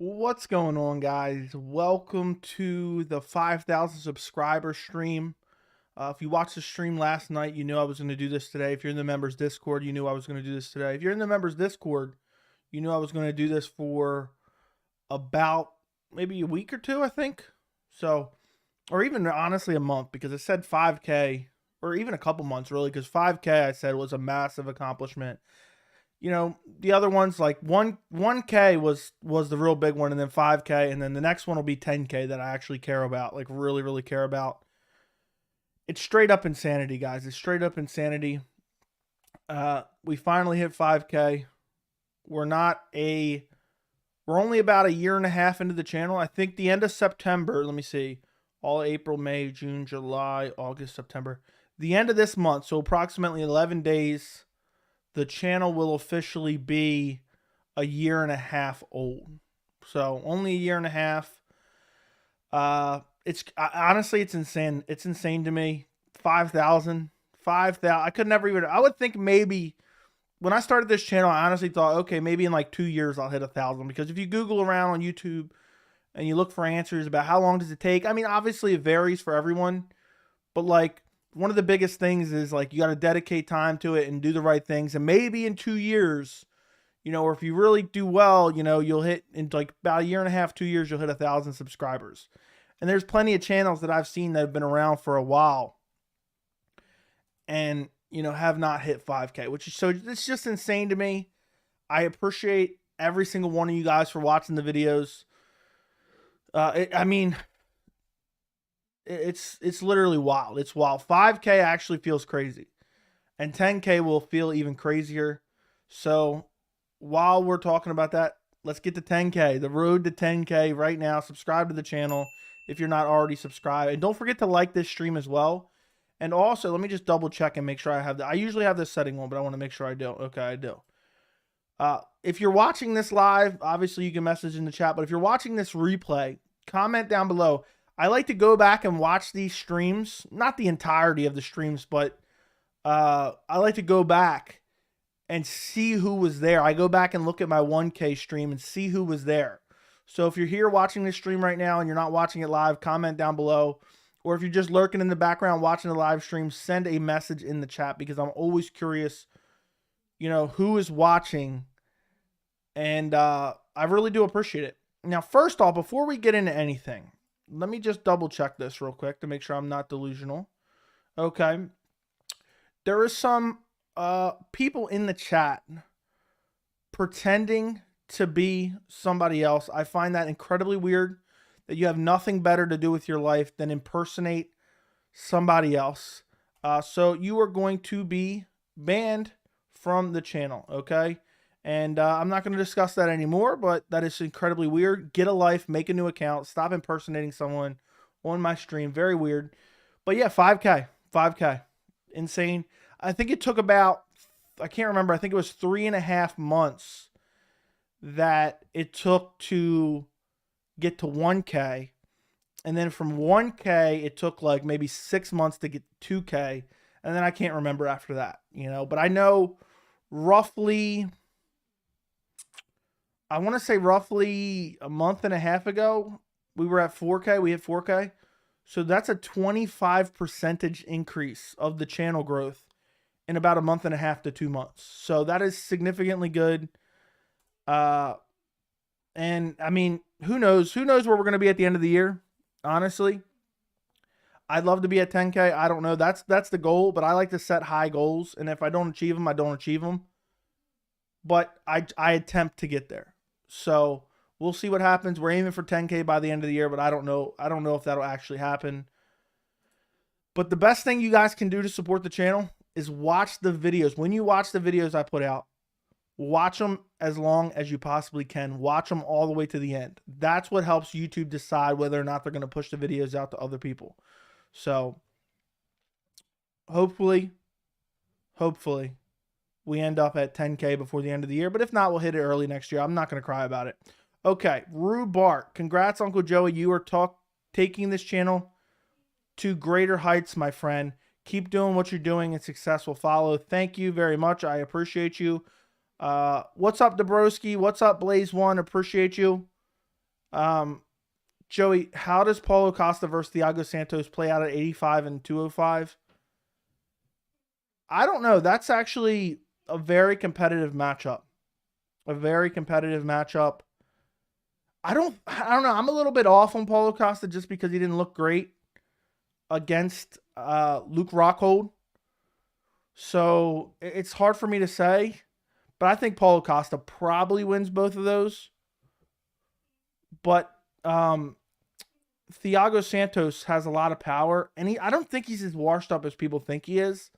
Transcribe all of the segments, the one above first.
What's going on, guys? Welcome to the 5,000 subscriber stream. If you watched the stream last night, you knew I was going to do this today. If you're in the members Discord, you knew I was going to do this today. If you're in the members Discord, you knew I was going to do this for about maybe a week or two, I think. So, or even honestly a month, because it said 5K, or even a couple months really, because 5K I said was a massive accomplishment. You know, the other ones like 1K was the real big one, and then 5K, and then the next one will be 10K that I actually care about, like really care about. It's straight up insanity, guys. It's straight up insanity. We finally hit 5K. We're only about a year and a half into the channel. I think the end of September, let me see. All April, May, June, July, August, September. The end of this month, so approximately 11 days, the channel will officially be a year and a half old. So only a year and a half. Honestly, it's insane. It's insane to me. 5,000. I could never even, I would think maybe when I started this channel, I honestly thought, okay, maybe in like 2 years I'll hit 1,000. Because if you Google around on YouTube and you look for answers about how long does it take, I mean, obviously it varies for everyone, but like one of the biggest things is like you got to dedicate time to it and do the right things. And maybe in 2 years, or if you really do well, you'll hit in like about a year and a half, 2 years, you'll hit 1,000 subscribers. And there's plenty of channels that I've seen that have been around for a while and, have not hit 5K, which is, so it's just insane to me. I appreciate every single one of you guys for watching the videos. It's literally wild. It's wild. 5K actually feels crazy. And 10K will feel even crazier. So while we're talking about that, let's get to 10K. The road to 10K right now. Subscribe to the channel if you're not already subscribed. And don't forget to like this stream as well. And also, let me just double check and make sure I have that. I usually have this setting on, but I want to make sure I do. Okay, I do. If you're watching this live, obviously you can message in the chat. But if you're watching this replay, comment down below. I like to go back and watch these streams. Not the entirety of the streams, but I like to go back and see who was there. I go back and look at my 1K stream and see who was there. So if you're here watching this stream right now and you're not watching it live, comment down below. Or if you're just lurking in the background watching the live stream, send a message in the chat because I'm always curious, who is watching. And I really do appreciate it. Now, first off, before we get into anything, let me just double check this real quick to make sure I'm not delusional. Okay. There is some people in the chat pretending to be somebody else. I find that incredibly weird, that you have nothing better to do with your life than impersonate somebody else. So you are going to be banned from the channel, okay? And I'm not going to discuss that anymore, but that is incredibly weird. Get a life, make a new account, stop impersonating someone on my stream. Very weird. But yeah, 5K. Insane. I think it took about, I can't remember, I think it was 3.5 months that it took to get to 1K. And then from 1K, it took like maybe 6 months to get 2K. And then I can't remember after that, But I know roughly, I want to say roughly a month and a half ago, we were at 4K. We hit 4K. So that's a 25% increase of the channel growth in about a month and a half to 2 months. So that is significantly good. And I mean, who knows where we're going to be at the end of the year. Honestly, I'd love to be at 10K. I don't know. That's the goal, but I like to set high goals. And if I don't achieve them, I don't achieve them. But I attempt to get there. So we'll see what happens. We're aiming for 10K by the end of the year, but I don't know if that'll actually happen. But the best thing you guys can do to support the channel is watch the videos. When you watch the videos I put out, watch them as long as you possibly can. Watch them all the way to the end. That's what helps YouTube decide whether or not they're going to push the videos out to other people. So hopefully we end up at 10K before the end of the year. But if not, we'll hit it early next year. I'm not going to cry about it. Okay, Rue Bart. Congrats, Uncle Joey. You are taking this channel to greater heights, my friend. Keep doing what you're doing and successful follow. Thank you very much. I appreciate you. What's up, Dabrowski? What's up, Blaze1? Appreciate you. Joey, how does Paulo Costa versus Thiago Santos play out at 85 and 205? I don't know. That's actually a very competitive matchup. A very competitive matchup. I don't know. I'm a little bit off on Paulo Costa just because he didn't look great against Luke Rockhold. So it's hard for me to say. But I think Paulo Costa probably wins both of those. But Thiago Santos has a lot of power. And I don't think he's as washed up as people think he is.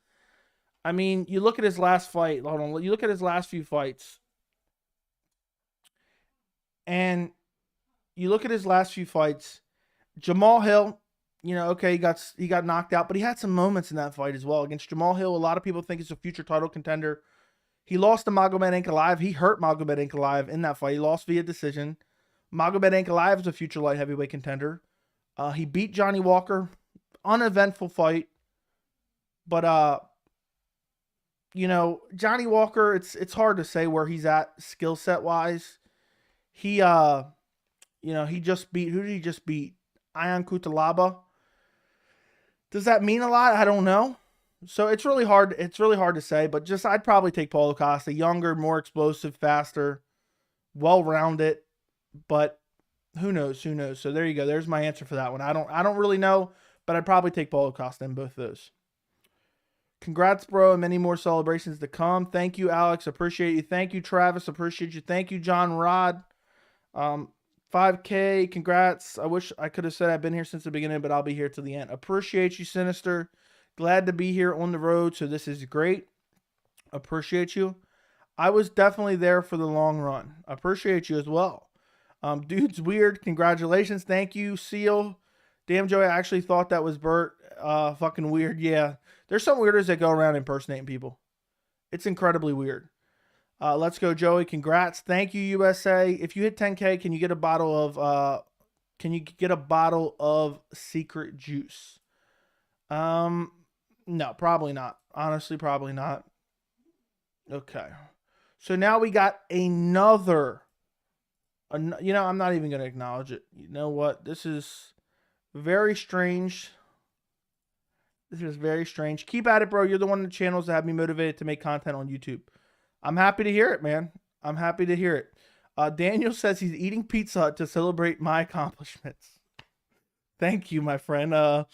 I mean, you look at his last fight. Hold on. You look at his last few fights. And you look at his last few fights. Jamal Hill, okay, he got knocked out, but he had some moments in that fight as well. Against Jamal Hill, a lot of people think he's a future title contender. He lost to Magomed Ankalaev. He hurt Magomed Ankalaev in that fight. He lost via decision. Magomed Ankalaev is a future light heavyweight contender. He beat Johnny Walker. Uneventful fight. But, Johnny Walker, it's hard to say where he's at skill set wise. He just beat, who did he just beat? Ion Cutelaba. Does that mean a lot? I don't know. So it's really hard to say, but I'd probably take Paulo Costa, younger, more explosive, faster, well-rounded, but who knows? So there you go. There's my answer for that one. I don't really know, but I'd probably take Paulo Costa in both of those. Congrats, bro, and many more celebrations to come. Thank you, Alex. Appreciate you. Thank you, Travis. Appreciate you. Thank you, John Rod. 5K, congrats. I wish I could have said I've been here since the beginning, but I'll be here till the end. Appreciate you, Sinister. Glad to be here on the road, so this is great. Appreciate you. I was definitely there for the long run. Appreciate you as well. Dude's weird. Congratulations. Thank you, Seal. Damn, Joey, I actually thought that was Bert. Fucking weird. Yeah. There's some weirdos that go around impersonating people. It's incredibly weird. Let's go, Joey. Congrats. Thank you, USA. If you hit 10K, can you get a bottle of secret juice? No, probably not. Honestly, probably not. Okay. So now we got another. I'm not even going to acknowledge it. You know what? This is very strange. This is very strange. Keep at it, bro. You're the one of the channels that have me motivated to make content on YouTube. I'm happy to hear it, man. I'm happy to hear it. Daniel says he's eating Pizza Hut to celebrate my accomplishments. Thank you, my friend. I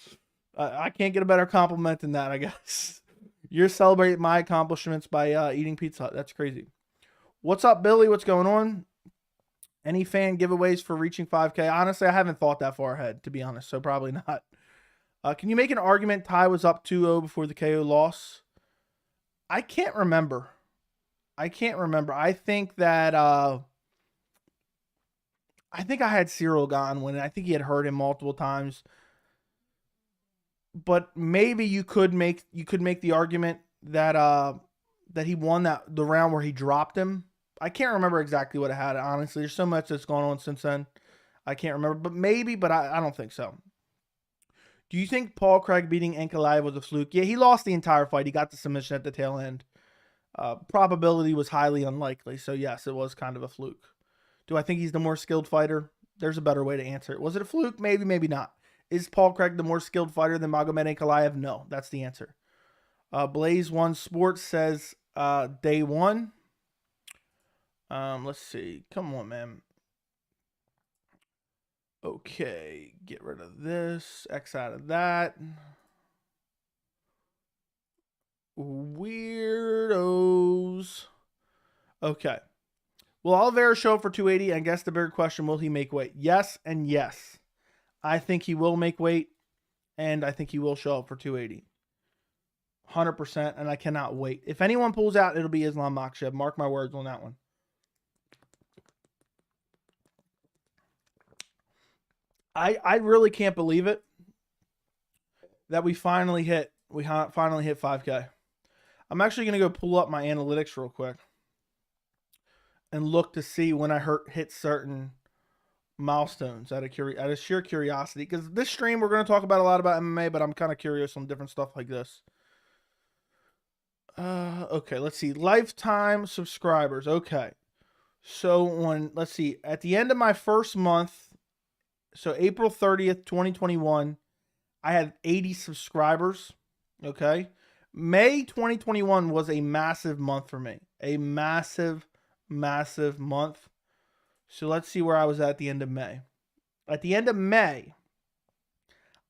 can't get a better compliment than that, I guess. You're celebrating my accomplishments by eating Pizza Hut. That's crazy. What's up, Billy? What's going on? Any fan giveaways for reaching 5K? Honestly, I haven't thought that far ahead, to be honest, so probably not. Can you make an argument Ty was up 2-0 before the KO loss? I can't remember. I think that I had Cyril gone when I think he had hurt him multiple times. But maybe you could make the argument that he won the round where he dropped him. I can't remember exactly what it had, honestly. There's so much that's gone on since then. I can't remember. But maybe, but I don't think so. Do you think Paul Craig beating Ankalaev was a fluke? Yeah, he lost the entire fight. He got the submission at the tail end. Probability was highly unlikely. So, yes, it was kind of a fluke. Do I think he's the more skilled fighter? There's a better way to answer it. Was it a fluke? Maybe, maybe not. Is Paul Craig the more skilled fighter than Magomed Ankalaev? No, that's the answer. Blaze One Sports says day one. Let's see. Come on, man. Okay, get rid of this. X out of that. Weirdos. Okay. Will Oliveira show up for 280? I guess the bigger question, will he make weight? Yes and yes. I think he will make weight, and I think he will show up for 280. 100%, and I cannot wait. If anyone pulls out, it'll be Islam Makhachev. Mark my words on that one. I really can't believe it that we finally hit 5K. I'm actually going to go pull up my analytics real quick and look to see when I hit certain milestones out of sheer curiosity. Because this stream, we're going to talk about a lot about MMA, but I'm kind of curious on different stuff like this. Okay, let's see. Lifetime subscribers. Okay. So let's see. At the end of my first month, So April 30th, 2021, I had 80 subscribers. Okay. May 2021 was a massive month for me. A massive, massive month. So let's see where I was at the end of May. At the end of May,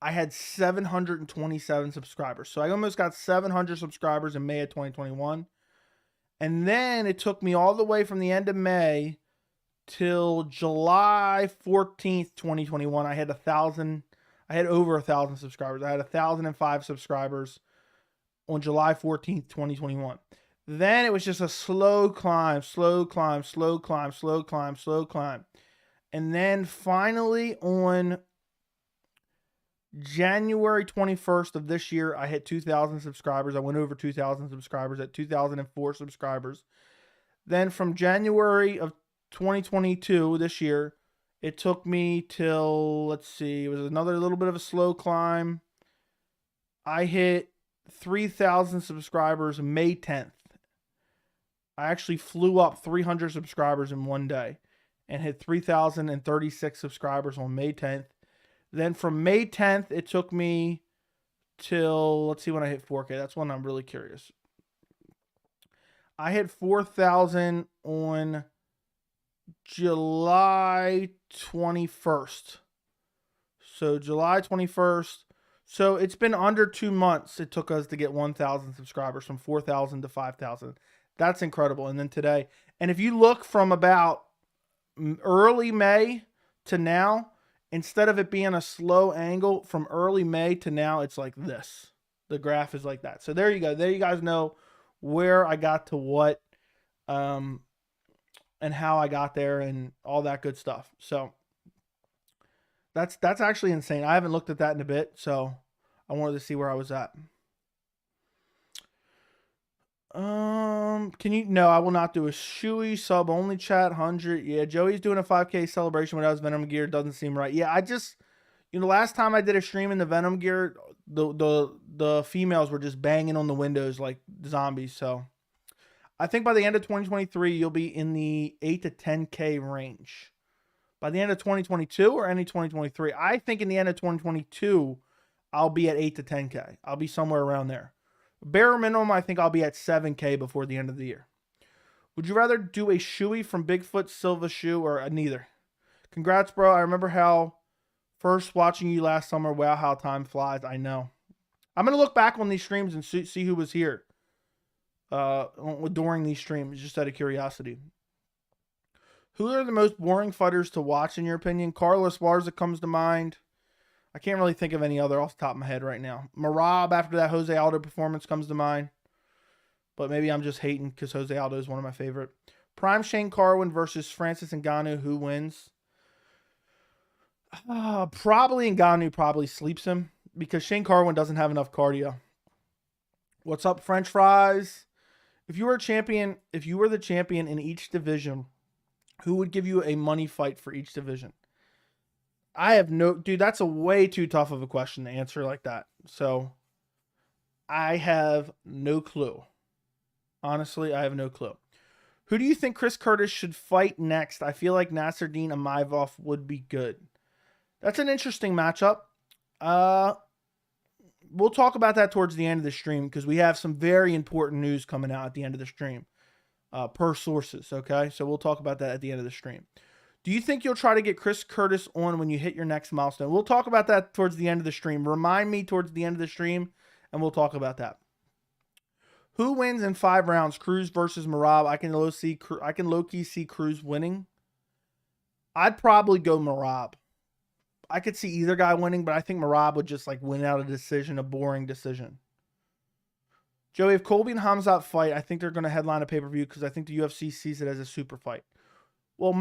I had 727 subscribers. So I almost got 700 subscribers in May of 2021. And then it took me all the way from the end of May till July 14th, 2021. I had over 1,000 subscribers. I had 1,005 subscribers on July 14th, 2021. Then it was just a slow climb. And then finally on January 21st of this year, I hit 2,000 subscribers. I went over 2,000 subscribers at 2,004 subscribers. Then from January of 2022, this year, it took me till, let's see, it was another little bit of a slow climb. I hit 3,000 subscribers May 10th. I actually flew up 300 subscribers in one day and hit 3,036 subscribers on May 10th. Then from May 10th, it took me till, let's see when I hit 4K. That's when I'm really curious. I hit 4,000 on July 21st. So July 21st. So it's been under 2 months it took us to get 1,000 subscribers, from 4,000 to 5,000. That's incredible. And then today, and if you look from about early May to now, instead of it being a slow angle from early May to now, it's like this. The graph is like that. So there you go. There you guys know where I got to what, and how I got there and all that good stuff. So that's actually insane. I haven't looked at that in a bit, so I wanted to see where I was at. No, I will not do a Shuey sub only chat 100. Yeah, Joey's doing a 5K celebration without his Venom gear. Doesn't seem right. Yeah, I just, last time I did a stream in the Venom gear, the females were just banging on the windows like zombies. So I think by the end of 2023, you'll be in the 8 to 10K range. By the end of 2022 or any 2023, I think in the end of 2022, I'll be at 8 to 10K. I'll be somewhere around there. Bare minimum, I think I'll be at 7K before the end of the year. Would you rather do a shoey from Bigfoot, Silva Shoe, or neither? Congrats, bro. I remember how first watching you last summer. Wow, how time flies. I know. I'm going to look back on these streams and see who was here during these streams, just out of curiosity. Who are the most boring fighters to watch, in your opinion? Carlos Esparza comes to mind. I can't really think of any other off the top of my head right now. Marab, after that Jose Aldo performance, comes to mind. But maybe I'm just hating because Jose Aldo is one of my favorite. Prime Shane Carwin versus Francis Ngannou. Who wins? Probably Ngannou probably sleeps him because Shane Carwin doesn't have enough cardio. What's up, French fries? If you were the champion in each division, who would give you a money fight for each division? I have dude, that's a way too tough of a question to answer like that. So I have no clue. Honestly, I have no clue. Who do you think Chris Curtis should fight next? I feel like Nasruddin Imavov would be good. That's an interesting matchup. We'll talk about that towards the end of the stream because we have some very important news coming out at the end of the stream, per sources. Okay, so we'll talk about that at the end of the stream. Do you think you'll try to get Chris Curtis on when you hit your next milestone? We'll talk about that towards the end of the stream. Remind me towards the end of the stream, and we'll talk about that. Who wins in 5 rounds? Cruz versus Marab. I can low-key see Cruz winning. I'd probably go Marab. I could see either guy winning, but I think Marab would just win out a decision, a boring decision. Joey, if Colby and Hamzat fight, I think they're going to headline a pay-per-view because I think the UFC sees it as a super fight. Well,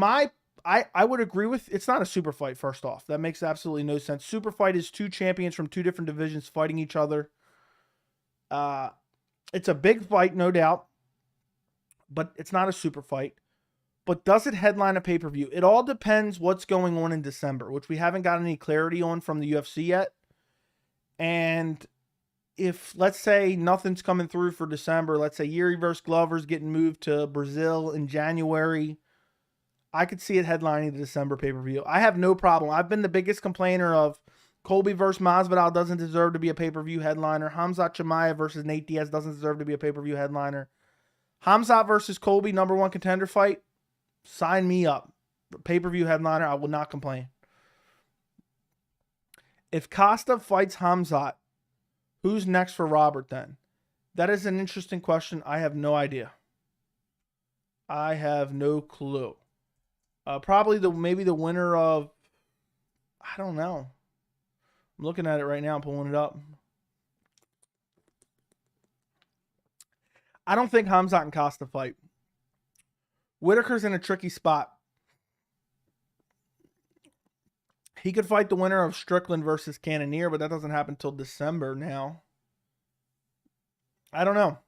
I would agree with, it's not a super fight, first off. That makes absolutely no sense. Super fight is 2 champions from 2 different divisions fighting each other. It's a big fight, no doubt, but it's not a super fight. But does it headline a pay-per-view? It all depends what's going on in December, which we haven't got any clarity on from the UFC yet. And if, let's say, nothing's coming through for December, let's say Yuri versus Glover's getting moved to Brazil in January, I could see it headlining the December pay-per-view. I have no problem. I've been the biggest complainer of Colby versus Masvidal doesn't deserve to be a pay-per-view headliner. Khamzat Chimaev versus Nate Diaz doesn't deserve to be a pay-per-view headliner. Khamzat versus Colby, #1 contender fight. Sign me up. Pay-per-view headliner, I will not complain. If Costa fights Khamzat, who's next for Robert then? That is an interesting question. I have no idea. I have no clue. Probably maybe the winner of, I don't know. I'm looking at it right now. I'm pulling it up. I don't think Khamzat and Costa fight. Whitaker's in a tricky spot. He could fight the winner of Strickland versus Cannonier, but that doesn't happen until December now. I don't know.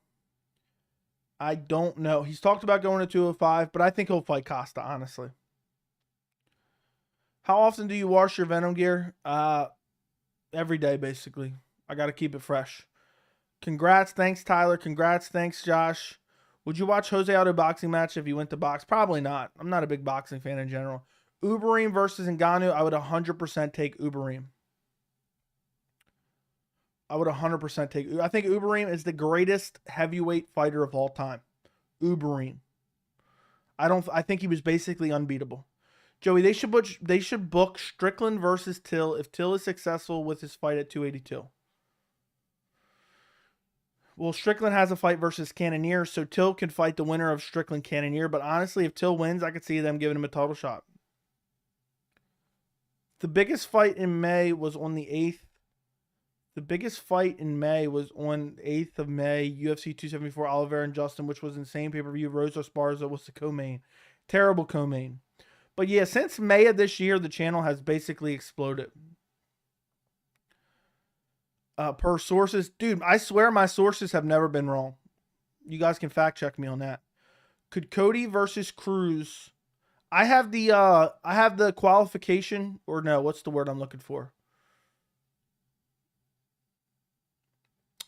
I don't know. He's talked about going to 205, but I think he'll fight Costa, honestly. How often do you wash your Venom gear? Every day, basically. I got to keep it fresh. Congrats. Thanks, Tyler. Congrats. Thanks, Josh. Would you watch Jose Aldo boxing match if you went to box? Probably not. I'm not a big boxing fan in general. Uberim versus Ngannou, I would 100% take Uberim. I would 100% take. I think Uberim is the greatest heavyweight fighter of all time. Uberim. I think he was basically unbeatable. Joey, they should book Strickland versus Till if Till is successful with his fight at 282. Well, Strickland has a fight versus Cannonier, so Till can fight the winner of Strickland Cannonier. But honestly, if Till wins, I could see them giving him a title shot. The biggest fight in May was on the 8th. The biggest fight in May was on 8th of May, UFC 274, Oliveira and Justin, which was insane pay-per-view. Rosa Esparza was the co-main. Terrible co-main. But yeah, since May of this year, the channel has basically exploded. Per sources, dude, I swear my sources have never been wrong. You guys can fact check me on that. Could Cody versus Cruz? I have the qualification, or no, what's the word I'm looking for?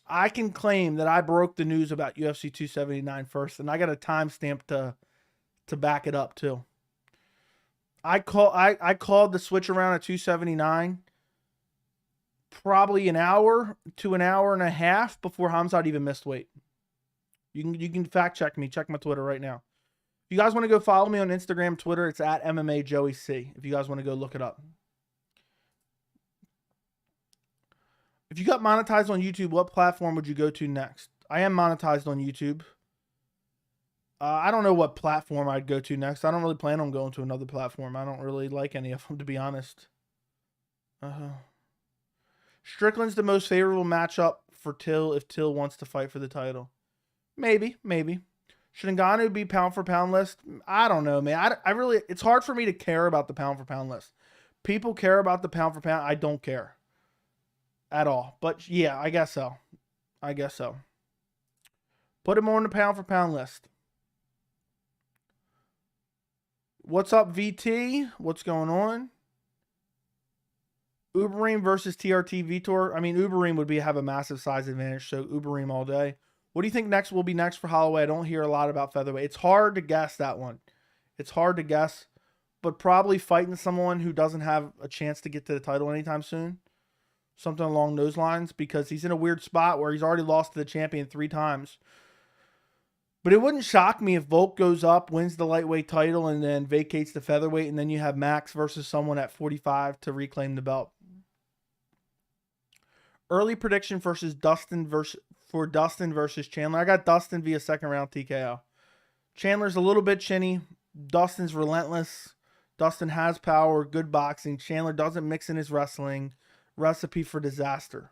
I can claim that I broke the news about UFC 279 first, and I got a timestamp to back it up too. I called the switch around at 279 probably an hour to an hour and a half before Khamzat even missed weight. You can fact check me. Check my Twitter right now. If you guys want to go follow me on Instagram, Twitter, it's at MMA Joey C. If you guys want to go look it up. If you got monetized on YouTube, what platform would you go to next? I am monetized on YouTube. I don't know what platform I'd go to next. I don't really plan on going to another platform. I don't really like any of them, to be honest. Strickland's the most favorable matchup for Till if Till wants to fight for the title. Maybe. Should Ngannou be pound for pound list? I don't know, man. I really, it's hard for me to care about the pound for pound list. People care about the pound for pound. I don't care at all. But yeah, I guess so. Put him on the pound for pound list. What's up, VT? What's going on? Uberim versus TRT Vitor. I mean, Uberim would have a massive size advantage, so Uberim all day. What do you think will be next for Holloway? I don't hear a lot about featherweight. It's hard to guess that one. It's hard to guess, but probably fighting someone who doesn't have a chance to get to the title anytime soon. Something along those lines, because he's in a weird spot where he's already lost to the champion 3 times. But it wouldn't shock me if Volk goes up, wins the lightweight title, and then vacates the featherweight, and then you have Max versus someone at 45 to reclaim the belt. Early prediction for Dustin versus Chandler. I got Dustin via second round TKO. Chandler's a little bit chinny. Dustin's relentless. Dustin has power, good boxing. Chandler doesn't mix in his wrestling. Recipe for disaster.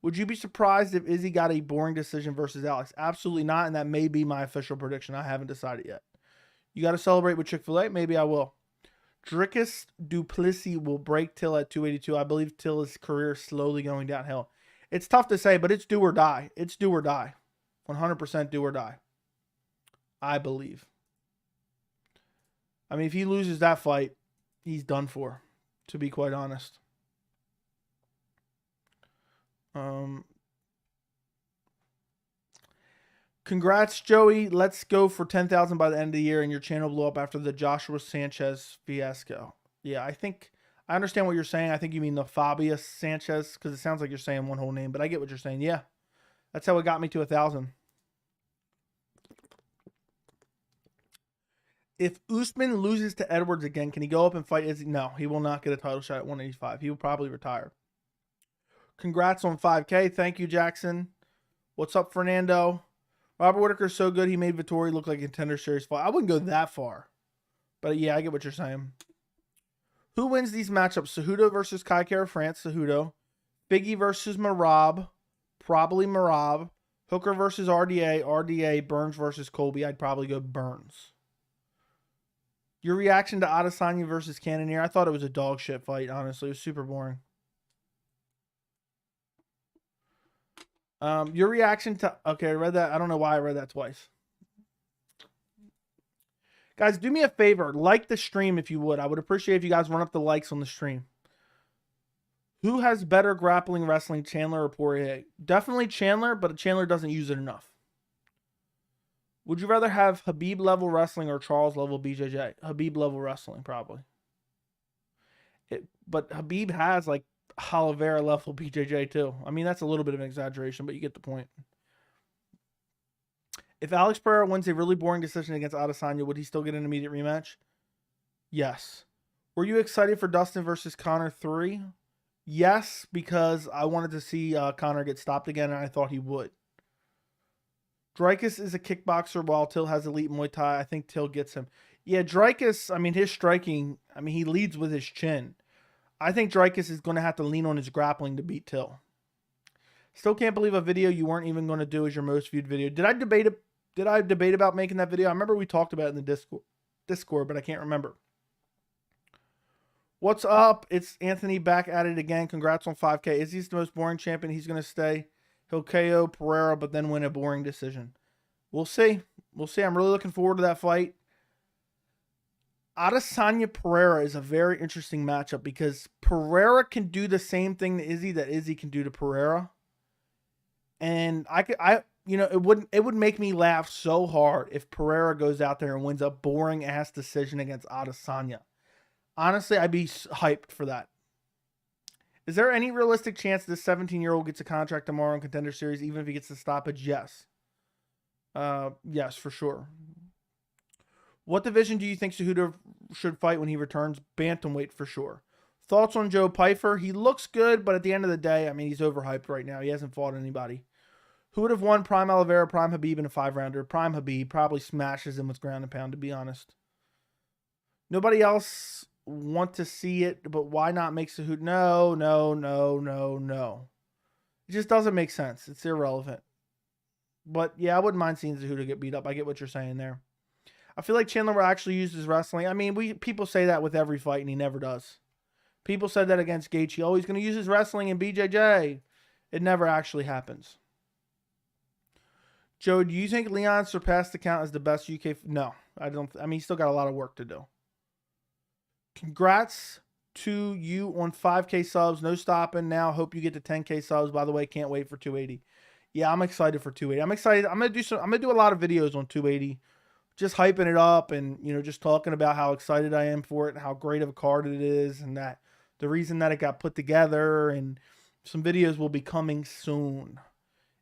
Would you be surprised if Izzy got a boring decision versus Alex? Absolutely not, and that may be my official prediction. I haven't decided yet. You got to celebrate with Chick-fil-A? Maybe I will. Dricus Duplessis will break Till at 282. I believe Till's career is slowly going downhill. It's tough to say, but it's do or die. It's do or die. 100% do or die. I believe. I mean, if he loses that fight, he's done for, to be quite honest. Congrats, Joey. Let's go for 10,000 by the end of the year, and your channel blew up after the Joshua Sanchez fiasco. Yeah, I understand what you're saying. I think you mean the Fabius Sanchez, because it sounds like you're saying one whole name, but I get what you're saying. Yeah, that's how it got me to 1,000. If Usman loses to Edwards again, can he go up and fight Izzy? No, he will not get a title shot at 185. He will probably retire. Congrats on 5K. Thank you, Jackson. What's up, Fernando? Robert Whittaker's so good, he made Vettori look like a Contender Series fight. I wouldn't go that far. But yeah, I get what you're saying. Who wins these matchups? Cejudo versus Kai Kara France. Cejudo. Biggie versus Marab. Probably Marab. Hooker versus RDA. RDA. Burns versus Colby. I'd probably go Burns. Your reaction to Adesanya versus Cannonier? I thought it was a dog shit fight, honestly. It was super boring. Your reaction to... Okay, I read that. I don't know why I read that twice. Guys, do me a favor. Like the stream if you would. I would appreciate if you guys run up the likes on the stream. Who has better grappling wrestling, Chandler or Poirier? Definitely Chandler, but Chandler doesn't use it enough. Would you rather have Habib level wrestling or Charles level BJJ? Habib level wrestling, probably. But Habib has like Oliveira level BJJ too. I mean, that's a little bit of an exaggeration, but you get the point. If Alex Pereira wins a really boring decision against Adesanya, would he still get an immediate rematch? Yes. Were you excited for Dustin versus Conor 3? Yes, because I wanted to see Conor get stopped again, and I thought he would. Dreykus is a kickboxer while Till has elite Muay Thai. I think Till gets him. Yeah, Dreykus, I mean, his striking, I mean, he leads with his chin. I think Dreykus is going to have to lean on his grappling to beat Till. Still can't believe a video you weren't even going to do as your most viewed video. Did I debate about making that video? I remember we talked about it in the Discord, but I can't remember. What's up? It's Anthony back at it again. Congrats on 5K. Izzy's the most boring champion. He's going to stay. He'll KO Pereira, but then win a boring decision. We'll see. We'll see. I'm really looking forward to that fight. Adesanya Pereira is a very interesting matchup because Pereira can do the same thing to Izzy that Izzy can do to Pereira. And it would make me laugh so hard if Pereira goes out there and wins a boring ass decision against Adesanya. Honestly, I'd be hyped for that. Is there any realistic chance this 17-year-old gets a contract tomorrow in Contender Series, even if he gets the stoppage? Yes. Yes, for sure. What division do you think Cejudo should fight when he returns? Bantamweight for sure. Thoughts on Joe Pyfer? He looks good, but at the end of the day, I mean, he's overhyped right now. He hasn't fought anybody. Who would have won Prime Oliveira, Prime Habib in a 5-rounder? Prime Habib probably smashes him with ground and pound, to be honest. Nobody else want to see it, but why not make Cejudo? No. It just doesn't make sense. It's irrelevant. But yeah, I wouldn't mind seeing Cejudo get beat up. I get what you're saying there. I feel like Chandler will actually use his wrestling. I mean, people say that with every fight, and he never does. People said that against Gaethje. Oh, he's going to use his wrestling in BJJ. It never actually happens. Joe, do you think Leon surpassed the count as the best UK? No, I don't. I mean, he's still got a lot of work to do. Congrats to you on 5K subs. No stopping now. Hope you get to 10K subs. By the way, can't wait for 280. Yeah, I'm excited for 280. I'm excited. I'm gonna do a lot of videos on 280, just hyping it up and just talking about how excited I am for it and how great of a card it is and that the reason that it got put together, and some videos will be coming soon.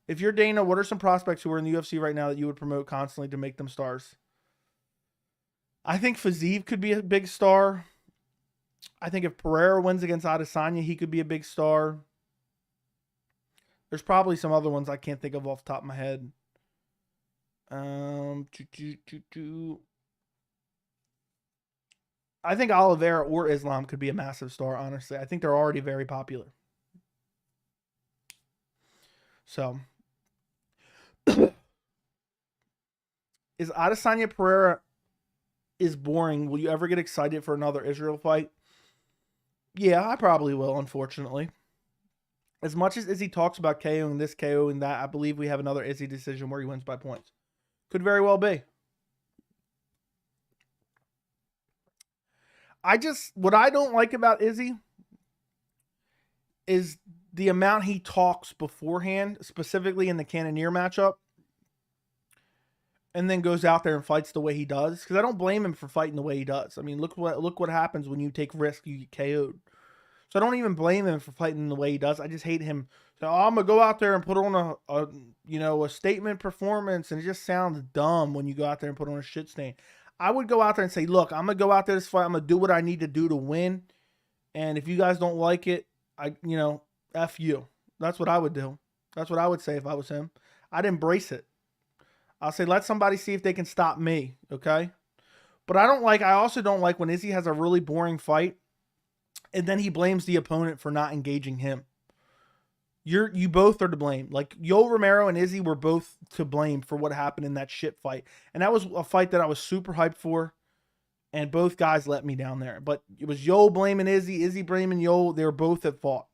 If you're Dana, what are some prospects who are in the UFC right now that you would promote constantly to make them stars? I think Fiziev could be a big star. I think if Pereira wins against Adesanya, he could be a big star. There's probably some other ones I can't think of off the top of my head. I think Oliveira or Islam could be a massive star, honestly. I think they're already very popular. So, is Adesanya Pereira is boring? Will you ever get excited for another Israel fight? Yeah, I probably will, unfortunately. As much as Izzy talks about KOing this, KOing that, I believe we have another Izzy decision where he wins by points. Could very well be. What I don't like about Izzy is the amount he talks beforehand, specifically in the Cannonier matchup. and then goes out there and fights the way he does, because I don't blame him for fighting the way he does. I mean, look what happens when you take risk, you get KO'd. So I don't even blame him for fighting the way he does. I just hate him. So I'm gonna go out there and put on a statement performance, and it just sounds dumb when you go out there and put on a shit stain. I would go out there and say, look, I'm gonna go out there this fight. I'm gonna do what I need to do to win, and if you guys don't like it, F you. That's what I would do. That's what I would say if I was him. I'd embrace it. I'll say, let somebody see if they can stop me, okay? But I also don't like when Izzy has a really boring fight and then he blames the opponent for not engaging him. You both are to blame. Like, Yoel Romero and Izzy were both to blame for what happened in that shit fight. And that was a fight that I was super hyped for, and both guys let me down there. But it was Yoel blaming Izzy, Izzy blaming Yoel. They were both at fault.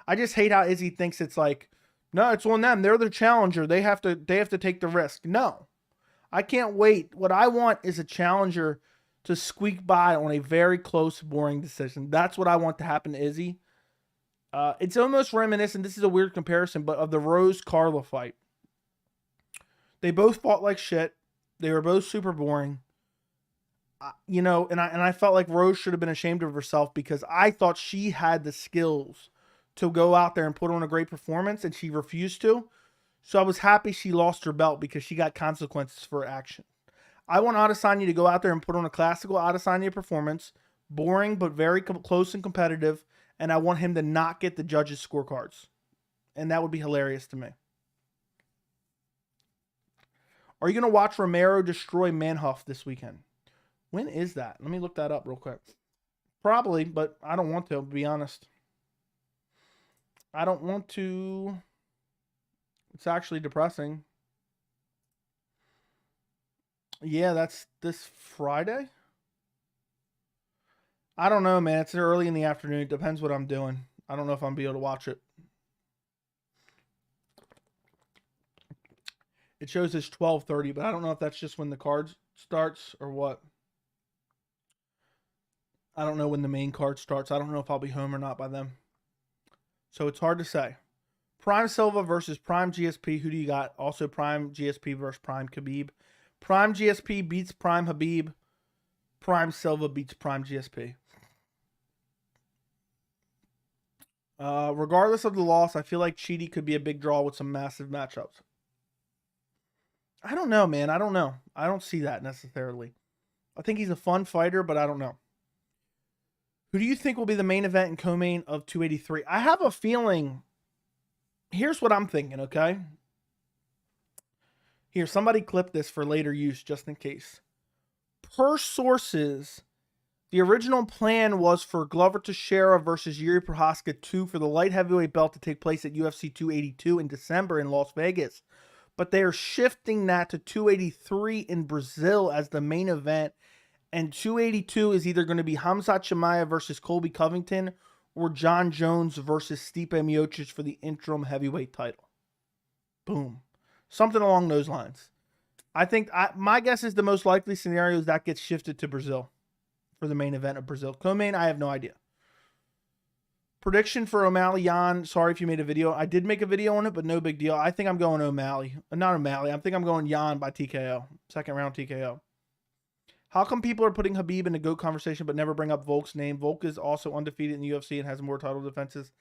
I just hate how Izzy thinks it's like, no, it's on them. They're the challenger. They have to take the risk. No. I can't wait. What I want is a challenger to squeak by on a very close, boring decision. That's what I want to happen to Izzy. It's almost reminiscent, this is a weird comparison, but of the Rose-Carla fight. They both fought like shit. They were both super boring. And I felt like Rose should have been ashamed of herself because I thought she had the skills to go out there and put on a great performance, and she refused to. So I was happy she lost her belt because she got consequences for her action. I want Adesanya to go out there and put on a classical Adesanya performance, boring but very close and competitive, and I want him to not get the judges' scorecards. And that would be hilarious to me. Are you going to watch Romero destroy Manhoff this weekend? When is that? Let me look that up real quick. Probably, but I don't want to be honest. I don't want to. It's actually depressing. Yeah, that's this Friday. I don't know, man. It's early in the afternoon. It depends what I'm doing. I don't know if I'm be able to watch it. It shows it's 12:30, but I don't know if that's just when the card starts or what. I don't know when the main card starts. I don't know if I'll be home or not by then. So it's hard to say. Prime Silva versus Prime GSP. Who do you got? Also Prime GSP versus Prime Khabib. Prime GSP beats Prime Khabib. Prime Silva beats Prime GSP. Regardless of the loss, I feel like Cheaty could be a big draw with some massive matchups. I don't know, man. I don't know. I don't see that necessarily. I think he's a fun fighter, but I don't know. Who do you think will be the main event and co-main of 283? I have a feeling. Here's what I'm thinking, okay? Here, somebody clip this for later use just in case. Per sources, the original plan was for Glover Teixeira versus Yuri Prochazka 2 for the light heavyweight belt to take place at UFC 282 in December in Las Vegas. But they are shifting that to 283 in Brazil as the main event. And 282 is either going to be Khamzat Chimaev versus Colby Covington or John Jones versus Stipe Miocic for the interim heavyweight title. Boom. Something along those lines. I think my guess is the most likely scenario is that gets shifted to Brazil for the main event of Brazil. Co-main, I have no idea. Prediction for O'Malley Yan. Sorry if you made a video. I did make a video on it, but no big deal. I think I'm going O'Malley. Not O'Malley. I think I'm going Yan by TKO. Second round TKO. How come people are putting Khabib in the GOAT conversation but never bring up Volk's name? Volk is also undefeated in the UFC and has more title defenses.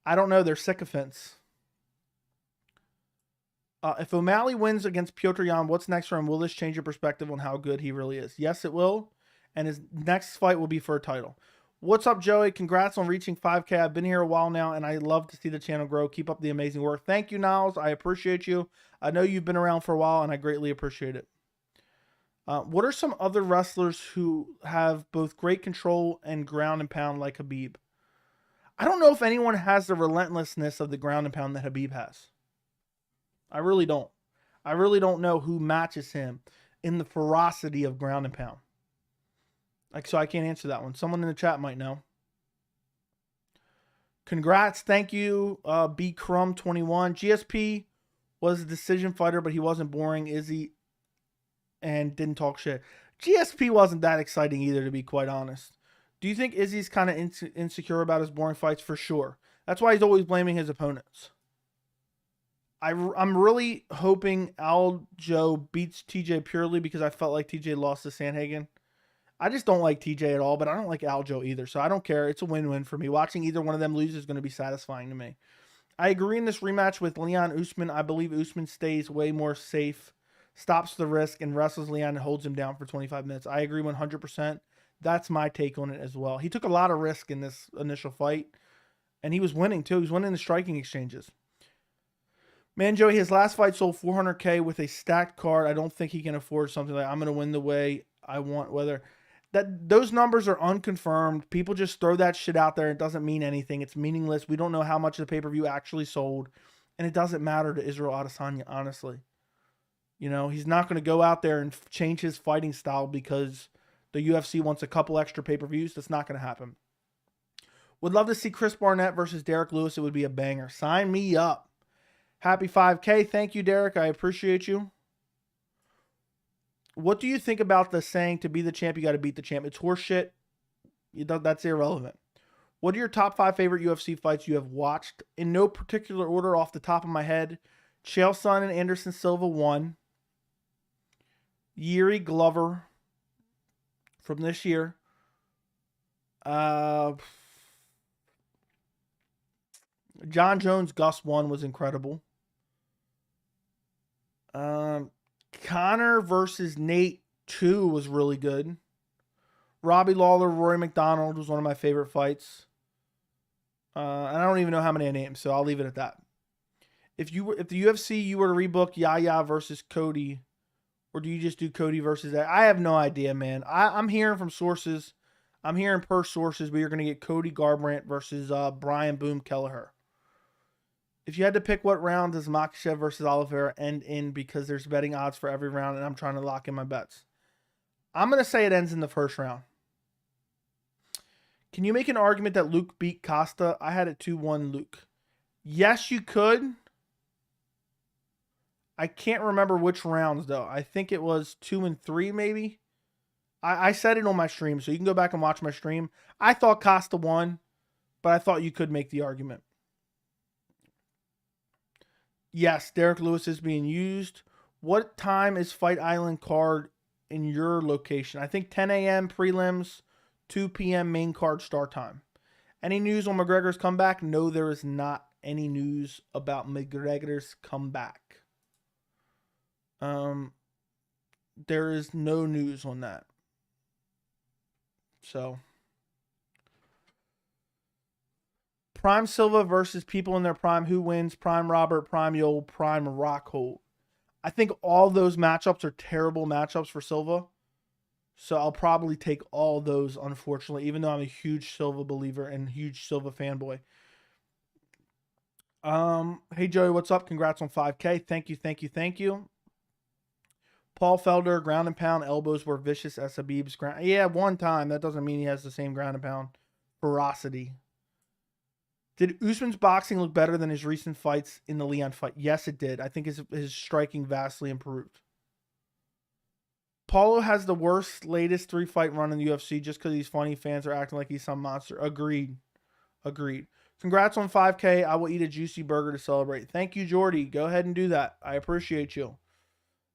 I don't know. They're sycophants. If O'Malley wins against Petr Yan, what's next for him? Will this change your perspective on how good he really is? Yes, it will. And his next fight will be for a title. What's up, Joey? Congrats on reaching 5K. I've been here a while now, and I love to see the channel grow. Keep up the amazing work. Thank you, Niles. I appreciate you. I know you've been around for a while, and I greatly appreciate it. What are some other wrestlers who have both great control and ground and pound like Khabib? I don't know if anyone has the relentlessness of the ground and pound that Khabib has. I really don't. I really don't know who matches him in the ferocity of ground and pound. So I can't answer that one. Someone in the chat might know. Congrats. Thank you, B Crumb 21. GSP was a decision fighter, but he wasn't boring. Izzy and didn't talk shit. GSP wasn't that exciting either, to be quite honest. Do you think Izzy's kind of insecure about his boring fights? For sure. That's why he's always blaming his opponents. I'm really hoping Aldo beats TJ purely because I felt like TJ lost to Sandhagen. I just don't like TJ at all, but I don't like Aljo either, so I don't care. It's a win-win for me. Watching either one of them lose is going to be satisfying to me. I agree in this rematch with Leon Usman. I believe Usman stays way more safe, stops the risk, and wrestles Leon and holds him down for 25 minutes. I agree 100%. That's my take on it as well. He took a lot of risk in this initial fight, and he was winning too. He was winning the striking exchanges. Man, Joey, his last fight sold 400K with a stacked card. I don't think he can afford something like I'm going to win the way I want. Whether those numbers are unconfirmed. People just throw that shit out there. It doesn't mean anything. It's meaningless. We don't know how much the pay-per-view actually sold, and it doesn't matter to Israel Adesanya, honestly. You know, he's not going to go out there and change his fighting style because the UFC wants a couple extra pay-per-views. That's not going to happen. Would love to see Chris Barnett versus Derek Lewis. It would be a banger. Sign me up. Happy 5K. Thank you, Derek. I appreciate you. What do you think about the saying, to be the champ, you got to beat the champ? It's horseshit. That's irrelevant. What are your top 5 favorite UFC fights you have watched? In no particular order off the top of my head. Chael Sonnen and Anderson Silva 1. Yuri Glover from this year. John Jones Gus 1 was incredible. Connor versus Nate 2 was really good. Robbie Lawler, Rory McDonald was one of my favorite fights. And I don't even know how many I named, so I'll leave it at that. If the UFC you were to rebook Yaya versus Cody, or do you just do Cody versus that? I have no idea, man. I'm hearing from sources. I'm hearing per sources we are going to get Cody Garbrandt versus Brian Boom Kelleher. If you had to pick what round does Makhachev versus Oliveira end in, because there's betting odds for every round and I'm trying to lock in my bets, I'm going to say it ends in the first round. Can you make an argument that Luke beat Costa? I had it 2-1 Luke. Yes, you could. I can't remember which rounds, though. I think it was 2 and 3, maybe. I said it on my stream, so you can go back and watch my stream. I thought Costa won, but I thought you could make the argument. Yes, Derek Lewis is being used. What time is Fight Island card in your location? I think 10 a.m. prelims, 2 p.m. main card start time. Any news on McGregor's comeback? No, there is not any news about McGregor's comeback. There is no news on that. So, Prime Silva versus people in their prime. Who wins? Prime Robert, Prime Yoel, Prime Rockhold. I think all those matchups are terrible matchups for Silva. So I'll probably take all those, unfortunately, even though I'm a huge Silva believer and huge Silva fanboy. Hey, Joey, what's up? Congrats on 5K. Thank you. Paul Felder, ground and pound, elbows were vicious as Habib's ground. Yeah, one time. That doesn't mean he has the same ground and pound ferocity. Did Usman's boxing look better than his recent fights in the Leon fight? Yes, it did. I think his striking vastly improved. Paulo has the worst latest 3-fight run in the UFC just because he's funny. Fans are acting like he's some monster. Agreed. Congrats on 5K. I will eat a juicy burger to celebrate. Thank you, Jordy. Go ahead and do that. I appreciate you.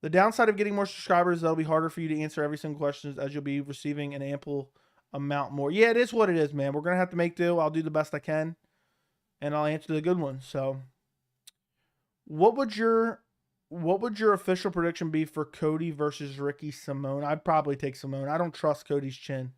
The downside of getting more subscribers is that it'll be harder for you to answer every single question as you'll be receiving an ample amount more. Yeah, it is what it is, man. We're going to have to make do. I'll do the best I can. And I'll answer the good ones. So, what would your official prediction be for Cody versus Ricky Simone? I'd probably take Simone. I don't trust Cody's chin.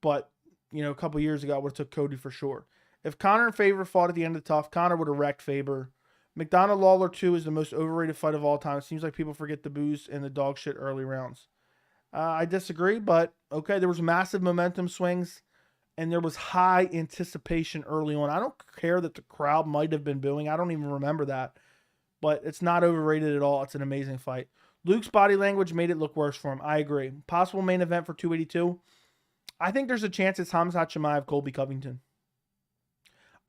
But, you know, a couple years ago, I would have took Cody for sure. If Conor and Faber fought at the end of tough, Conor would have wrecked Faber. McDonald Lawler 2 is the most overrated fight of all time. It seems like people forget the booze and the dog shit early rounds. I disagree, but okay, there was massive momentum swings. And there was high anticipation early on. I don't care that the crowd might have been booing. I don't even remember that. But it's not overrated at all. It's an amazing fight. Luke's body language made it look worse for him. I agree. Possible main event for 282. I think there's a chance it's Khamzat Chimaev, Colby Covington.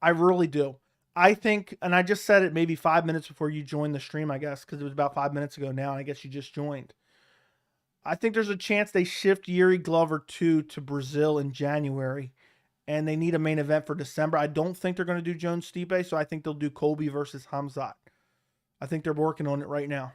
I really do. I think, and I just said it maybe 5 minutes before you joined the stream, I guess, because it was about 5 minutes ago now, and I guess you just joined. I think there's a chance they shift Yuri Glover 2 to Brazil in January, and they need a main event for December. I don't think they're going to do Jones-Stipe, so I think they'll do Colby versus Khamzat. I think they're working on it right now.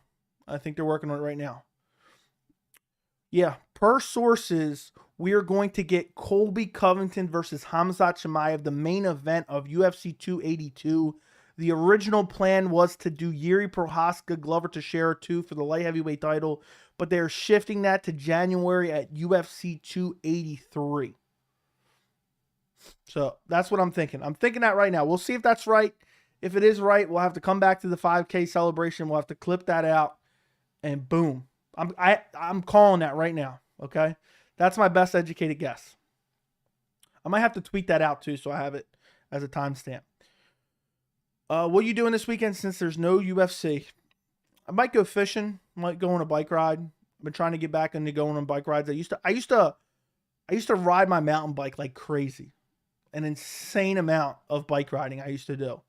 Yeah, per sources, we are going to get Colby Covington versus Khamzat Chimaev, the main event of UFC 282. The original plan was to do Yuri Prohaska, Glover Teixeira 2 for the light heavyweight title, but they're shifting that to January at UFC 283. So that's what I'm thinking. I'm thinking that right now. We'll see if that's right. If it is right, we'll have to come back to the 5K celebration. We'll have to clip that out, and boom. I'm calling that right now, okay? That's my best educated guess. I might have to tweet that out too, so I have it as a timestamp. What are you doing this weekend since there's no UFC? I might go fishing. I might go on a bike ride. I've been trying to get back into going on bike rides. I used to ride my mountain bike like crazy. An insane amount of bike riding I used to do.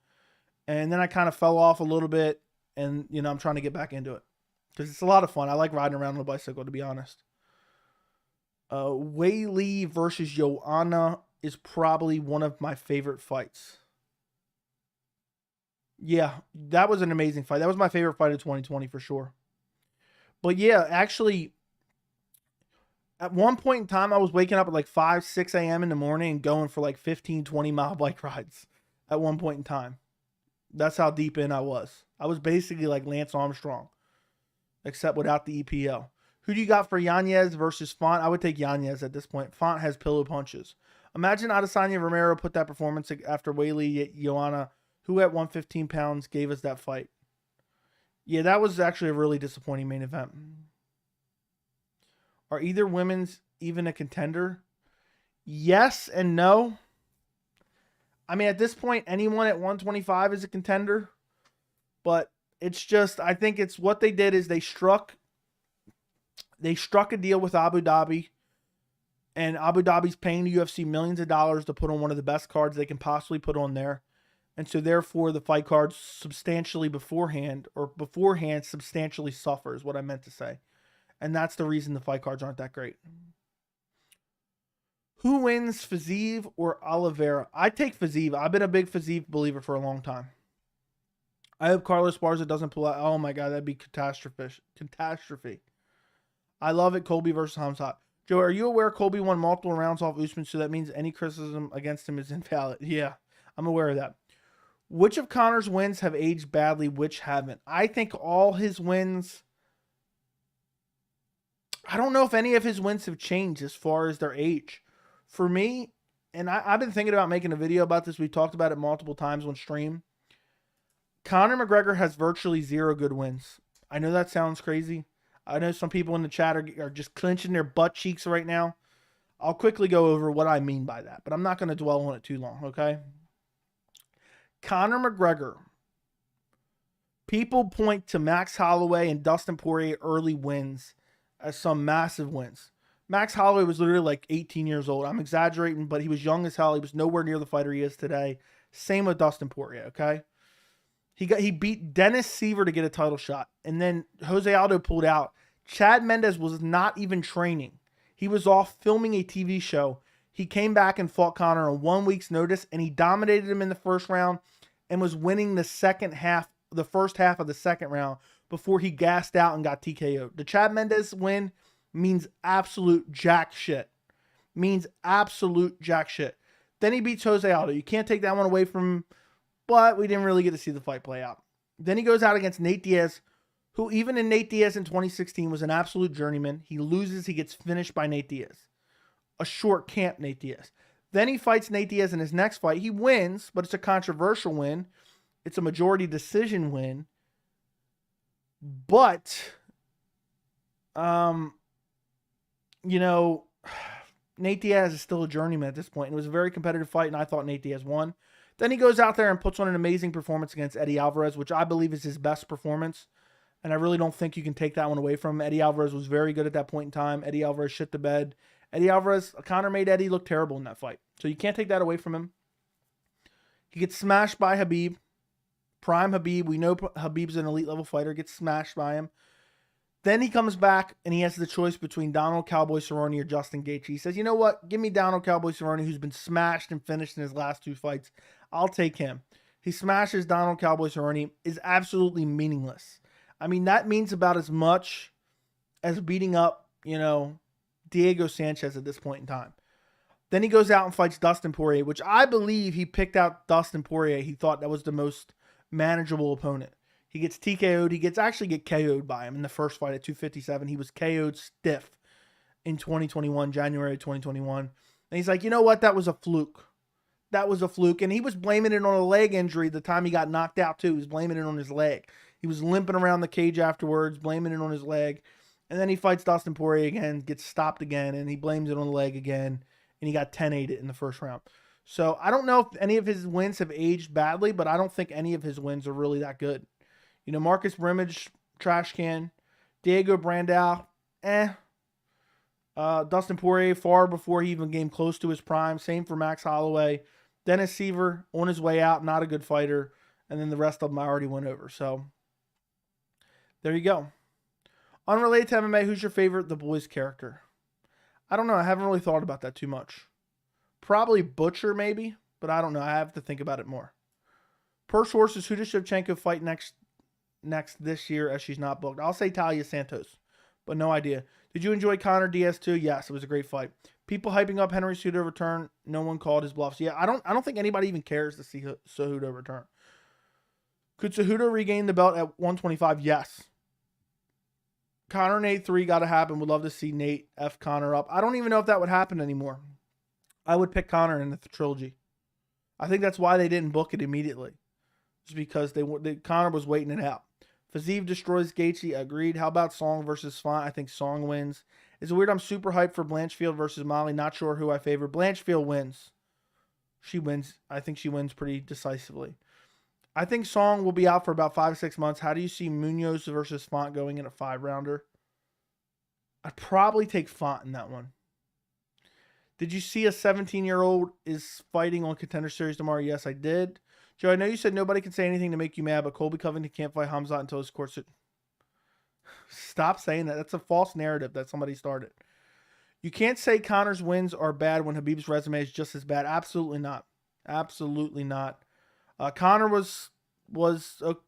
And then I kind of fell off a little bit, and I'm trying to get back into it because it's a lot of fun. I like riding around on a bicycle, to be honest. Wei Li versus Joanna is probably one of my favorite fights. Yeah, that was an amazing fight. That was my favorite fight of 2020 for sure. But yeah, actually, at one point in time, I was waking up at like 5, 6 a.m. in the morning and going for like 15, 20-mile bike rides at one point in time. That's how deep in I was. I was basically like Lance Armstrong, except without the EPO. Who do you got for Yanez versus Font? I would take Yanez at this point. Font has pillow punches. Imagine Adesanya Romero put that performance after Wei Li Joanna, who at 115 pounds gave us that fight. Yeah, that was actually a really disappointing main event. Are either women's even a contender? Yes and no. I mean, at this point, anyone at 125 is a contender. But it's just, I think it's what they did is they struck a deal with Abu Dhabi. And Abu Dhabi's paying the UFC millions of dollars to put on one of the best cards they can possibly put on there. And so therefore the fight cards substantially beforehand substantially suffer is what I meant to say. And that's the reason the fight cards aren't that great. Who wins, Fiziev or Oliveira? I take Fiziev. I've been a big Fiziev believer for a long time. I hope Carlos Barza doesn't pull out. Oh my God, that'd be catastrophe. I love it. Colby versus Khamzat. Joe, are you aware Colby won multiple rounds off Usman, so that means any criticism against him is invalid? Yeah, I'm aware of that. Which of Connor's wins have aged badly, which haven't? I think all his wins... I don't know if any of his wins have changed as far as their age. For me, and I've been thinking about making a video about this. We talked about it multiple times on stream. Conor McGregor has virtually 0 good wins. I know that sounds crazy. I know some people in the chat are just clenching their butt cheeks right now. I'll quickly go over what I mean by that, but I'm not going to dwell on it too long, okay? Conor McGregor. People point to Max Holloway and Dustin Poirier early wins as some massive wins. Max Holloway was literally like 18 years old. I'm exaggerating, but he was young as hell. He was nowhere near the fighter he is today. Same with Dustin Poirier, okay? He beat Dennis Seaver to get a title shot, and then Jose Aldo pulled out. Chad Mendes was not even training. He was off filming a TV show. He came back and fought Conor on 1 week's notice, and he dominated him in the first round and was winning the first half of the second round before he gassed out and got TKO'd. The Chad Mendes win means absolute jack shit. Then he beats Jose Aldo. You can't take that one away from him, but we didn't really get to see the fight play out. Then he goes out against Nate Diaz, who even in Nate Diaz in 2016 was an absolute journeyman. He loses, he gets finished by Nate Diaz. A short camp Nate Diaz. Then he fights Nate Diaz in his next fight. He wins, but it's a controversial win. It's a majority decision win. But, Nate Diaz is still a journeyman at this point. It was a very competitive fight, and I thought Nate Diaz won. Then he goes out there and puts on an amazing performance against Eddie Alvarez, which I believe is his best performance. And I really don't think you can take that one away from him. Eddie Alvarez was very good at that point in time. Eddie Alvarez shit the bed. Conor made Eddie look terrible in that fight. So you can't take that away from him. He gets smashed by Habib. Prime Habib. We know Habib's an elite level fighter. Gets smashed by him. Then he comes back and he has the choice between Donald Cowboy Cerrone or Justin Gaethje. He says, you know what? Give me Donald Cowboy Cerrone, who's been smashed and finished in his last 2 fights. I'll take him. He smashes Donald Cowboy Cerrone, is absolutely meaningless. I mean, that means about as much as beating up, Diego Sanchez at this point in time. Then he goes out and fights Dustin Poirier, which I believe he picked out Dustin Poirier. He thought that was the most manageable opponent. He gets TKO'd. He gets KO'd by him in the first fight at 257. He was KO'd stiff in 2021, January 2021. And he's like, you know what? That was a fluke. That was a fluke. And he was blaming it on a leg injury the time he got knocked out too. He was blaming it on his leg. He was limping around the cage afterwards, blaming it on his leg. And then he fights Dustin Poirier again, gets stopped again, and he blames it on the leg again. And he got 10-8'd in the first round. So I don't know if any of his wins have aged badly, but I don't think any of his wins are really that good. Marcus Brimage, trash can. Diego Brandao, Dustin Poirier, far before he even came close to his prime. Same for Max Holloway. Dennis Seaver, on his way out, not a good fighter. And then the rest of them I already went over. So, there you go. Unrelated to MMA, who's your favorite The Boys character? I don't know. I haven't really thought about that too much. Probably Butcher, maybe. But I don't know. I have to think about it more. Per sources, who does Shevchenko fight next this year as she's not booked? I'll say Talia Santos, but no idea. Did you enjoy Conor Diaz too? Yes, it was a great fight. People hyping up Henry Cejudo return. No one called his bluffs. Yeah, I don't think anybody even cares to see Cejudo return. Could Cejudo regain the belt at 125? Yes. Conor Nate 3 got to happen. Would love to see Nate F Conor up. I don't even know if that would happen anymore. I would pick Conor in the trilogy. I think that's why they didn't book it immediately. Just because Conor was waiting it out. Fiziev destroys Gaethje. Agreed. How about Song versus Font? I think Song wins. Is it weird I'm super hyped for Blanchfield versus Molly? Not sure who I favor. Blanchfield wins. She wins. I think she wins pretty decisively. I think Song will be out for about 5-6 months. How do you see Munoz versus Font going in a 5-rounder? I'd probably take Font in that one. Did you see a 17-year-old is fighting on Contender Series tomorrow? Yes, I did. Joe, I know you said nobody can say anything to make you mad, but Colby Covington can't fight Hamzat until his court suit. Stop saying that. That's a false narrative that somebody started. You can't say Conor's wins are bad when Khabib's resume is just as bad. Absolutely not. Absolutely not. Conor was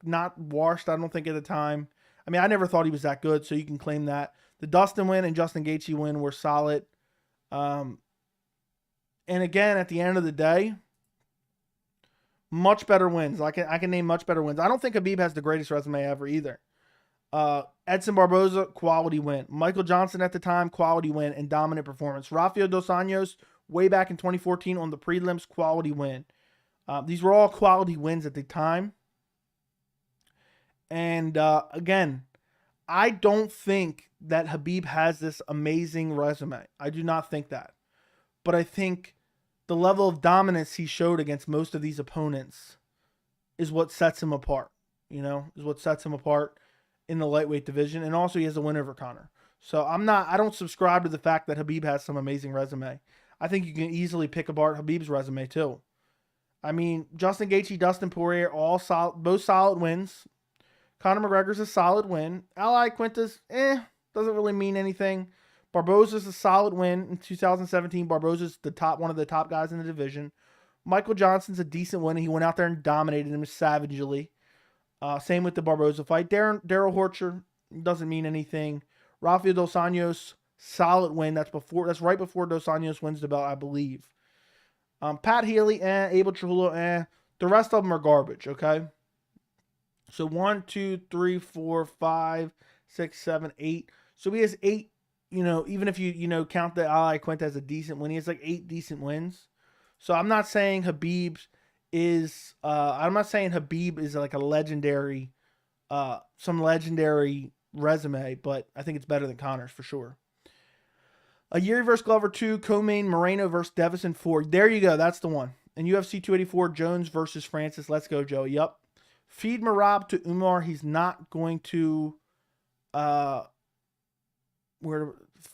not washed, I don't think, at the time. I mean, I never thought he was that good, so you can claim that. The Dustin win and Justin Gaethje win were solid. And again, at the end of the day, much better wins. I can name much better wins. I don't think Khabib has the greatest resume ever either. Edson Barboza, quality win. Michael Johnson at the time, quality win and dominant performance. Rafael Dos Anjos, way back in 2014 on the prelims, quality win. These were all quality wins at the time. And again, I don't think that Khabib has this amazing resume. I do not think that. But I think the level of dominance he showed against most of these opponents is what sets him apart. Is what sets him apart in the lightweight division. And also he has a win over Conor. So I don't subscribe to the fact that Khabib has some amazing resume. I think you can easily pick apart Khabib's resume too. I mean, Justin Gaethje, Dustin Poirier, all solid, both solid wins. Conor McGregor's a solid win. Ally Quintas, doesn't really mean anything. Barboza's a solid win in 2017. Barboza's one of the top guys in the division. Michael Johnson's a decent win. He went out there and dominated him savagely. Same with the Barboza fight. Daryl Horcher doesn't mean anything. Rafael Dos Anjos, solid win. That's right before Dos Anjos wins the belt, I believe. Pat Healy, Abel Trujillo, The rest of them are garbage, okay? So 1, 2, 3, 4, 5, 6, 7, 8. So he has 8, even if you count the Ali Quinta as a decent win, he has like 8 decent wins. So I'm not saying Khabib is like a legendary, some legendary resume, but I think it's better than Conor's for sure. Yuri versus Glover 2, Co-Main Moreno versus Devison 4. There you go. That's the one. And UFC 284, Jones versus Francis. Let's go, Joe. Yep. Feed Marab to Umar. He's not going to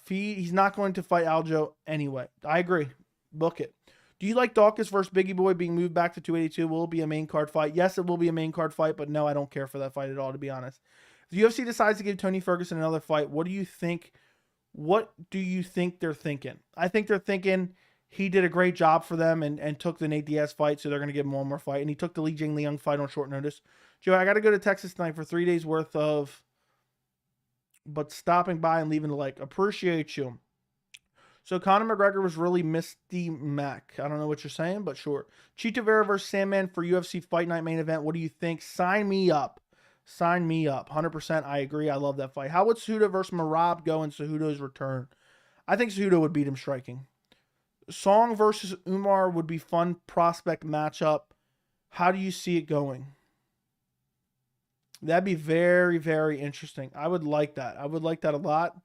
he's not going to fight Aljo anyway. I agree. Book it. Do you like Dawkins versus Biggie Boy being moved back to 282? Will it be a main card fight? Yes, it will be a main card fight, but no, I don't care for that fight at all, to be honest. If the UFC decides to give Tony Ferguson another fight, what do you think? What do you think they're thinking? I think they're thinking he did a great job for them and took the Nate Diaz fight, so they're going to give him one more fight. And he took the Li Jingliang fight on short notice. Joe, I got to go to Texas tonight for 3 days worth of, but stopping by and leaving a like. Appreciate you. So Conor McGregor was really Misty Mac. I don't know what you're saying, but sure. Chito Vera versus Sandman for UFC Fight Night main event. What do you think? Sign me up. Sign me up. 100% I agree. I love that fight. How would Cejudo versus Merab go in Cejudo's return? I think Cejudo would beat him striking. Song versus Umar would be fun prospect matchup. How do you see it going? That'd be very, very interesting. I would like that. I would like that a lot.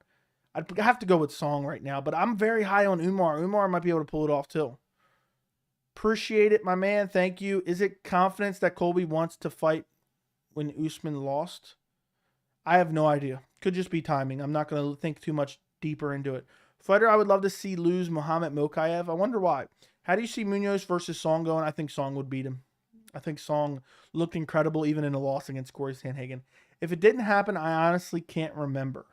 I'd have to go with Song right now, but I'm very high on Umar. Umar might be able to pull it off too. Appreciate it, my man. Thank you. Is it confidence that Colby wants to fight when Usman lost? I have no idea. Could just be timing. I'm not going to think too much deeper into it. Fighter I would love to see lose Muhammad Mokaev. I wonder why. How do you see Munoz versus Song going? I think Song would beat him. I think Song looked incredible even in a loss against Corey Sandhagen. If it didn't happen, I honestly can't remember.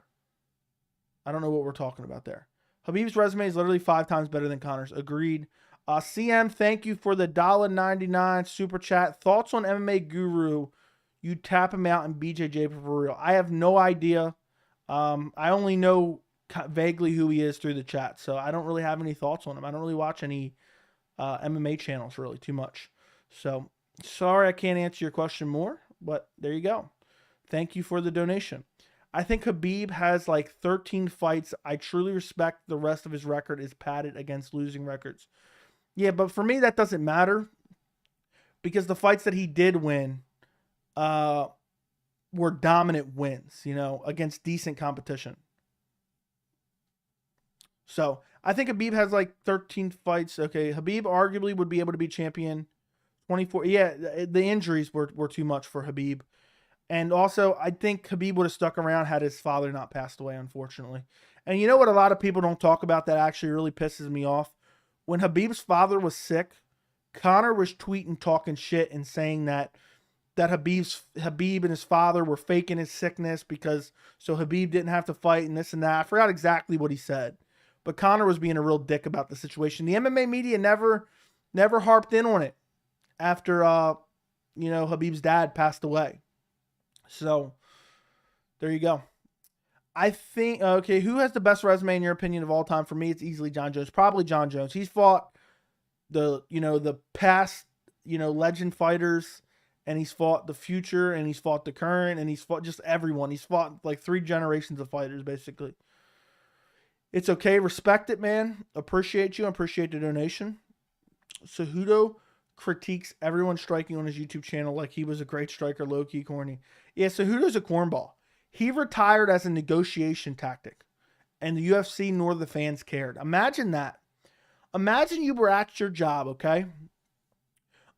I don't know what we're talking about there. Khabib's resume is literally 5 times better than Conor's. Agreed. CM, thank you for the $1.99 super chat. Thoughts on MMA Guru? You tap him out and BJJ for real. I have no idea. I only know vaguely who he is through the chat, so I don't really have any thoughts on him. I don't really watch any MMA channels really too much. So sorry I can't answer your question more, but there you go. Thank you for the donation. I think Khabib has like 13 fights. I truly respect the rest of his record is padded against losing records. Yeah, but for me that doesn't matter because the fights that he did win were dominant wins, you know, against decent competition. So I think Khabib has like 13 fights. Okay, Khabib arguably would be able to be champion. 24. Yeah, the injuries were too much for Khabib. And also, I think Khabib would have stuck around had his father not passed away, unfortunately. And you know what a lot of people don't talk about that actually really pisses me off? When Khabib's father was sick, Conor was tweeting, talking shit, and saying that Khabib and his father were faking his sickness because so Khabib didn't have to fight and this and that. I forgot exactly what he said. But Conor was being a real dick about the situation. The MMA media never harped in on it after Khabib's dad passed away. So there you go. I think okay, who has the best resume in your opinion of all time? For me, it's easily John Jones. Probably John Jones. He's fought the past, legend fighters, and he's fought the future, and he's fought the current, and he's fought just everyone. He's fought like 3 generations of fighters, basically. It's okay. Respect it, man. Appreciate you. Appreciate the donation. Cejudo critiques everyone striking on his YouTube channel like he was a great striker, low-key corny. Yeah, Cejudo's a cornball. He retired as a negotiation tactic, and the UFC nor the fans cared. Imagine that. Imagine you were at your job, okay?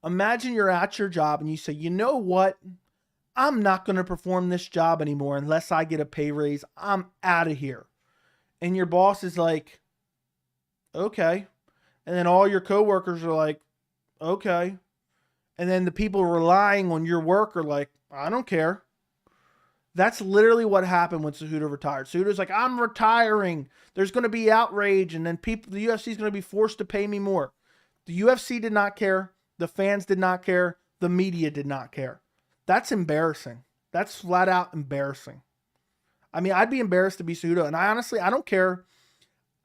Imagine you're at your job and you say, you know what? I'm not going to perform this job anymore unless I get a pay raise. I'm out of here. And your boss is like, okay. And then all your coworkers are like, okay. And then the people relying on your work are like, I don't care. That's literally what happened when Cejudo retired. Cejudo's like, I'm retiring. There's going to be outrage. And then the UFC is going to be forced to pay me more. The UFC did not care. The fans did not care. The media did not care. That's embarrassing. That's flat out embarrassing. I mean, I'd be embarrassed to be Cejudo. And I don't care.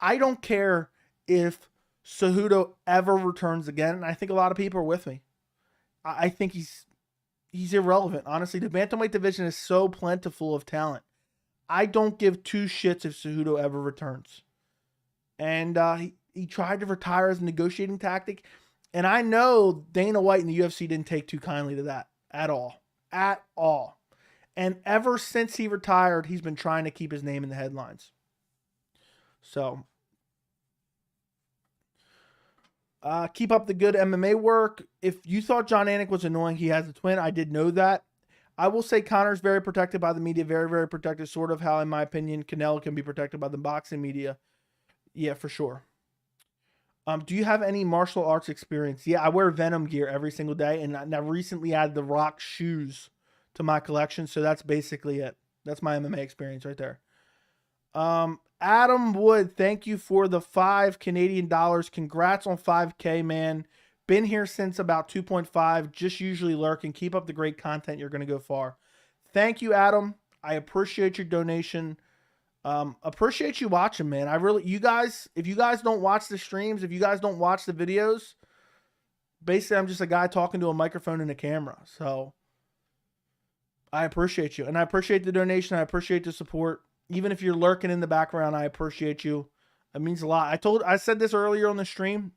I don't care if Cejudo ever returns again. And I think a lot of people are with me. I think he's irrelevant. Honestly, the bantamweight division is so plentiful of talent. I don't give 2 shits if Cejudo ever returns. And he tried to retire as a negotiating tactic. And I know Dana White and the UFC didn't take too kindly to that at all. At all. And ever since he retired, he's been trying to keep his name in the headlines. So, keep up the good MMA work. If you thought John Anik was annoying, he has a twin. I did know that. I will say Conor's very protected by the media. Very, very protected. Sort of how, in my opinion, Canelo can be protected by the boxing media. Yeah, for sure. Do you have any martial arts experience? Yeah, I wear Venom gear every single day. And I recently added the Rock shoes to my collection. So that's basically it. That's my MMA experience right there. Adam Wood, thank you for the 5 Canadian dollars. Congrats on 5K, man. Been here since about 2.5. Just usually lurking. Keep up the great content. You're going to go far. Thank you, Adam. I appreciate your donation. Appreciate you watching, man. You guys, if you guys don't watch the streams, if you guys don't watch the videos, basically I'm just a guy talking to a microphone and a camera. So I appreciate you. And I appreciate the donation. I appreciate the support. Even if you're lurking in the background, I appreciate you. It means a lot. I said this earlier on the stream.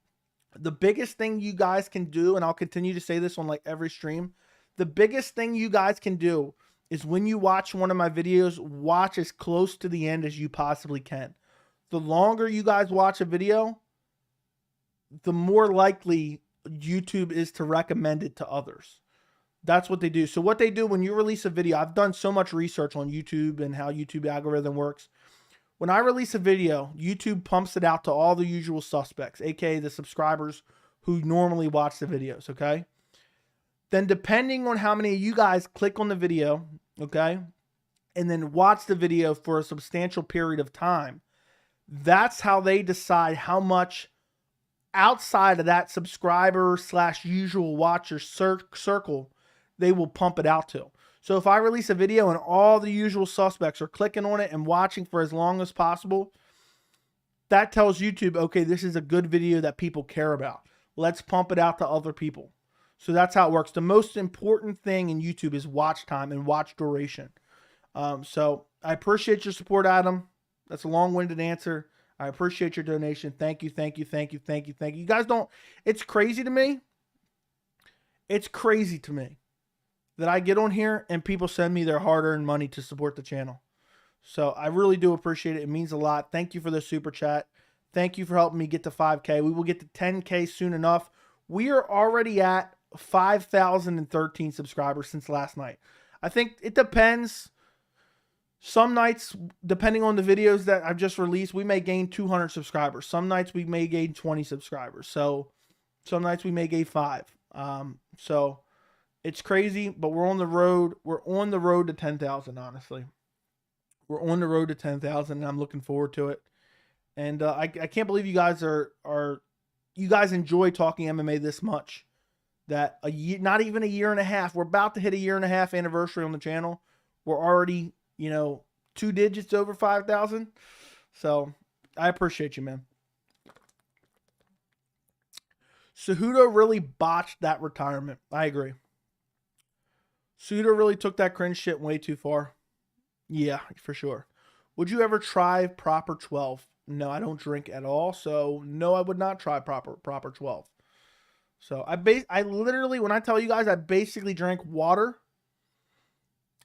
The biggest thing you guys can do, and I'll continue to say this on like every stream, the biggest thing you guys can do is when you watch one of my videos, watch as close to the end as you possibly can. The longer you guys watch a video, the more likely YouTube is to recommend it to others. That's what they do. So what they do when you release a video, I've done so much research on YouTube and how YouTube algorithm works. When I release a video, YouTube pumps it out to all the usual suspects, aka the subscribers who normally watch the videos, okay? Then depending on how many of you guys click on the video, okay, and then watch the video for a substantial period of time, that's how they decide how much outside of that subscriber / usual watcher circle they will pump it out to. So if I release a video and all the usual suspects are clicking on it and watching for as long as possible, that tells YouTube, okay, this is a good video that people care about. Let's pump it out to other people. So that's how it works. The most important thing in YouTube is watch time and watch duration. So I appreciate your support, Adam. That's a long-winded answer. I appreciate your donation. Thank you, thank you, thank you, thank you, thank you. You guys don't, it's crazy to me. It's crazy to me that I get on here and people send me their hard-earned money to support the channel. So I really do appreciate it. It means a lot. Thank you for the super chat. Thank you for helping me get to 5K. We will get to 10K soon enough. We are already at 5,013 subscribers since last night. I think it depends. Some nights, depending on the videos that I've just released, we may gain 200 subscribers. Some nights we may gain 20 subscribers. So some nights we may gain 5. So it's crazy, but we're on the road. We're on the road to 10,000, honestly. We're on the road to 10,000, and I'm looking forward to it. And I can't believe you guys you guys enjoy talking MMA this much. That a year, not even a year and a half. We're about to hit a year and a half anniversary on the channel. We're already, 2 digits over 5,000. So I appreciate you, man. Cejudo really botched that retirement. I agree. Cejudo really took that cringe shit way too far. Yeah, for sure. Would you ever try proper 12? No, I don't drink at all. So no, I would not try proper 12. So I literally, when I tell you guys, I basically drink water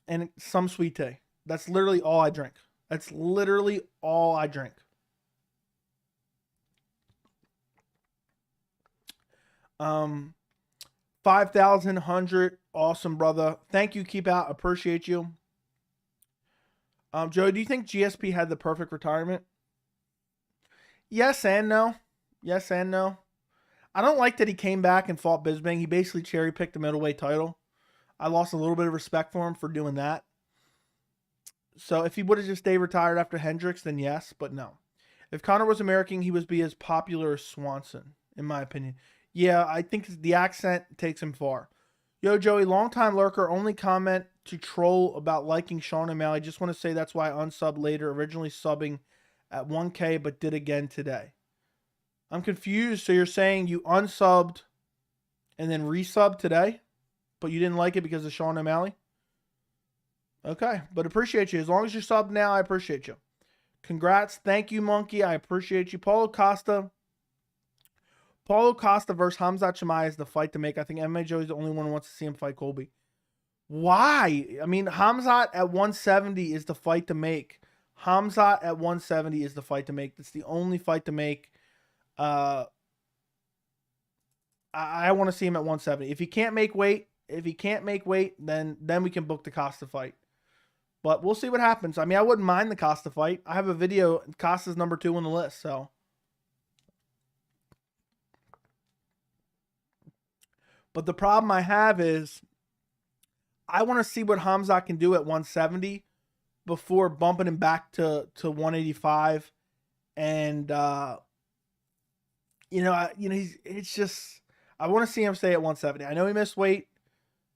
and some sweet tea. That's literally all I drink. That's literally all I drink. Um, 5,100. Awesome, brother. Thank you. Keep out. Appreciate you. Joe, do you think GSP had the perfect retirement? Yes and no. Yes and no. I don't like that he came back and fought Bisping. He basically cherry-picked the middleweight title. I lost a little bit of respect for him for doing that. So if he would have just stayed retired after Hendricks, then yes, but no. If Conor was American, he would be as popular as Swanson, in my opinion. Yeah, I think the accent takes him far. Yo, Joey, long-time lurker, only comment to troll about liking Sean O'Malley. Just want to say that's why I unsubbed later, originally subbing at 1K, but did again today. I'm confused. So you're saying you unsubbed and then resubbed today, but you didn't like it because of Sean O'Malley? Okay, but appreciate you. As long as you're subbed now, I appreciate you. Congrats. Thank you, Monkey. I appreciate you. Paulo Costa versus Khamzat Chimaev is the fight to make. I think MMA Joey's the only one who wants to see him fight Colby. Why? I mean, Khamzat at 170 is the fight to make. Khamzat at 170 is the fight to make. It's the only fight to make. I want to see him at 170. If he can't make weight, then we can book the Costa fight. But we'll see what happens. I mean, I wouldn't mind the Costa fight. I have a video. Costa's number 2 on the list, so. But the problem I have is I want to see what Khamzat can do at 170 before bumping him back to 185. And it's just, I want to see him stay at 170. I know he missed weight,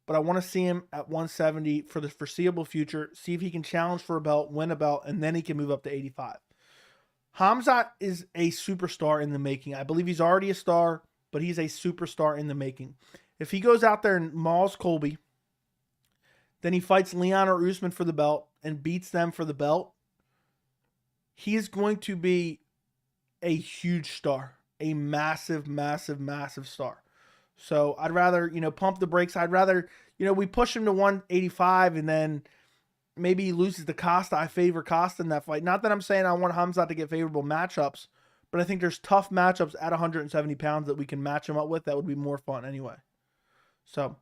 but I want to see him at 170 for the foreseeable future. See if he can challenge for a belt, win a belt, and then he can move up to 85. Khamzat is a superstar in the making. I believe he's already a star, but he's a superstar in the making. If he goes out there and mauls Colby, then he fights Leon or Usman for the belt and beats them for the belt, he is going to be a huge star, a massive, massive, massive star. So I'd rather, pump the brakes. I'd rather, we push him to 185 and then maybe he loses to Costa. I favor Costa in that fight. Not that I'm saying I want Khamzat to get favorable matchups, but I think there's tough matchups at 170 pounds that we can match him up with. That would be more fun anyway. So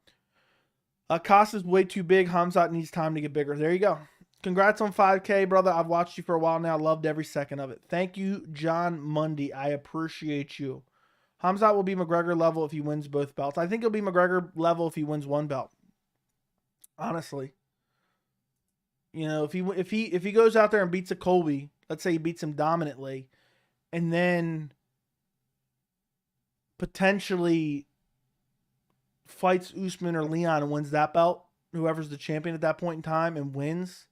Costa's way too big. Khamzat needs time to get bigger. There you go. Congrats on 5K, brother. I've watched you for a while now. Loved every second of it. Thank you, John Mundy. I appreciate you. Khamzat will be McGregor level if he wins both belts. I think he'll be McGregor level if he wins one belt. Honestly. If he goes out there and beats a Colby, let's say he beats him dominantly, and then potentially fights Usman or Leon and wins that belt, whoever's the champion at that point in time, and wins,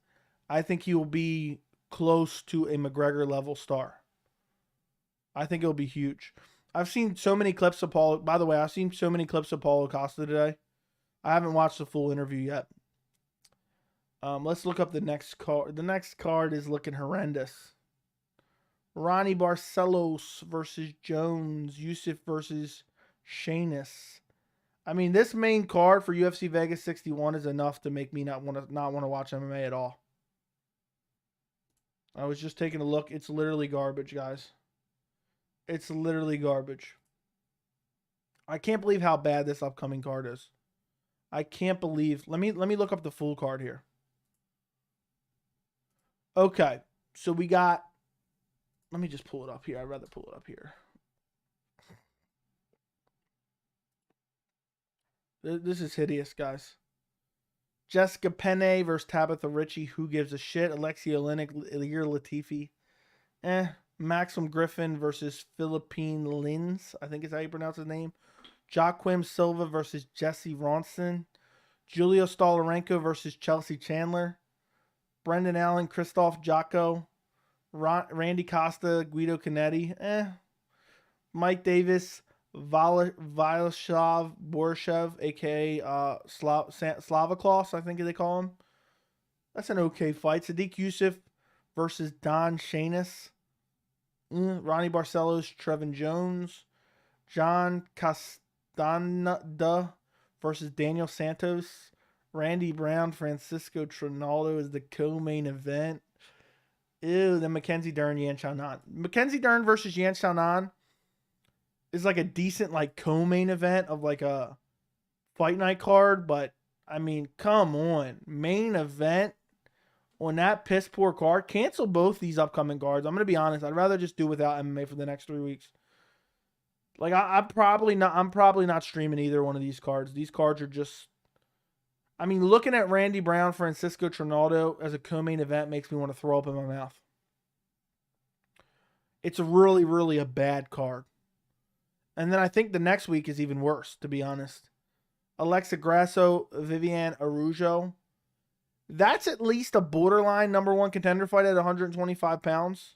I think he will be close to a McGregor level star. I think it'll be huge. I've seen so many clips of Paulo. By the way, I've seen so many clips of Paulo Costa today. I haven't watched the full interview yet. Let's look up the next card. The next card is looking horrendous. Ronnie Barcelos versus Jones. Yusuf versus Sheamus. I mean, this main card for UFC Vegas 61 is enough to make me not want to watch MMA at all. I was just taking a look. It's literally garbage, guys. It's literally garbage. I can't believe how bad this upcoming card is. I can't believe. Let me look up the full card here. Okay, so we got. Let me just pull it up here. I'd rather pull it up here. This is hideous, guys. Jessica Penne versus Tabitha Ritchie. Who gives a shit? Alexia Oleinik, Ilir Latifi. Maxim Griffin versus Philippine Lins. I think is how you pronounce his name. Joaquim Silva versus Jesse Ronson. Julio Stolarenko versus Chelsea Chandler. Brendan Allen, Christoph Jocko. Randy Costa, Guido Canetti. Mike Davis, Vilashov Borshev, a.k.a. Slavaklos, I think they call him. That's an okay fight. Sadiq Yusuf versus Don Shanis. Ronnie Barcelos, Trevin Jones. John Castaneda versus Daniel Santos. Randy Brown, Francisco Trinaldo is the co-main event. Ew, then Mackenzie Dern, Yan Xiaonan. Mackenzie Dern versus Yan Xiaonan is like a decent co-main event of a fight night card, but I mean, come on. Main event on that piss poor card. Cancel both these upcoming cards. I'm going to be honest. I'd rather just do without MMA for the next 3 weeks. I'm probably not streaming either one of these cards. These cards are just, I mean, looking at Randy Brown, Francisco Trinaldo as a co-main event makes me want to throw up in my mouth. It's really, really a bad card. And then I think the next week is even worse, to be honest. Alexa Grasso, Viviane Araújo. That's at least a borderline #1 contender fight at 125 pounds.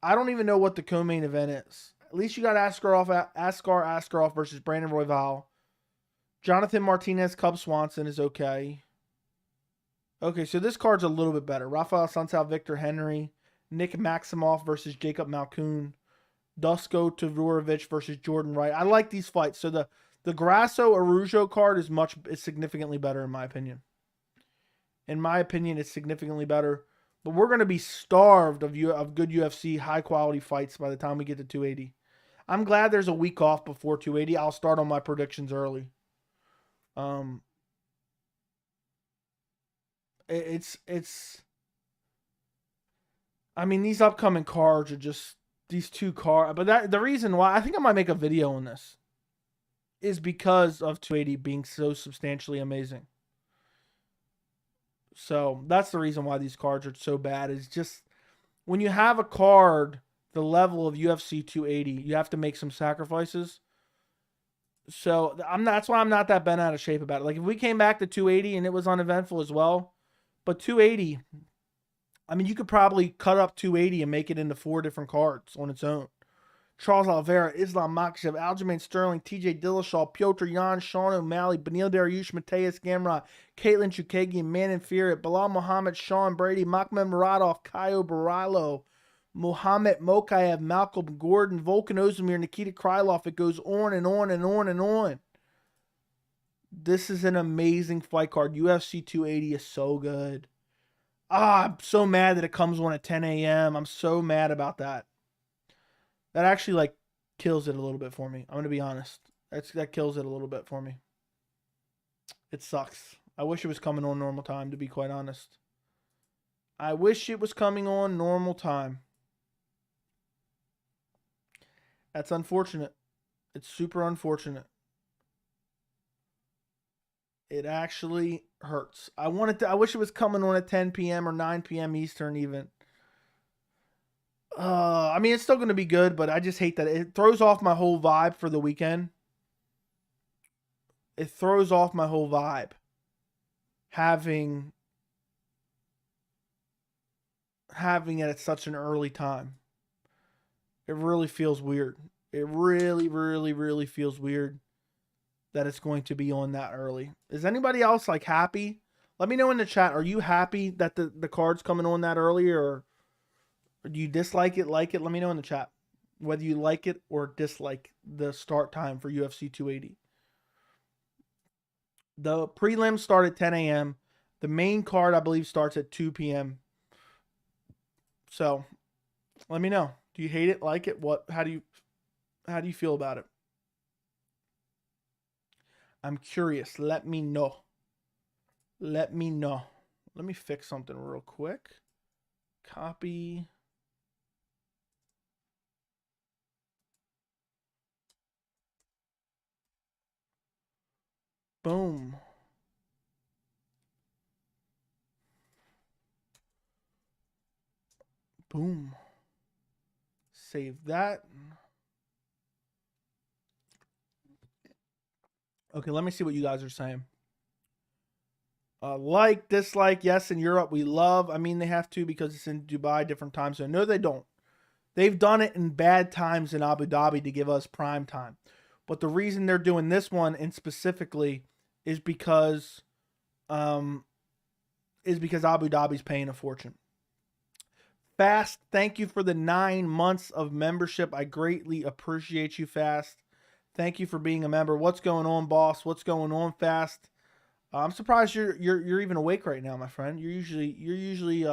I don't even know what the co-main event is. At least you got Askar Askarov versus Brandon Royval. Jonathan Martinez, Cub Swanson is okay. Okay, so this card's a little bit better. Rafael Sunsao, Victor Henry. Nick Maximoff versus Jacob Malkoun. Dusko Todorovic versus Jordan Wright. I like these fights. So the Grasso Araújo card is significantly better in my opinion. In my opinion, it's significantly better. But we're going to be starved of good UFC high-quality fights by the time we get to 280. I'm glad there's a week off before 280. I'll start on my predictions early. I mean, these upcoming cards are just these two cards. But the reason why I think I might make a video on this is because of 280 being so substantially amazing. So that's the reason why these cards are so bad. Is just when you have a card the level of UFC 280, you have to make some sacrifices. So that's why I'm not that bent out of shape about it. Like if we came back to 280 and it was uneventful as well, but 280, I mean, you could probably cut up 280 and make it into 4 different cards on its own. Charles Oliveira, Islam Makhachev, Aljamain Sterling, TJ Dillashaw, Piotr Jan, Sean O'Malley, Beneil Dariush, Mateus Gamrot, Caitlin Chukagian, Manon Fiorot, Bilal Muhammad, Sean Brady, Makhmed Muradov, Caio Barillo, Mohamed Mokaev, Malcolm Gordon, Volkan Ozdemir, Nikita Krylov. It goes on and on and on and on. This is an amazing fight card. UFC 280 is so good. I'm so mad that it comes on at 10 a.m. I'm so mad about that. That actually, like, kills it a little bit for me. I'm going to be honest. That kills it a little bit for me. It sucks. I wish it was coming on normal time, to be quite honest. I wish it was coming on normal time. That's unfortunate. It's super unfortunate. It actually hurts. I wish it was coming on at 10 p.m. or 9 p.m. Eastern even. I mean, it's still going to be good, but I just hate that. It throws off my whole vibe for the weekend. It throws off my whole vibe. Having it at such an early time. It really feels weird. It really, really, really feels weird that it's going to be on that early. Is anybody else like happy? Let me know in the chat. Are you happy that the card's coming on that early, or do you dislike it, like it? Let me know in the chat whether you like it or dislike the start time for UFC 280. The prelims start at 10 a.m. The main card, I believe, starts at 2 p.m. So let me know. Do you hate it, like it? How do you feel about it? I'm curious. Let me know. Let me know. Let me fix something real quick. Copy. Boom. Boom. Save that. Okay, let me see what you guys are saying. Like, dislike, yes, in Europe we love. I mean, they have to because it's in Dubai, different time zone. No, they don't. They've done it in bad times in Abu Dhabi to give us prime time. But the reason they're doing this one and specifically is because Abu Dhabi's paying a fortune. Fast, thank you for the 9 months of membership. I greatly appreciate you, Fast. Thank you for being a member. What's going on, boss? What's going on, Fast? I'm surprised you're even awake right now, my friend. You're usually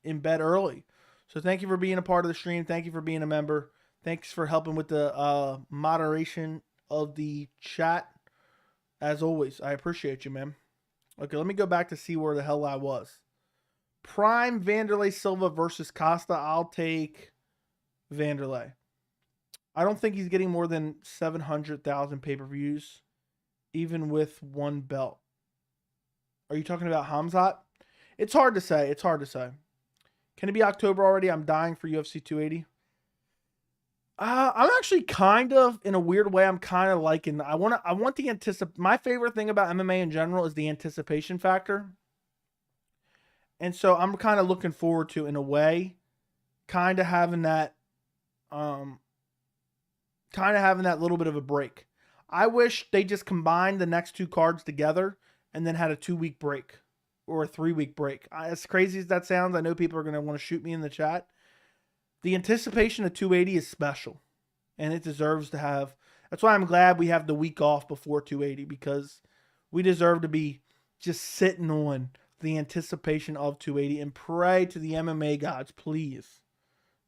in bed early. So thank you for being a part of the stream. Thank you for being a member. Thanks for helping with the moderation of the chat. As always, I appreciate you, man. Okay, let me go back to see where the hell I was. Prime Vanderlei Silva versus Costa. I'll take Vanderlei. I don't think he's getting more than 700,000 pay-per-views, even with one belt. Are you talking about Hamzat? It's hard to say. It's hard to say. Can it be October already? I'm dying for UFC 280. I'm actually kind of, in a weird way, I'm kind of liking. I want the anticipation. My favorite thing about MMA in general is the anticipation factor. And so I'm kind of looking forward to, in a way, kind of having that little bit of a break. I wish they just combined the next 2 cards together and then had a 2-week break or a 3-week break. As crazy as that sounds, I know people are going to want to shoot me in the chat. The anticipation of 280 is special, and it deserves to have. That's why I'm glad we have the week off before 280, because we deserve to be just sitting on the anticipation of 280 and pray to the MMA gods, please.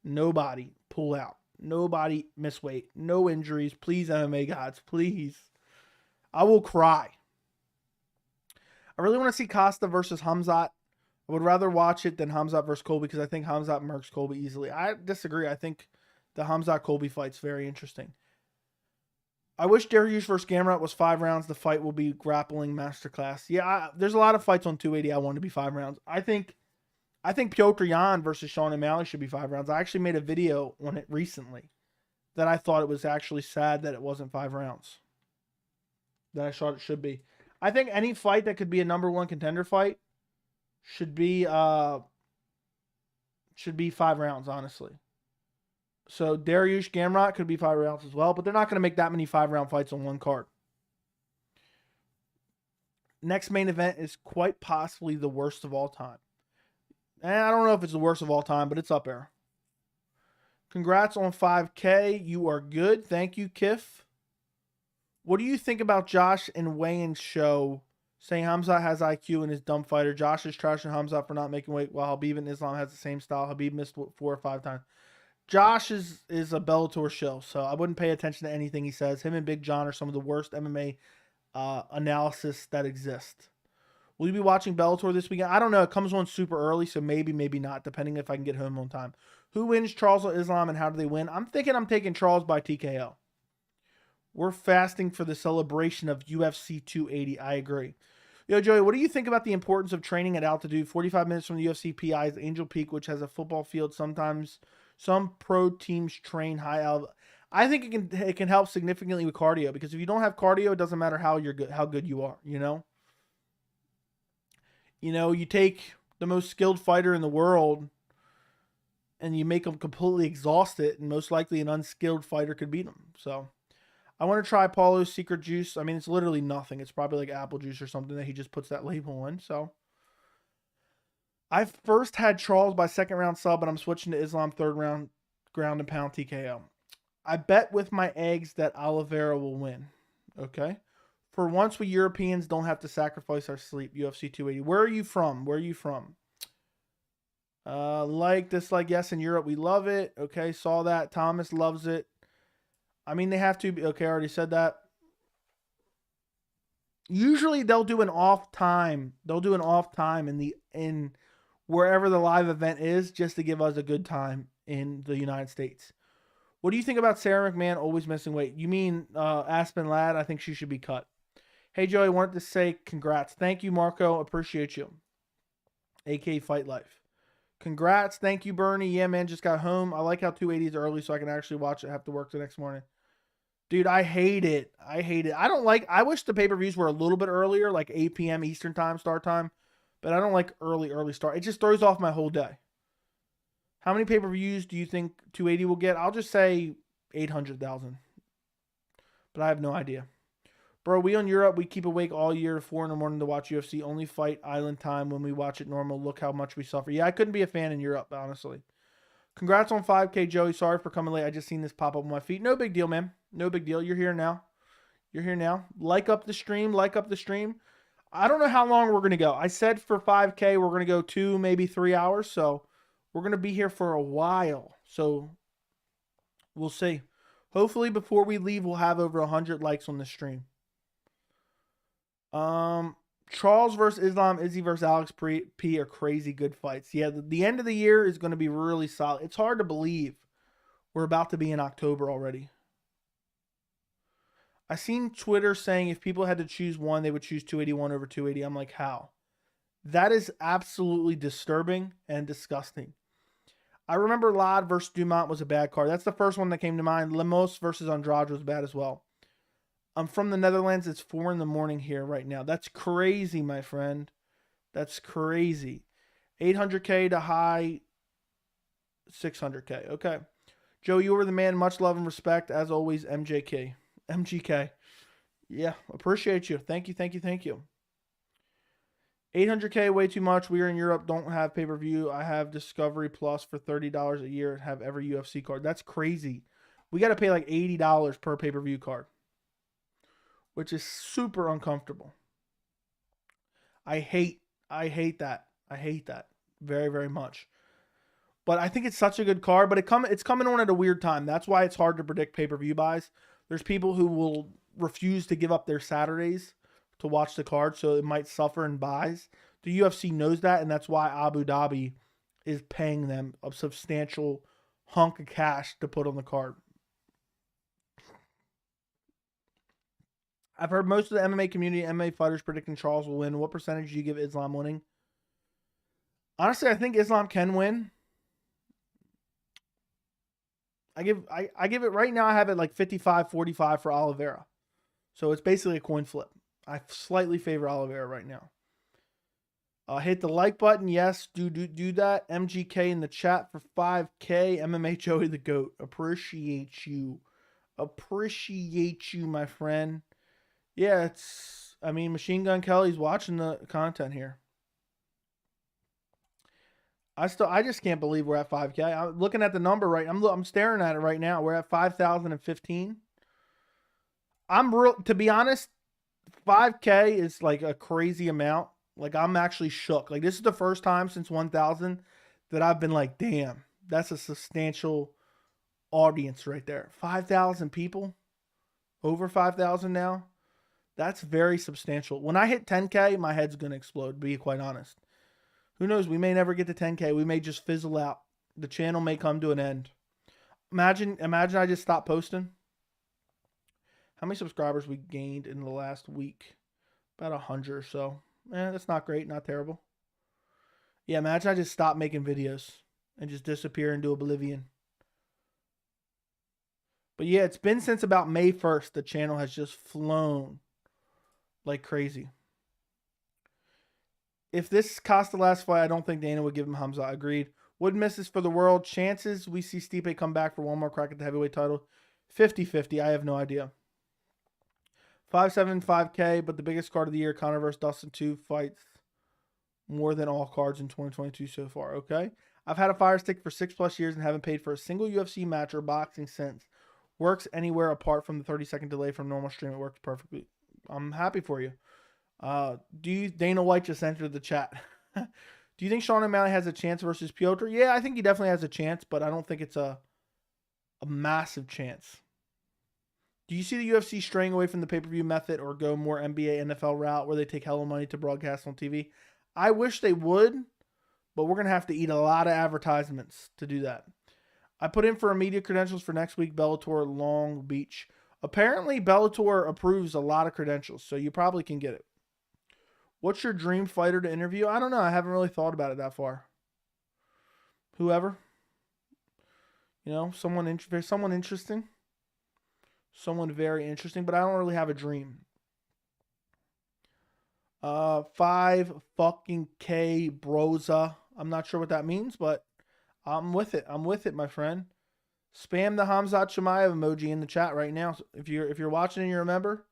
Nobody pull out. Nobody miss weight. No injuries. Please, MMA gods, please. I will cry. I really want to see Costa versus Hamzat. I would rather watch it than Hamzat versus Colby because I think Hamzat murks Colby easily. I disagree. I think the Hamzat-Colby fight's very interesting. I wish Dariush versus Gamrot was 5 rounds. The fight will be grappling masterclass. Yeah, there's a lot of fights on 280 I want to be 5 rounds. I think Piotr Jan versus Sean O'Malley should be 5 rounds. I actually made a video on it recently that I thought it was actually sad that it wasn't 5 rounds. That I thought it should be. I think any fight that could be a number 1 contender fight should be 5 rounds, honestly. So Dariush Gamrot could be 5 rounds as well, but they're not going to make that many 5-round fights on one card. Next main event is quite possibly the worst of all time. And I don't know if it's the worst of all time, but it's up there. Congrats on 5K. You are good. Thank you, Kif. What do you think about Josh and Wayne's show saying Hamzat has IQ and is dumb fighter? Josh is trashing Hamzat for not making weight while Habib and Islam has the same style. Habib missed 4 or 5 times. Josh is a Bellator show, so I wouldn't pay attention to anything he says. Him and Big John are some of the worst MMA analysis that exist. Will you be watching Bellator this weekend? I don't know. It comes on super early, so maybe, maybe not, depending if I can get home on time. Who wins, Charles or Islam, and how do they win? I'm thinking I'm taking Charles by TKO. We're fasting for the celebration of UFC 280. I agree. Yo, Joey, what do you think about the importance of training at altitude? 45 minutes from the UFC PI's Angel Peak, which has a football field. Sometimes some pro teams train high altitude. I think it can help significantly with cardio, because if you don't have cardio, it doesn't matter how good you are, you know? You take the most skilled fighter in the world and you make them completely exhausted, and most likely an unskilled fighter could beat them. So I want to try Paulo's secret juice. I mean, it's literally nothing. It's probably like apple juice or something that he just puts that label on. So I first had Charles by 2nd round sub, but I'm switching to Islam 3rd round ground and pound TKO. I bet with my eggs that Oliveira will win. Okay. For once, we Europeans don't have to sacrifice our sleep. UFC 280. Where are you from? Dislike, yes, in Europe. We love it. Okay, saw that. Thomas loves it. I mean, they have to. Okay, I already said that. Usually, they'll do an off time. In wherever the live event is, just to give us a good time in the United States. What do you think about Sarah McMahon always missing weight? You mean Aspen Ladd? I think she should be cut. Hey, Joey, wanted to say congrats. Thank you, Marco. Appreciate you. AK Fight Life. Congrats. Thank you, Bernie. Yeah, man, just got home. I like how 280 is early so I can actually watch it. Have to work the next morning. Dude, I hate it. I wish the pay-per-views were a little bit earlier, like 8 p.m. Eastern time, start time. But I don't like early start. It just throws off my whole day. How many pay-per-views do you think 280 will get? I'll just say 800,000. But I have no idea. Bro, we on Europe, we keep awake all year, 4 in the morning to watch UFC. Only fight island time when we watch it normal. Look how much we suffer. Yeah, I couldn't be a fan in Europe, honestly. Congrats on 5K, Joey. Sorry for coming late. I just seen this pop up on my feed. No big deal, man. No big deal. You're here now. Like up the stream. I don't know how long we're going to go. I said for 5K, we're going to go 2, maybe 3 hours. So we're going to be here for a while. So we'll see. Hopefully before we leave, we'll have over 100 likes on the stream. Charles versus Islam, Izzy versus Alex P are crazy good fights. Yeah, the end of the year is going to be really solid. It's hard to believe we're about to be in October already. I seen Twitter saying if people had to choose one, they would choose 281 over 280. I'm like, how? That is absolutely disturbing and disgusting. I remember Ladd versus Dumont was a bad card. That's the first one that came to mind. Lemos versus Andrade was bad as well. I'm from the Netherlands. It's 4 in the morning here right now. That's crazy, my friend. That's crazy. 800K to high 600K. Okay. Joe, you were the man. Much love and respect. As always, MGK. Yeah, appreciate you. Thank you. 800K, way too much. We are in Europe. Don't have pay-per-view. I have Discovery Plus for $30 a year. Have every UFC card. That's crazy. We got to pay like $80 per pay-per-view card, which is super uncomfortable. I hate that. I hate that very, very much. But I think it's such a good card, but it's coming on at a weird time. That's why it's hard to predict pay-per-view buys. There's people who will refuse to give up their Saturdays to watch the card, so it might suffer in buys. The UFC knows that, and that's why Abu Dhabi is paying them a substantial hunk of cash to put on the card. I've heard most of the MMA community, MMA fighters predicting Charles will win. What percentage do you give Islam winning? Honestly, I think Islam can win. I give it right now. I have it like 55-45 for Oliveira. So it's basically a coin flip. I slightly favor Oliveira right now. Hit the like button. Yes, do that. MGK in the chat for 5K. MMA Joey the GOAT. Appreciate you. Appreciate you, my friend. Yeah, I mean, Machine Gun Kelly's watching the content here. I just can't believe we're at 5K. I'm looking at the number right. I'm staring at it right now. We're at 5,015. To be honest, 5K is like a crazy amount. Like, I'm actually shook. Like, this is the first time since 1,000 that I've been like, damn, that's a substantial audience right there. 5,000 people, over 5,000 now. That's very substantial. When I hit 10K, my head's gonna explode, to be quite honest. Who knows? We may never get to 10K. We may just fizzle out. The channel may come to an end. Imagine I just stopped posting. How many subscribers we gained in the last week? About 100 or so. That's not great, not terrible. Yeah, imagine I just stopped making videos and just disappear into oblivion. But yeah, it's been since about May 1st. The channel has just flown like crazy. If this cost the last fight, I don't think Dana would give him Hamza. Agreed. Would misses for the world. Chances we see Stipe come back for one more crack at the heavyweight title. 50-50. I have no idea. 575K, but the biggest card of the year, Conor vs. Dustin 2 fights more than all cards in 2022 so far. Okay. I've had a Fire Stick for 6+ years and haven't paid for a single UFC match or boxing since. Works anywhere apart from the 30-second delay from normal stream. It works perfectly. I'm happy for you. Dana White just entered the chat. Do you think Sean O'Malley has a chance versus Piotr? Yeah, I think he definitely has a chance, but I don't think it's a massive chance. Do you see the UFC straying away from the pay-per-view method or go more NBA, NFL route where they take hella money to broadcast on TV? I wish they would, but we're going to have to eat a lot of advertisements to do that. I put in for media credentials for next week, Bellator Long Beach. Apparently, Bellator approves a lot of credentials, so you probably can get it. What's your dream fighter to interview? I don't know. I haven't really thought about it that far. Whoever. You know, someone interesting. Someone very interesting, but I don't really have a dream. 5 fucking K Broza. I'm not sure what that means, but I'm with it. I'm with it, my friend. Spam the Hamzat Chimaev emoji in the chat right now. If you're watching and you remember,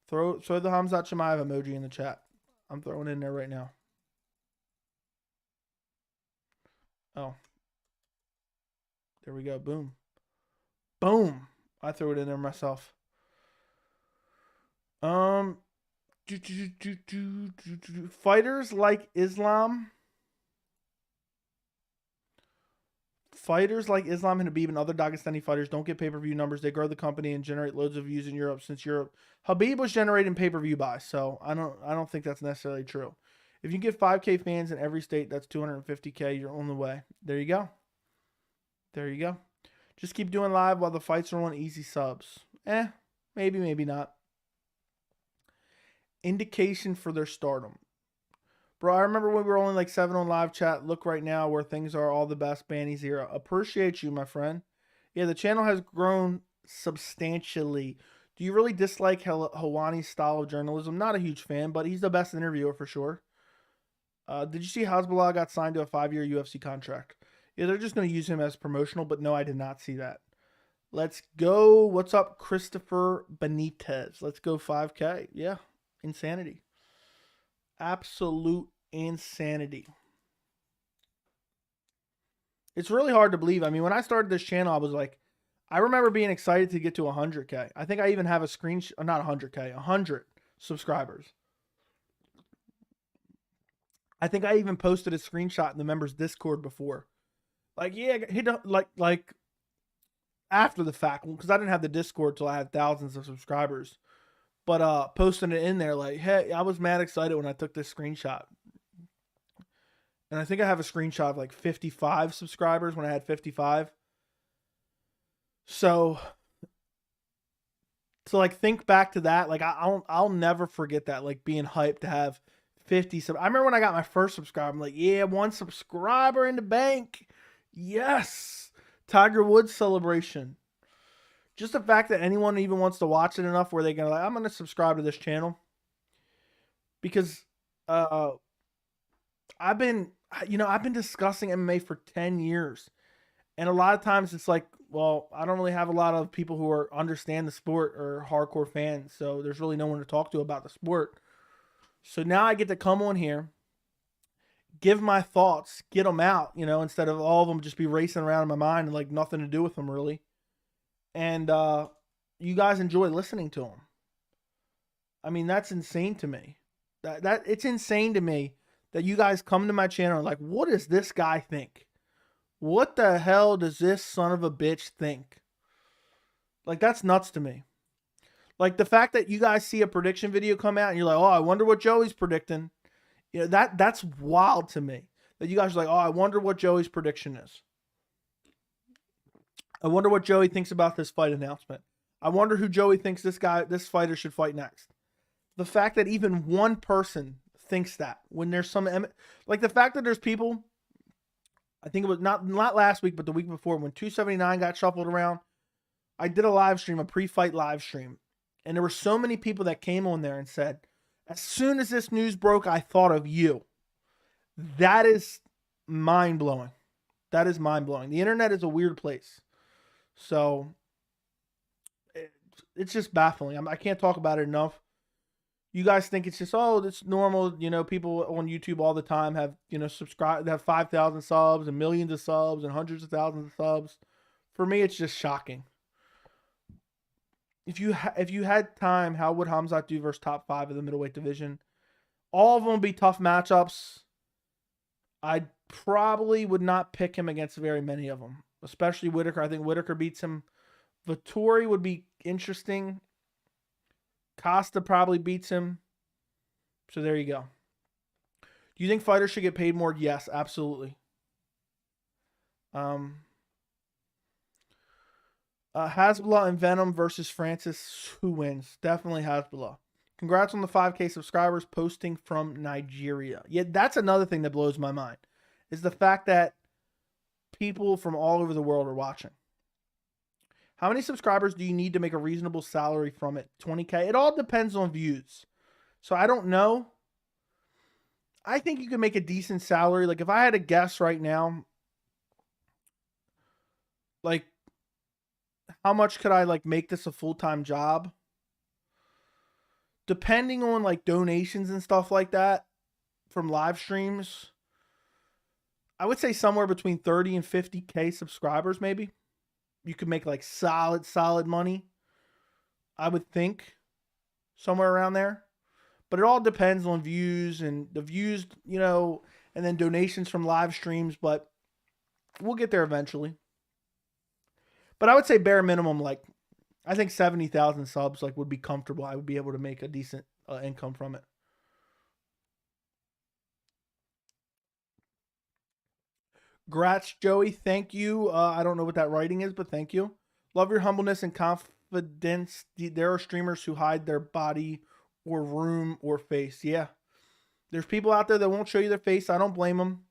throw the Hamzat Chimaev emoji in the chat. I'm throwing it in there right now. Oh. There we go. Boom. Boom. I threw it in there myself. Fighters like Islam. Fighters like Islam and Habib and other Dagestani fighters don't get pay-per-view numbers. They grow the company and generate loads of views in Europe. Since Habib was generating pay-per-view buys, so I don't think that's necessarily true. If you get 5K fans in every state, that's 250K. You're on the way. There you go. There you go. Just keep doing live while the fights are on easy subs. Maybe, maybe not. Indication for their stardom. Bro, I remember when we were only like 7 on live chat. Look right now where things are all the best. Banny's era. Appreciate you, my friend. Yeah, the channel has grown substantially. Do you really dislike Hawani's style of journalism? Not a huge fan, but he's the best interviewer for sure. Did you see Hasbulla got signed to a 5-year UFC contract? Yeah, they're just going to use him as promotional, but no, I did not see that. Let's go. What's up, Christopher Benitez? Let's go 5K. Yeah, insanity. Absolute insanity. It's really hard to believe. I mean, when I started this channel, I was like, I remember being excited to get to 100K. I think I even have a screenshot, not 100K, 100 subscribers. I think I even posted a screenshot in the members Discord before. Like, yeah, like after the fact, because I didn't have the Discord till I had thousands of subscribers. But posting it in there like, hey, I was mad excited when I took this screenshot. And I think I have a screenshot of like 55 subscribers when I had 55. So to like think back to that, like I'll never forget that, like being hyped to have 50 sub. I remember when I got my first subscriber, I'm like, yeah, 1 subscriber in the bank. Yes. Tiger Woods celebration. Just the fact that anyone even wants to watch it enough where they go like, I'm going to subscribe to this channel. Because I've been discussing MMA for 10 years. And a lot of times it's like, well, I don't really have a lot of people who understand the sport or hardcore fans, so there's really no one to talk to about the sport. So now I get to come on here, give my thoughts, get them out, instead of all of them just be racing around in my mind and like nothing to do with them really. And you guys enjoy listening to them. I mean, that's insane to me. That it's insane to me that you guys come to my channel and like, what does this guy think? What the hell does this son of a bitch think? Like, that's nuts to me. Like, the fact that you guys see a prediction video come out and you're like, oh, I wonder what Joey's predicting. That's wild to me. That you guys are like, oh, I wonder what Joey's prediction is. I wonder what Joey thinks about this fight announcement. I wonder who Joey thinks this fighter should fight next. The fact that even one person thinks that when there's like the fact that there's people, I think it was not last week, but the week before when 279 got shuffled around, I did a live stream, a pre-fight live stream. And there were so many people that came on there and said, as soon as this news broke, I thought of you. That is mind-blowing. That is mind-blowing. The internet is a weird place. So it's just baffling. I can't talk about it enough. You guys think it's just, oh, it's normal. People on YouTube all the time have, subscribe, have 5,000 subs and millions of subs and hundreds of thousands of subs. For me, it's just shocking. If you had time, how would Hamzat do versus top 5 of the middleweight division? All of them would be tough matchups. I probably would not pick him against very many of them, especially Whitaker. I think Whitaker beats him. Vettori would be interesting. Costa probably beats him. So there you go. Do you think fighters should get paid more? Yes, absolutely. Hasbulla and Venom versus Francis. Who wins? Definitely Hasbulla. Congrats on the 5K subscribers posting from Nigeria. Yeah, that's another thing that blows my mind. Is the fact that people from all over the world are watching. How many subscribers do you need to make a reasonable salary from it? 20K? It all depends on views. So I don't know. I think you can make a decent salary. Like if I had to guess right now, like how much could I like make this a full-time job? Depending on like donations and stuff like that from live streams, I would say somewhere between 30 and 50K subscribers maybe. You could make like solid money. I would think somewhere around there. But it all depends on views and the views, and then donations from live streams. But we'll get there eventually. But I would say bare minimum, like, I think 70,000 subs like would be comfortable. I would be able to make a decent income from it. Grats, Joey. Thank you. I don't know what that writing is, but thank you. Love your humbleness and confidence. There are streamers who hide their body or room or face. Yeah. There's people out there that won't show you their face. I don't blame them.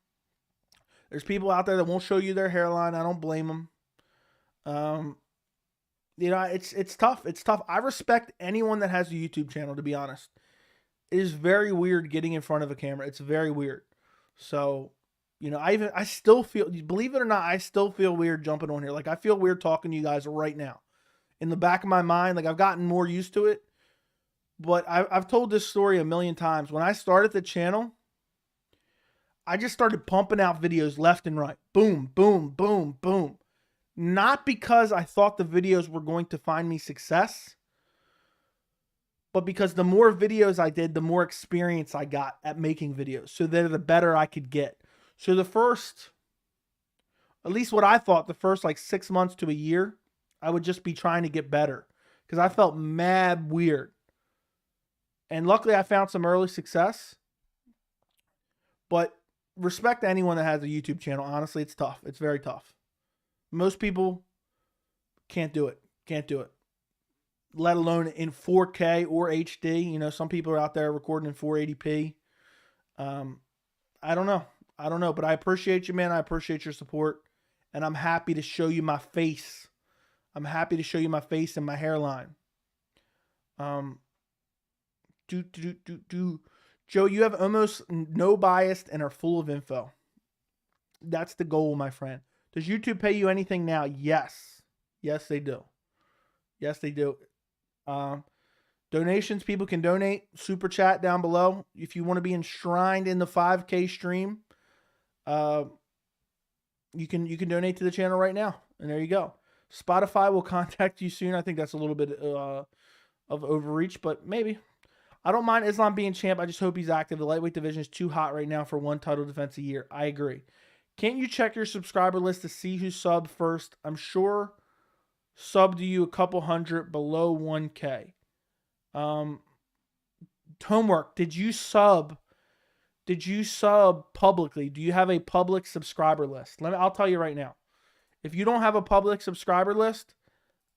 There's people out there that won't show you their hairline. I don't blame them. It's tough. It's tough. I respect anyone that has a YouTube channel, to be honest. It is very weird getting in front of a camera. It's very weird. So, I still feel, believe it or not, I still feel weird jumping on here. Like, I feel weird talking to you guys right now. In the back of my mind, like, I've gotten more used to it. But I've told this story a million times. When I started the channel, I just started pumping out videos left and right. Boom, boom, boom, boom. Not because I thought the videos were going to find me success, but because the more videos I did, the more experience I got at making videos. So that the better I could get. So the first, at least what I thought, the first like 6 months to a year, I would just be trying to get better. Because I felt mad weird. And luckily I found some early success. But respect to anyone that has a YouTube channel. Honestly, it's tough. It's very tough. Most people can't do it. Can't do it. let alone in 4K or HD. You know, some people are out there recording in 480p. I don't know. But I appreciate you, man. I appreciate your support. And I'm happy to show you my face. I'm happy to show you my face and my hairline. Joe, you have almost no bias and are full of info. That's the goal, my friend. Does YouTube pay you anything now? Yes. Yes, they do. Yes, they do. Donations, people can donate. Super chat down below. If you want to be enshrined in the 5K stream, you can donate to the channel right now. And there you go. Spotify will contact you soon. I think that's a little bit of overreach, but maybe. I don't mind Islam being champ. I just hope he's active. The lightweight division is too hot right now for one title defense a year. I agree. Can't you check your subscriber list to see who subbed first? I'm sure subbed to you a couple hundred below 1K. Homework. Did you sub publicly? Do you have a public subscriber list? I'll tell you right now. If you don't have a public subscriber list,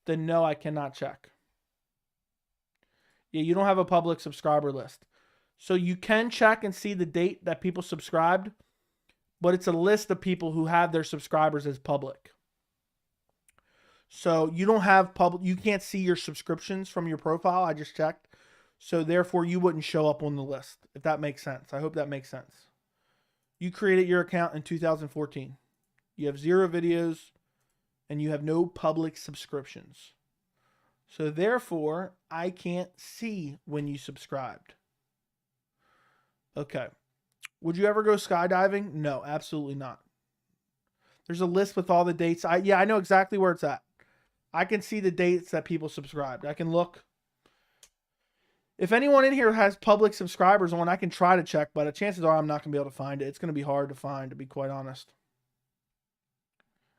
then no, I cannot check. Yeah, you don't have a public subscriber list. So you can check and see the date that people subscribed, but it's a list of people who have their subscribers as public. So you don't have you can't see your subscriptions from your profile. I just checked. So therefore you wouldn't show up on the list, if that makes sense. I hope that makes sense. You created your account in 2014. You have 0 videos and you have no public subscriptions. So therefore, I can't see when you subscribed. Okay. Would you ever go skydiving? No, absolutely not. There's a list with all the dates. I know exactly where it's at. I can see the dates that people subscribed. I can look. If anyone in here has public subscribers on, I can try to check, but chances are I'm not going to be able to find it. It's going to be hard to find, to be quite honest.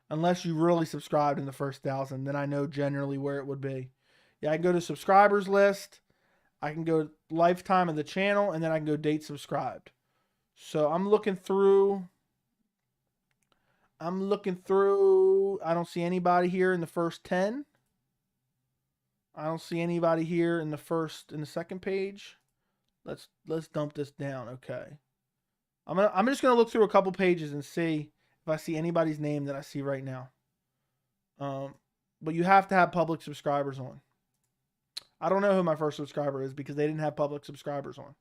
Unless you really subscribed in the first 1,000, then I know generally where it would be. Yeah, I can go to subscribers list. I can go lifetime of the channel, and then I can go date subscribed. So I'm looking through. I don't see anybody here in the first 10. I don't see anybody here in the second page. Let's dump this down. Okay. I'm just gonna look through a couple pages and see if I see anybody's name that I see right now. But you have to have public subscribers on. I don't know who my first subscriber is because they didn't have public subscribers on.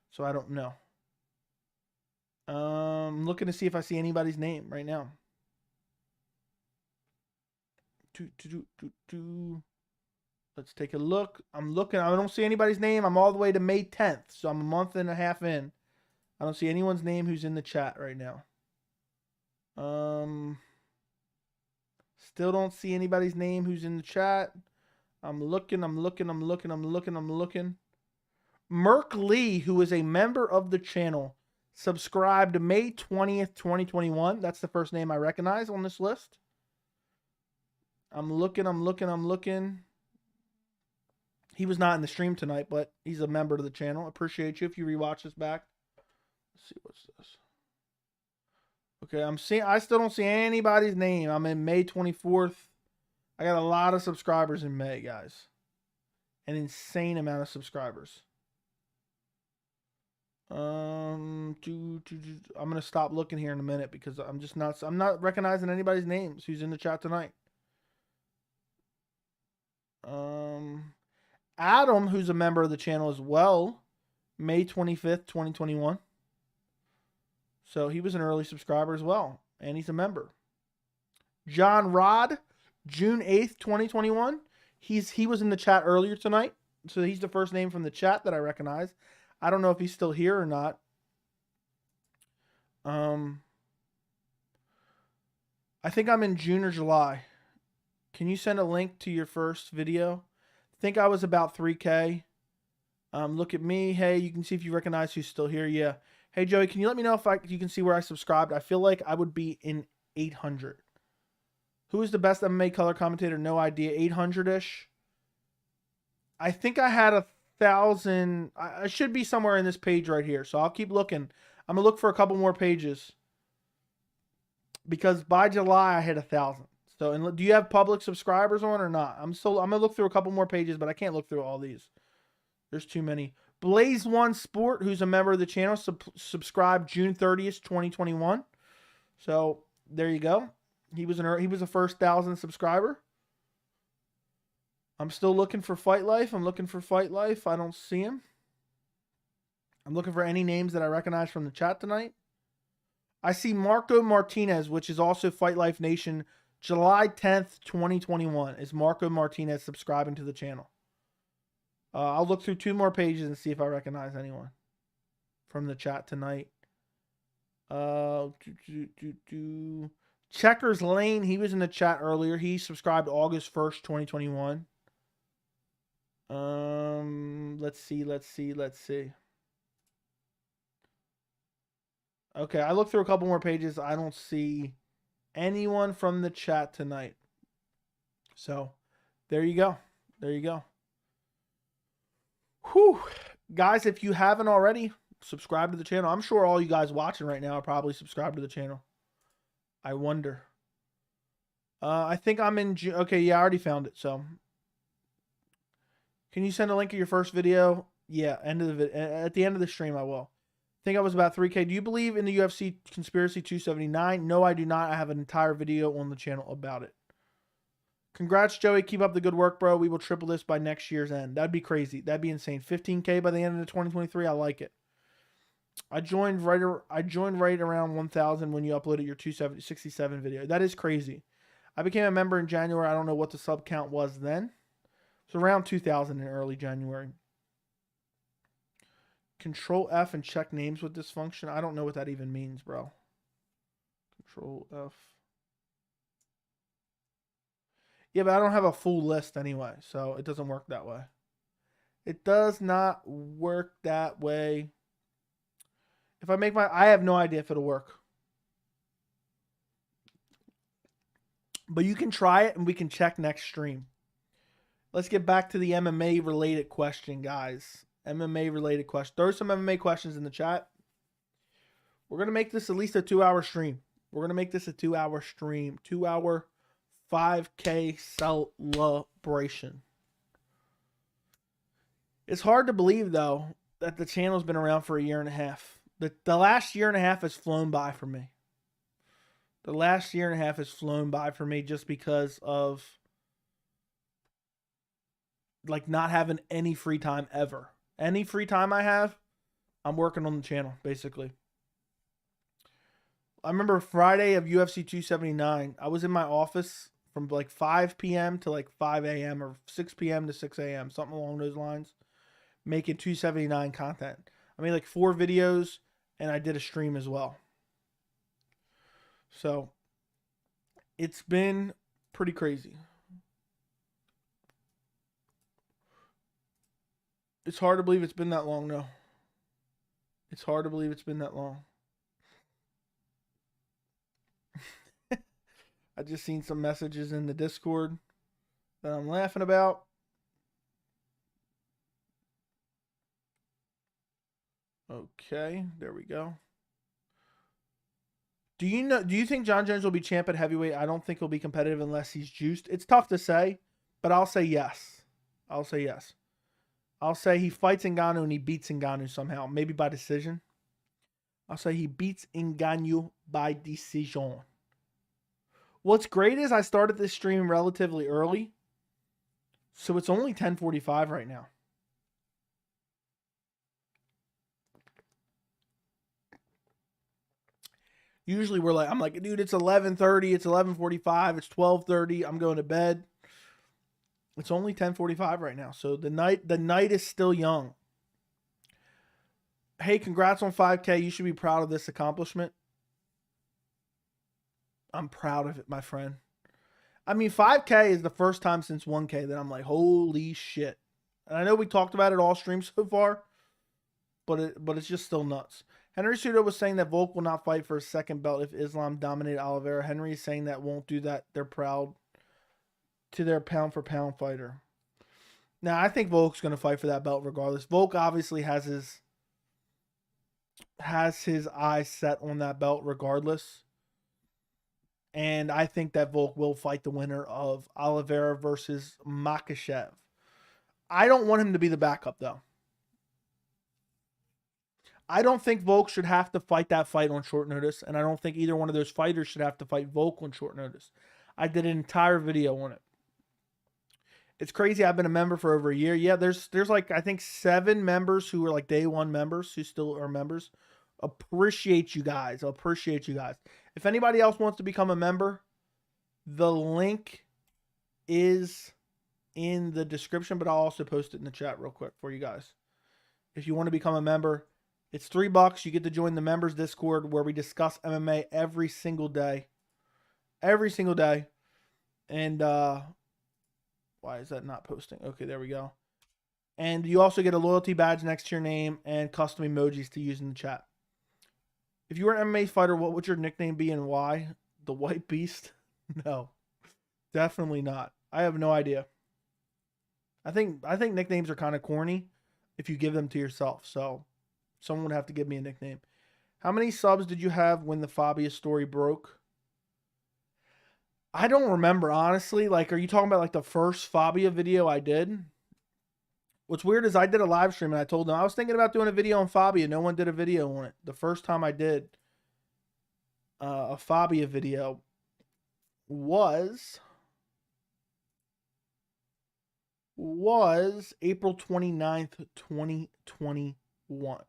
So I don't know. I'm looking to see if I see anybody's name right now. Let's take a look. I'm looking. I don't see anybody's name. I'm all the way to May 10th. So I'm a month and a half in. I don't see anyone's name who's in the chat right now. Still don't see anybody's name who's in the chat. I'm looking. Merk Lee, who is a member of the channel, subscribed May 20th, 2021. That's the first name I recognize on this list. I'm looking. He was not in the stream tonight, but he's a member of the channel. Appreciate you if you rewatch this back. Let's see, what's this? Okay, I still don't see anybody's name. I'm in May 24th. I got a lot of subscribers in May, guys. An insane amount of subscribers. I'm gonna stop looking here in a minute because I'm not recognizing anybody's names who's in the chat tonight. Adam, who's a member of the channel as well, May 25th, 2021. So he was an early subscriber as well, and he's a member. John Rod, June 8th, 2021. He was in the chat earlier tonight, so he's the first name from the chat that I recognize. I don't know if he's still here or not. I think I'm in June or July. Can you send a link to your first video? I think I was about 3K. Look at me. Hey, you can see if you recognize who's still here. Yeah. Hey, Joey, can you let me know if you can see where I subscribed? I feel like I would be in 800. Who is the best MMA color commentator? No idea. 800-ish. I think I had 1,000. I should be somewhere in this page right here. So I'll keep looking. I'm going to look for a couple more pages. Because by July, I hit 1,000. So, and do you have public subscribers on or not? I'm gonna look through a couple more pages, but I can't look through all these. There's too many. Blaze One Sport, who's a member of the channel, subscribed June 30th, 2021. So there you go. He was the first 1,000 subscriber. I'm still looking for Fight Life. I don't see him. I'm looking for any names that I recognize from the chat tonight. I see Marco Martinez, which is also Fight Life Nation. July 10th, 2021 is Marco Martinez subscribing to the channel. I'll look through 2 more pages and see if I recognize anyone from the chat tonight. Checkers Lane, he was in the chat earlier. He subscribed August 1st, 2021. Let's see. Okay, I looked through a couple more pages. I don't see anyone from the chat tonight. So, there you go. Whew. Guys, if you haven't already, subscribe to the channel. I'm sure all you guys watching right now are probably subscribed to the channel. I wonder. I think I'm in... Okay, yeah, I already found it, so... Can you send a link of your first video? Yeah, at the end of the stream, I will. I think I was about 3K. Do you believe in the UFC Conspiracy 279? No, I do not. I have an entire video on the channel about it. Congrats, Joey. Keep up the good work, bro. We will triple this by next year's end. That'd be crazy. That'd be insane. 15K by the end of 2023. I like it. I joined right around 1,000 when you uploaded your 267 video. That is crazy. I became a member in January. I don't know what the sub count was then. So around 2,000 in early January. Control F and check names with this function. I don't know what that even means, bro. Control F. Yeah, but I don't have a full list anyway, so it doesn't work that way. It does not work that way. If I make I have no idea if it'll work. But you can try it and we can check next stream. Let's get back to the MMA related question, guys. MMA related question. Throw some MMA questions in the chat. We're going to make this at least a 2-hour stream. 2-hour 5K celebration. It's hard to believe, though, that the channel's been around for a year and a half. The last year and a half has flown by for me. Just because of like not having any free time ever. Any free time I have, I'm working on the channel, basically. I remember Friday of UFC 279, I was in my office from like 5 p.m. to like 5 a.m. or 6 p.m. to 6 a.m., something along those lines, making 279 content. I made like 4 videos, and I did a stream as well. So, it's been pretty crazy. It's hard to believe it's been that long, though. It's hard to believe it's been that long. I just seen some messages in the Discord that I'm laughing about. Okay, there we go. Do you think John Jones will be champ at heavyweight? I don't think he'll be competitive unless he's juiced. It's tough to say, but I'll say yes. I'll say he fights Ngannou and he beats Ngannou somehow, maybe by decision. I'll say he beats Ngannou by decision. What's great is I started this stream relatively early, so it's only 10:45 right now. Usually I'm like, dude, it's 11:30, it's 11:45, it's 12:30, I'm going to bed. It's only 10:45 right now, so the night is still young. Hey, congrats on 5K. You should be proud of this accomplishment. I'm proud of it, my friend. I mean, 5K is the first time since 1K that I'm like, holy shit. And I know we talked about it all streams so far, but it's just still nuts. Henry Cejudo was saying that Volk will not fight for a second belt if Islam dominated Oliveira. Henry is saying that won't do that. They're proud to their pound-for-pound fighter. Now, I think Volk's going to fight for that belt regardless. Volk obviously has his eyes set on that belt regardless. And I think that Volk will fight the winner of Oliveira versus Makhachev. I don't want him to be the backup, though. I don't think Volk should have to fight that fight on short notice, and I don't think either one of those fighters should have to fight Volk on short notice. I did an entire video on it. It's crazy. I've been a member for over a year. Yeah, there's like, I think 7 members who are like day one members who still are members. Appreciate you guys. I appreciate you guys. If anybody else wants to become a member, the link is in the description, but I'll also post it in the chat real quick for you guys. If you want to become a member, it's $3. You get to join the members Discord where we discuss MMA every single day. Every single day. And why is that not posting? Okay, there we go. And you also get a loyalty badge next to your name and custom emojis to use in the chat. If you were an MMA fighter, what would your nickname be and why? The White Beast? No. Definitely not. I have no idea. I think nicknames are kind of corny if you give them to yourself. So someone would have to give me a nickname. How many subs did you have when the Fabia story broke? I don't remember, honestly. Like, are you talking about like the first Fabia video I did? What's weird is I did a live stream and I told them I was thinking about doing a video on Fabia. No one did a video on it. The first time I did a Fabia video was April 29th, 2021.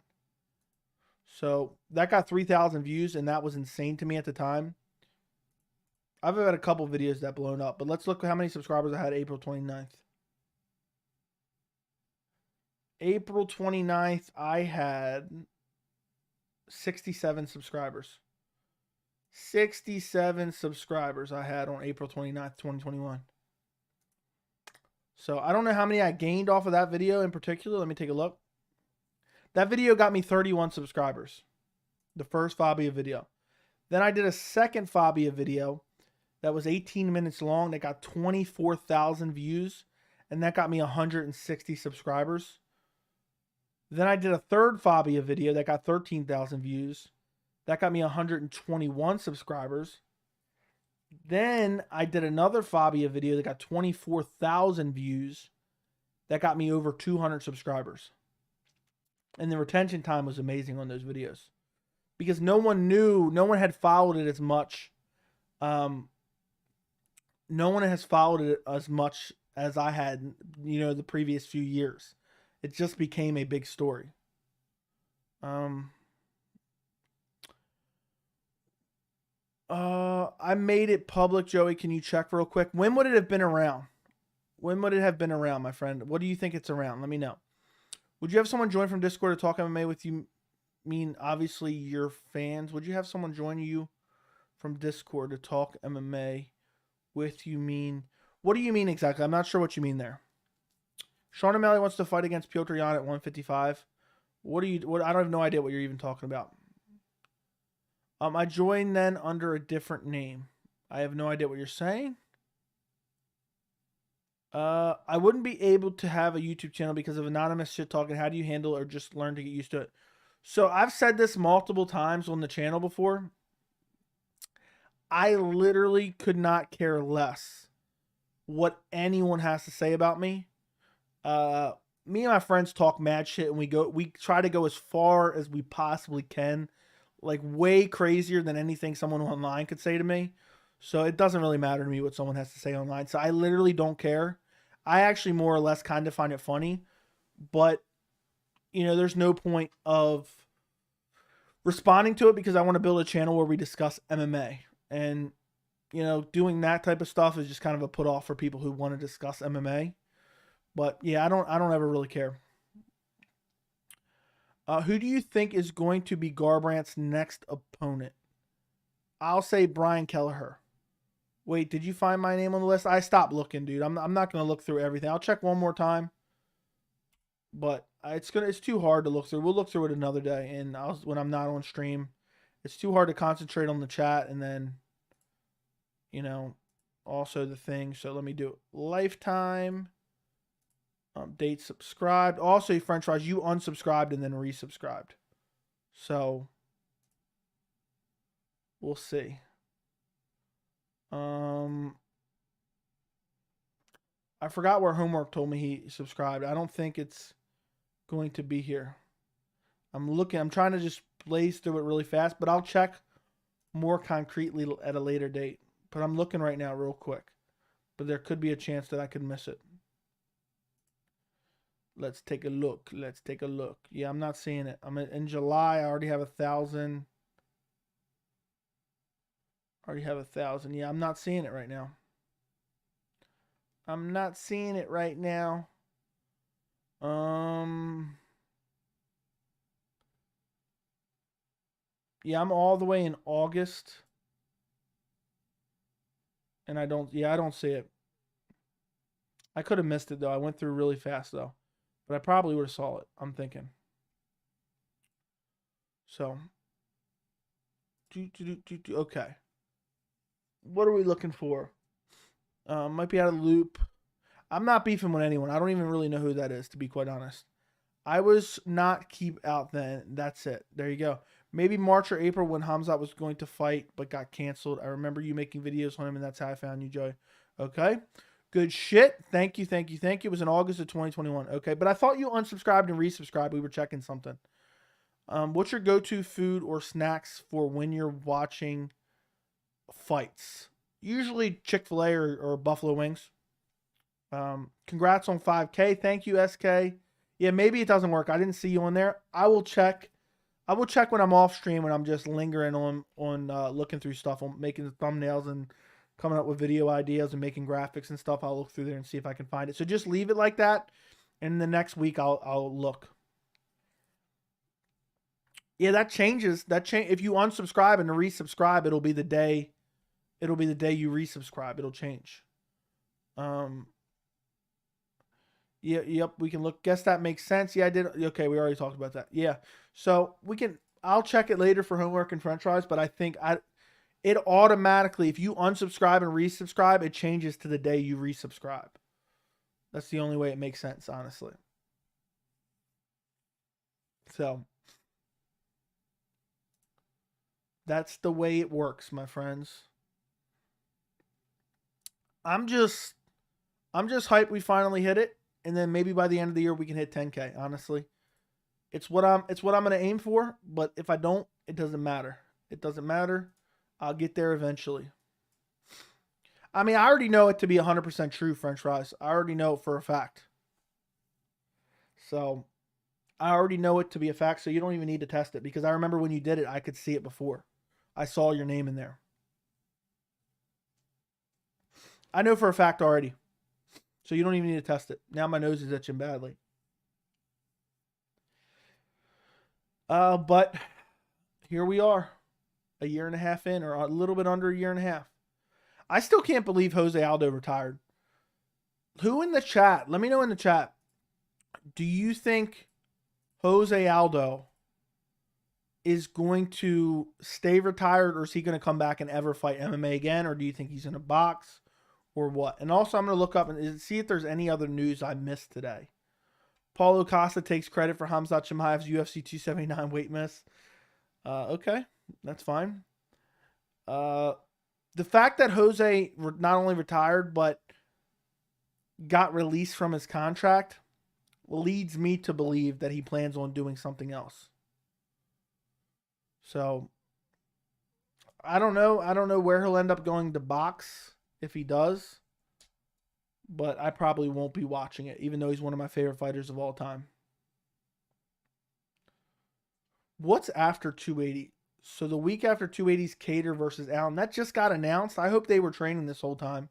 So that got 3,000 views, and that was insane to me at the time. I've had a couple videos that blown up, but let's look at how many subscribers I had April 29th. April 29th, I had 67 subscribers. 67 subscribers I had on April 29th, 2021. So I don't know how many I gained off of that video in particular. Let me take a look. That video got me 31 subscribers. The first Fabia video. Then I did a second Fabia video that was 18 minutes long. That got 24,000 views. And that got me 160 subscribers. Then I did a third Fabia video that got 13,000 views. That got me 121 subscribers. Then I did another Fabia video that got 24,000 views. That got me over 200 subscribers. And the retention time was amazing on those videos. Because no one knew, no one had followed it as much. No one has followed it as much as I had, the previous few years. It just became a big story. I made it public, Joey. Can you check real quick? When would it have been around? When would it have been around, my friend? What do you think it's around? Let me know. Would you have someone join from Discord to talk MMA with you? I mean, obviously, your fans. Would you have someone join you from Discord to talk MMA with you? What do you mean exactly? I'm not sure what you mean there. Sean O'Malley wants to fight against Piotr Jan at 155. I don't have no idea what you're even talking about. I joined then under a different name. I have no idea what you're saying. I wouldn't be able to have a YouTube channel because of anonymous shit talking. How do you handle it or just learn to get used to it? So I've said this multiple times on the channel before. I literally could not care less what anyone has to say about me. Me and my friends talk mad shit, and we try to go as far as we possibly can, like way crazier than anything someone online could say to me. So it doesn't really matter to me what someone has to say online. So I literally don't care. I actually more or less kind of find it funny, but there's no point of responding to it because I want to build a channel where we discuss MMA, and doing that type of stuff is just kind of a put off for people who want to discuss MMA. But yeah, I don't ever really care. Who do you think is going to be Garbrandt's next opponent? I'll say Brian Kelleher. Wait, did you find my name on the list? I stopped looking, dude. I'm not going to look through everything. I'll check one more time. But it's too hard to look through. We'll look through it another day, and when I'm not on stream. It's too hard to concentrate on the chat and then also the thing. So let me do it. Lifetime. Date subscribed. Also, French fries, you unsubscribed and then resubscribed. So we'll see. I forgot where Homework told me he subscribed. I don't think it's going to be here. I'm looking. I'm trying to just blaze through it really fast, but I'll check more concretely at a later date. But I'm looking right now real quick. But there could be a chance that I could miss it. Let's take a look. Let's take a look. Yeah, I'm not seeing it. I'm in July. I already have 1,000. Already have 1,000. Yeah, I'm not seeing it right now. I'm not seeing it right now. Yeah, I'm all the way in August. And I don't see it. I could have missed it though. I went through really fast though. But I probably would have saw it, I'm thinking. So okay. What are we looking for? Might be out of the loop. I'm not beefing with anyone. I don't even really know who that is, to be quite honest. I was not keep out then. That's it. There you go. Maybe March or April when Hamzat was going to fight but got canceled. I remember you making videos on him, and that's how I found you, Joey. Okay. Good shit. Thank you, thank you, thank you. It was in August of 2021. Okay, but I thought you unsubscribed and resubscribed. We were checking something. What's your go-to food or snacks for when you're watching fights? Usually Chick-fil-A or Buffalo Wings. Congrats on 5K. Thank you, SK. Yeah, maybe it doesn't work. I didn't see you on there. I will check. I will check when I'm off stream, when I'm just lingering on looking through stuff, on making thumbnails and coming up with video ideas and making graphics and stuff. I'll look through there and see if I can find it. So just leave it like that, and the next week I'll look. Yeah, that changes. If you unsubscribe and resubscribe, it'll be the day. It'll be the day you resubscribe. It'll change. Yeah, yep, we can look. Guess that makes sense. Yeah, I did. Okay, we already talked about that. Yeah. So we can, I'll check it later for homework and french fries, but I think it automatically, if you unsubscribe and resubscribe, it changes to the day you resubscribe. That's the only way it makes sense, honestly. So that's the way it works, my friends. I'm just hyped we finally hit it, and then maybe by the end of the year we can hit 10K, honestly. It's what I'm going to aim for, but if I don't, it doesn't matter. It doesn't matter. I'll get there eventually. I mean, I already know it to be 100% true, french fries. I already know it for a fact. So, I already know it to be a fact, so you don't even need to test it, because I remember when you did it, I could see it before. I saw your name in there. I know for a fact already. So you don't even need to test it. Now my nose is itching badly. But here we are, a year and a half in, or a little bit under a year and a half. I still can't believe Jose Aldo retired. Who in the chat? Let me know in the chat. Do you think Jose Aldo is going to stay retired, or is he going to come back and ever fight MMA again? Or do you think he's going to box, or what? And also, I'm going to look up and see if there's any other news I missed today. Paulo Costa takes credit for Khamzat Chimaev's UFC 279 weight miss. Okay, that's fine. The fact that Jose not only retired, but got released from his contract leads me to believe that he plans on doing something else. So, I don't know. I don't know where he'll end up going to box if he does. But I probably won't be watching it, even though he's one of my favorite fighters of all time. What's after 280? So the week after 280's Cater versus Allen. That just got announced. I hope they were training this whole time.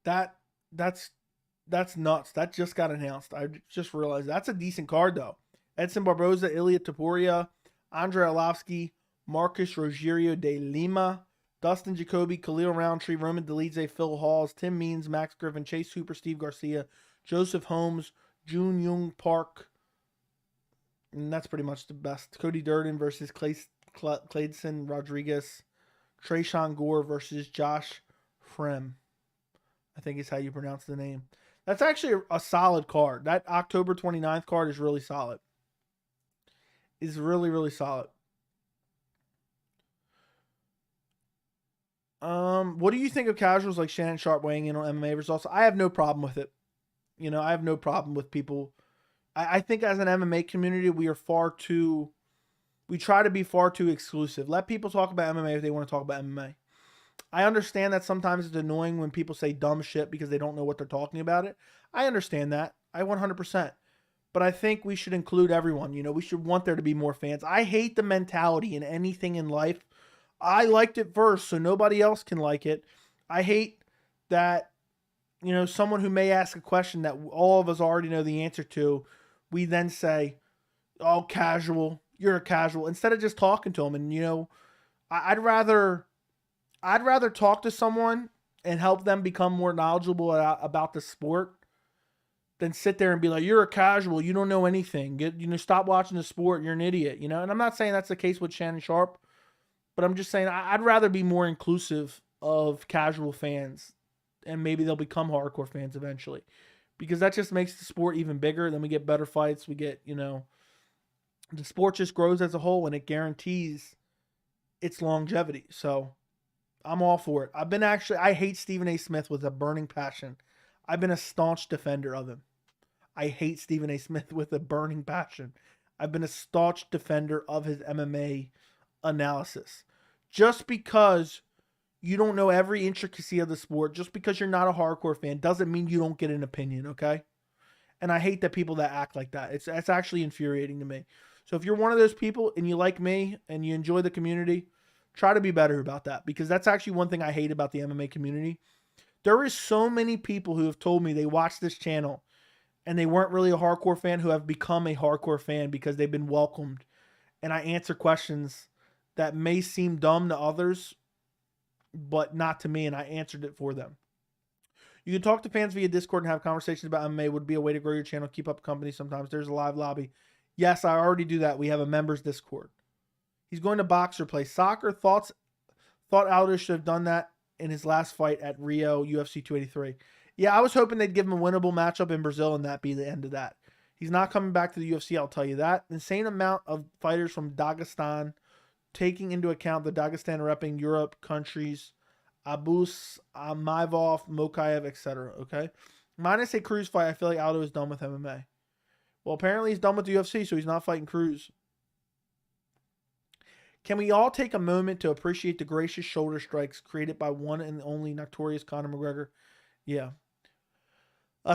That's nuts. That just got announced. I just realized that's a decent card though. Edson Barboza, Ilya Taporia, Andrei Arlovsky, Marcus Rogerio de Lima, Dustin Jacoby, Khalil Roundtree, Roman Dolidze, Phil Halls, Tim Means, Max Griffin, Chase Hooper, Steve Garcia, Joseph Holmes, Jun Young Park. And that's pretty much the best. Cody Durden versus Clayson Rodriguez. Trayshawn Gore versus Josh Frem. I think is how you pronounce the name. That's actually a solid card. That October 29th card is really solid. He's really, really solid. What do you think of casuals like Shannon Sharp weighing in on MMA results? I have no problem with it. I have no problem with people. I think as an MMA community, we try to be far too exclusive. Let people talk about MMA if they want to talk about MMA. I understand that sometimes it's annoying when people say dumb shit because they don't know what they're talking about it. I understand that. I 100%. But I think we should include everyone. We should want there to be more fans. I hate the mentality in anything in life. I liked it first, so nobody else can like it. I hate that, someone who may ask a question that all of us already know the answer to, we then say, oh, casual, you're a casual, instead of just talking to them. And, I'd rather talk to someone and help them become more knowledgeable about the sport than sit there and be like, you're a casual, you don't know anything. Stop watching the sport, you're an idiot, And I'm not saying that's the case with Shannon Sharp, but I'm just saying I'd rather be more inclusive of casual fans, and maybe they'll become hardcore fans eventually, because that just makes the sport even bigger. Then we get better fights. We get, the sport just grows as a whole, and it guarantees its longevity. So I'm all for it. I hate Stephen A. Smith with a burning passion. I've been a staunch defender of him. I hate Stephen A. Smith with a burning passion. I've been a staunch defender of his MMA analysis. Just because you don't know every intricacy of the sport, just because you're not a hardcore fan, doesn't mean you don't get an opinion, okay? And I hate that people that act like that. It's actually infuriating to me. So if you're one of those people and you like me and you enjoy the community, try to be better about that, because that's actually one thing I hate about the MMA community. There is so many people who have told me they watched this channel and they weren't really a hardcore fan, who have become a hardcore fan because they've been welcomed. And I answer questions that may seem dumb to others, but not to me, and I answered it for them. You can talk to fans via Discord and have conversations about MMA. Would be a way to grow your channel, keep up company sometimes. There's a live lobby. Yes, I already do that. We have a members Discord. He's going to box or play soccer. Thought Aldo should have done that in his last fight at Rio UFC 283. Yeah, I was hoping they'd give him a winnable matchup in Brazil and that be the end of that. He's not coming back to the UFC, I'll tell you that. Insane amount of fighters from Dagestan, taking into account the Dagestan repping Europe countries, Abus, Maivov, Mokaev, etc. Okay? Minus a Cruz fight, I feel like Aldo is done with MMA. Well, apparently he's done with the UFC, so he's not fighting Cruz. Can we all take a moment to appreciate the gracious shoulder strikes created by one and only notorious Conor McGregor? Yeah.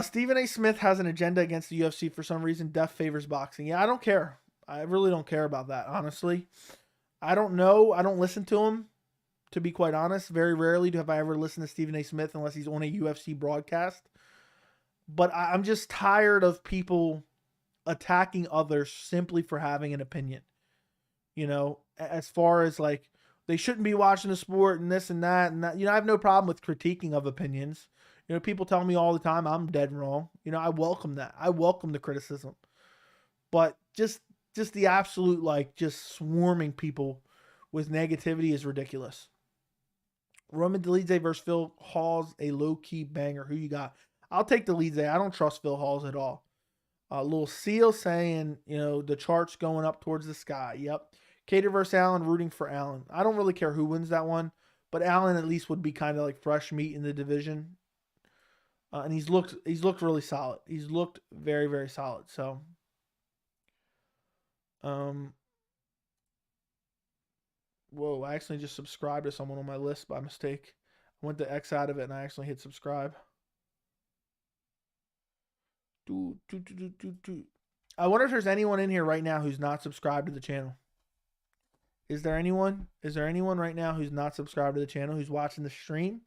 Stephen A. Smith has an agenda against the UFC for some reason. Death favors boxing. Yeah, I don't care. I really don't care about that, honestly. I don't know. I don't listen to him, to be quite honest. Very rarely have I ever listened to Stephen A. Smith unless he's on a UFC broadcast. But I'm just tired of people attacking others simply for having an opinion. As far as like, they shouldn't be watching the sport and this and that and that. I have no problem with critiquing of opinions. People tell me all the time I'm dead wrong. I welcome that. I welcome the criticism. But just the absolute, like, just swarming people with negativity is ridiculous. Roman Dolidze versus Phil Hawes, a low-key banger. Who you got? I'll take Dolidze. I don't trust Phil Hawes at all. Little Seal saying, the chart's going up towards the sky. Yep. Cater versus Allen, rooting for Allen. I don't really care who wins that one, but Allen at least would be kind of like fresh meat in the division. And he's looked really solid. He's looked very, very solid. So, whoa, I accidentally just subscribed to someone on my list by mistake. I went to X out of it and I accidentally hit subscribe. I wonder if there's anyone in here right now who's not subscribed to the channel. Is there anyone? Is there anyone right now who's not subscribed to the channel, who's watching the stream?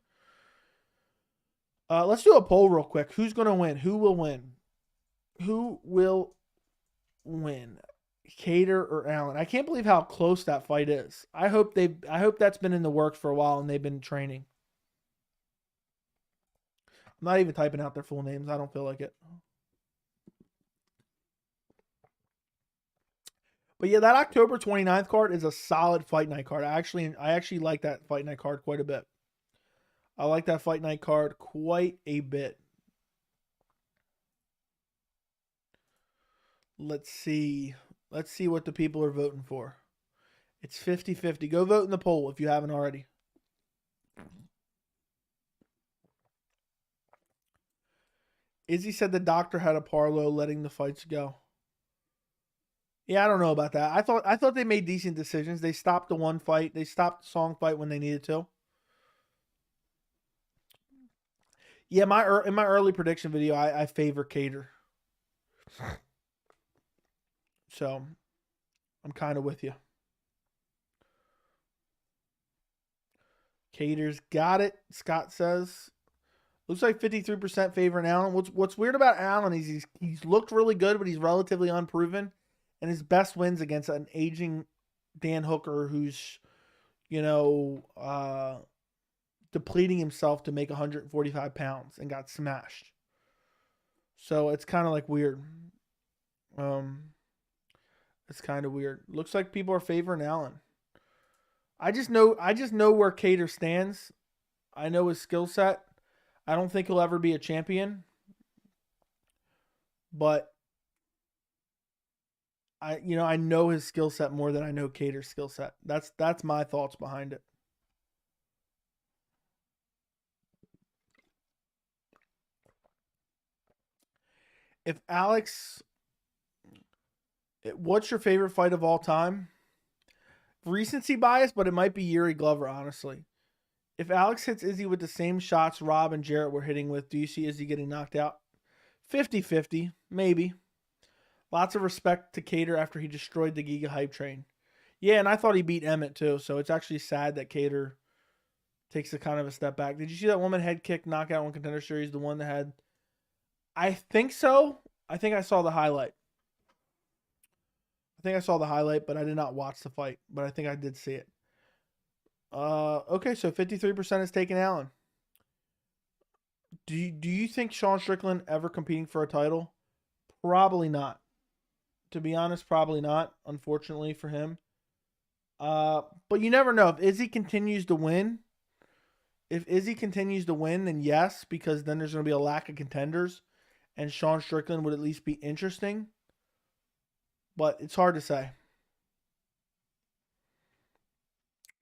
Let's do a poll real quick. Who's going to win? Who will win? Who will win? Cater or Allen? I can't believe how close that fight is. I hope that's been in the works for a while and they've been training. I'm not even typing out their full names. I don't feel like it. But yeah, that October 29th card is a solid fight night card. I actually like that fight night card quite a bit. I like that fight night card quite a bit. Let's see. Let's see what the people are voting for. It's 50-50. Go vote in the poll if you haven't already. Izzy said the doctor had a parlo letting the fights go. Yeah, I don't know about that. I thought they made decent decisions. They stopped the one fight. They stopped the Song fight when they needed to. Yeah, in my early prediction video, I favor Cater. So, I'm kind of with you. Cater's got it. Scott says. Looks like 53% favoring Allen. What's weird about Allen is he's looked really good, but he's relatively unproven. And his best wins against an aging Dan Hooker who's, depleting himself to make 145 pounds and got smashed. So it's kind of like weird. It's kind of weird. Looks like people are favoring Allen. I just know where Cater stands. I know his skill set. I don't think he'll ever be a champion. But I know his skill set more than I know Cater's skill set. That's my thoughts behind it. If Alex, what's your favorite fight of all time? Recency bias, but it might be Yuri Glover, honestly. If Alex hits Izzy with the same shots Rob and Jarrett were hitting with, do you see Izzy getting knocked out? 50-50, maybe. Lots of respect to Cater after he destroyed the Giga Hype Train. Yeah, and I thought he beat Emmett too, so it's actually sad that Cater takes a kind of a step back. Did you see that woman head kick knockout on Contender Series? The one that had... I think so. I think I saw the highlight. But I did not watch the fight. But I think I did see it. Okay, so 53% is taking Allen. Do you think Sean Strickland ever competing for a title? Probably not. To be honest, probably not, unfortunately for him. But you never know. If Izzy continues to win, then yes, because then there's going to be a lack of contenders, and Sean Strickland would at least be interesting. But it's hard to say.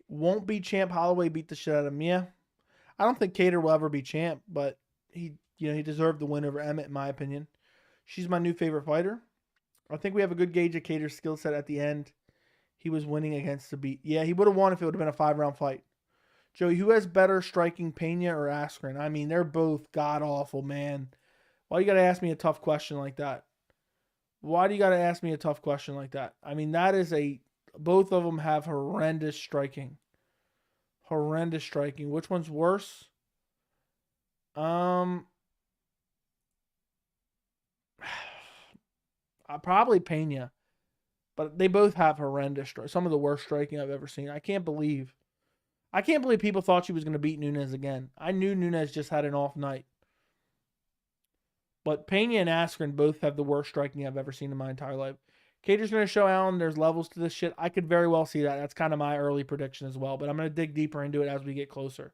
Won't be champ. Holloway beat the shit out of him. Yeah. I don't think Cater will ever be champ, but he deserved the win over Emmett, in my opinion. She's my new favorite fighter. I think we have a good gauge of Cater's skill set at the end. He was winning against the beat. Yeah, he would have won if it would have been a 5-round fight. Joey, who has better striking, Pena or Askren? I mean, they're both god-awful, man. Why you got to ask me a tough question like that? I mean, that is both of them have horrendous striking. Which one's worse? Probably Pena. But they both have horrendous some of the worst striking I've ever seen. I can't believe people thought she was going to beat Nunes again. I knew Nunes just had an off night. But Pena and Askren both have the worst striking I've ever seen in my entire life. Cater's going to show Allen there's levels to this shit. I could very well see that. That's kind of my early prediction as well. But I'm going to dig deeper into it as we get closer.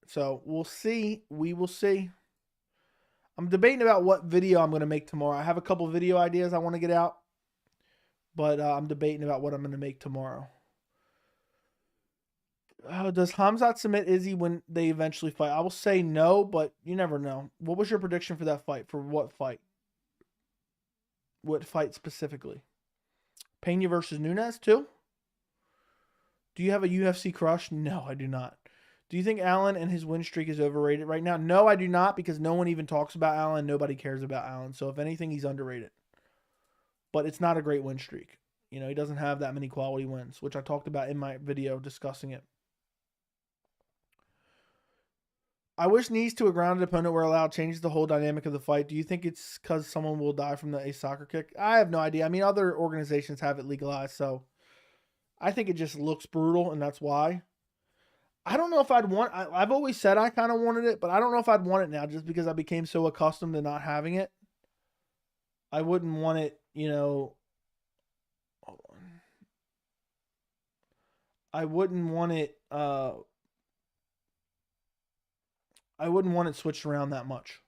So we'll see. We will see. I'm debating about what video I'm going to make tomorrow. I have a couple video ideas I want to get out. But I'm debating about what I'm going to make tomorrow. Does Hamzat submit Izzy when they eventually fight? I will say no, but you never know. What was your prediction for that fight? For what fight? What fight specifically? Pena versus Nunes too? Do you have a UFC crush? No, I do not. Do you think Allen and his win streak is overrated right now? No, I do not, because no one even talks about Allen. Nobody cares about Allen. So if anything, he's underrated. But it's not a great win streak. He doesn't have that many quality wins, which I talked about in my video discussing it. I wish knees to a grounded opponent were allowed. Changes the whole dynamic of the fight. Do you think it's because someone will die from a soccer kick? I have no idea. I mean, other organizations have it legalized, so I think it just looks brutal, and that's why. I don't know if I'd want... I've always said I kind of wanted it, but I don't know if I'd want it now just because I became so accustomed to not having it. I wouldn't want it, Hold on. I wouldn't want it... I wouldn't want it switched around that much.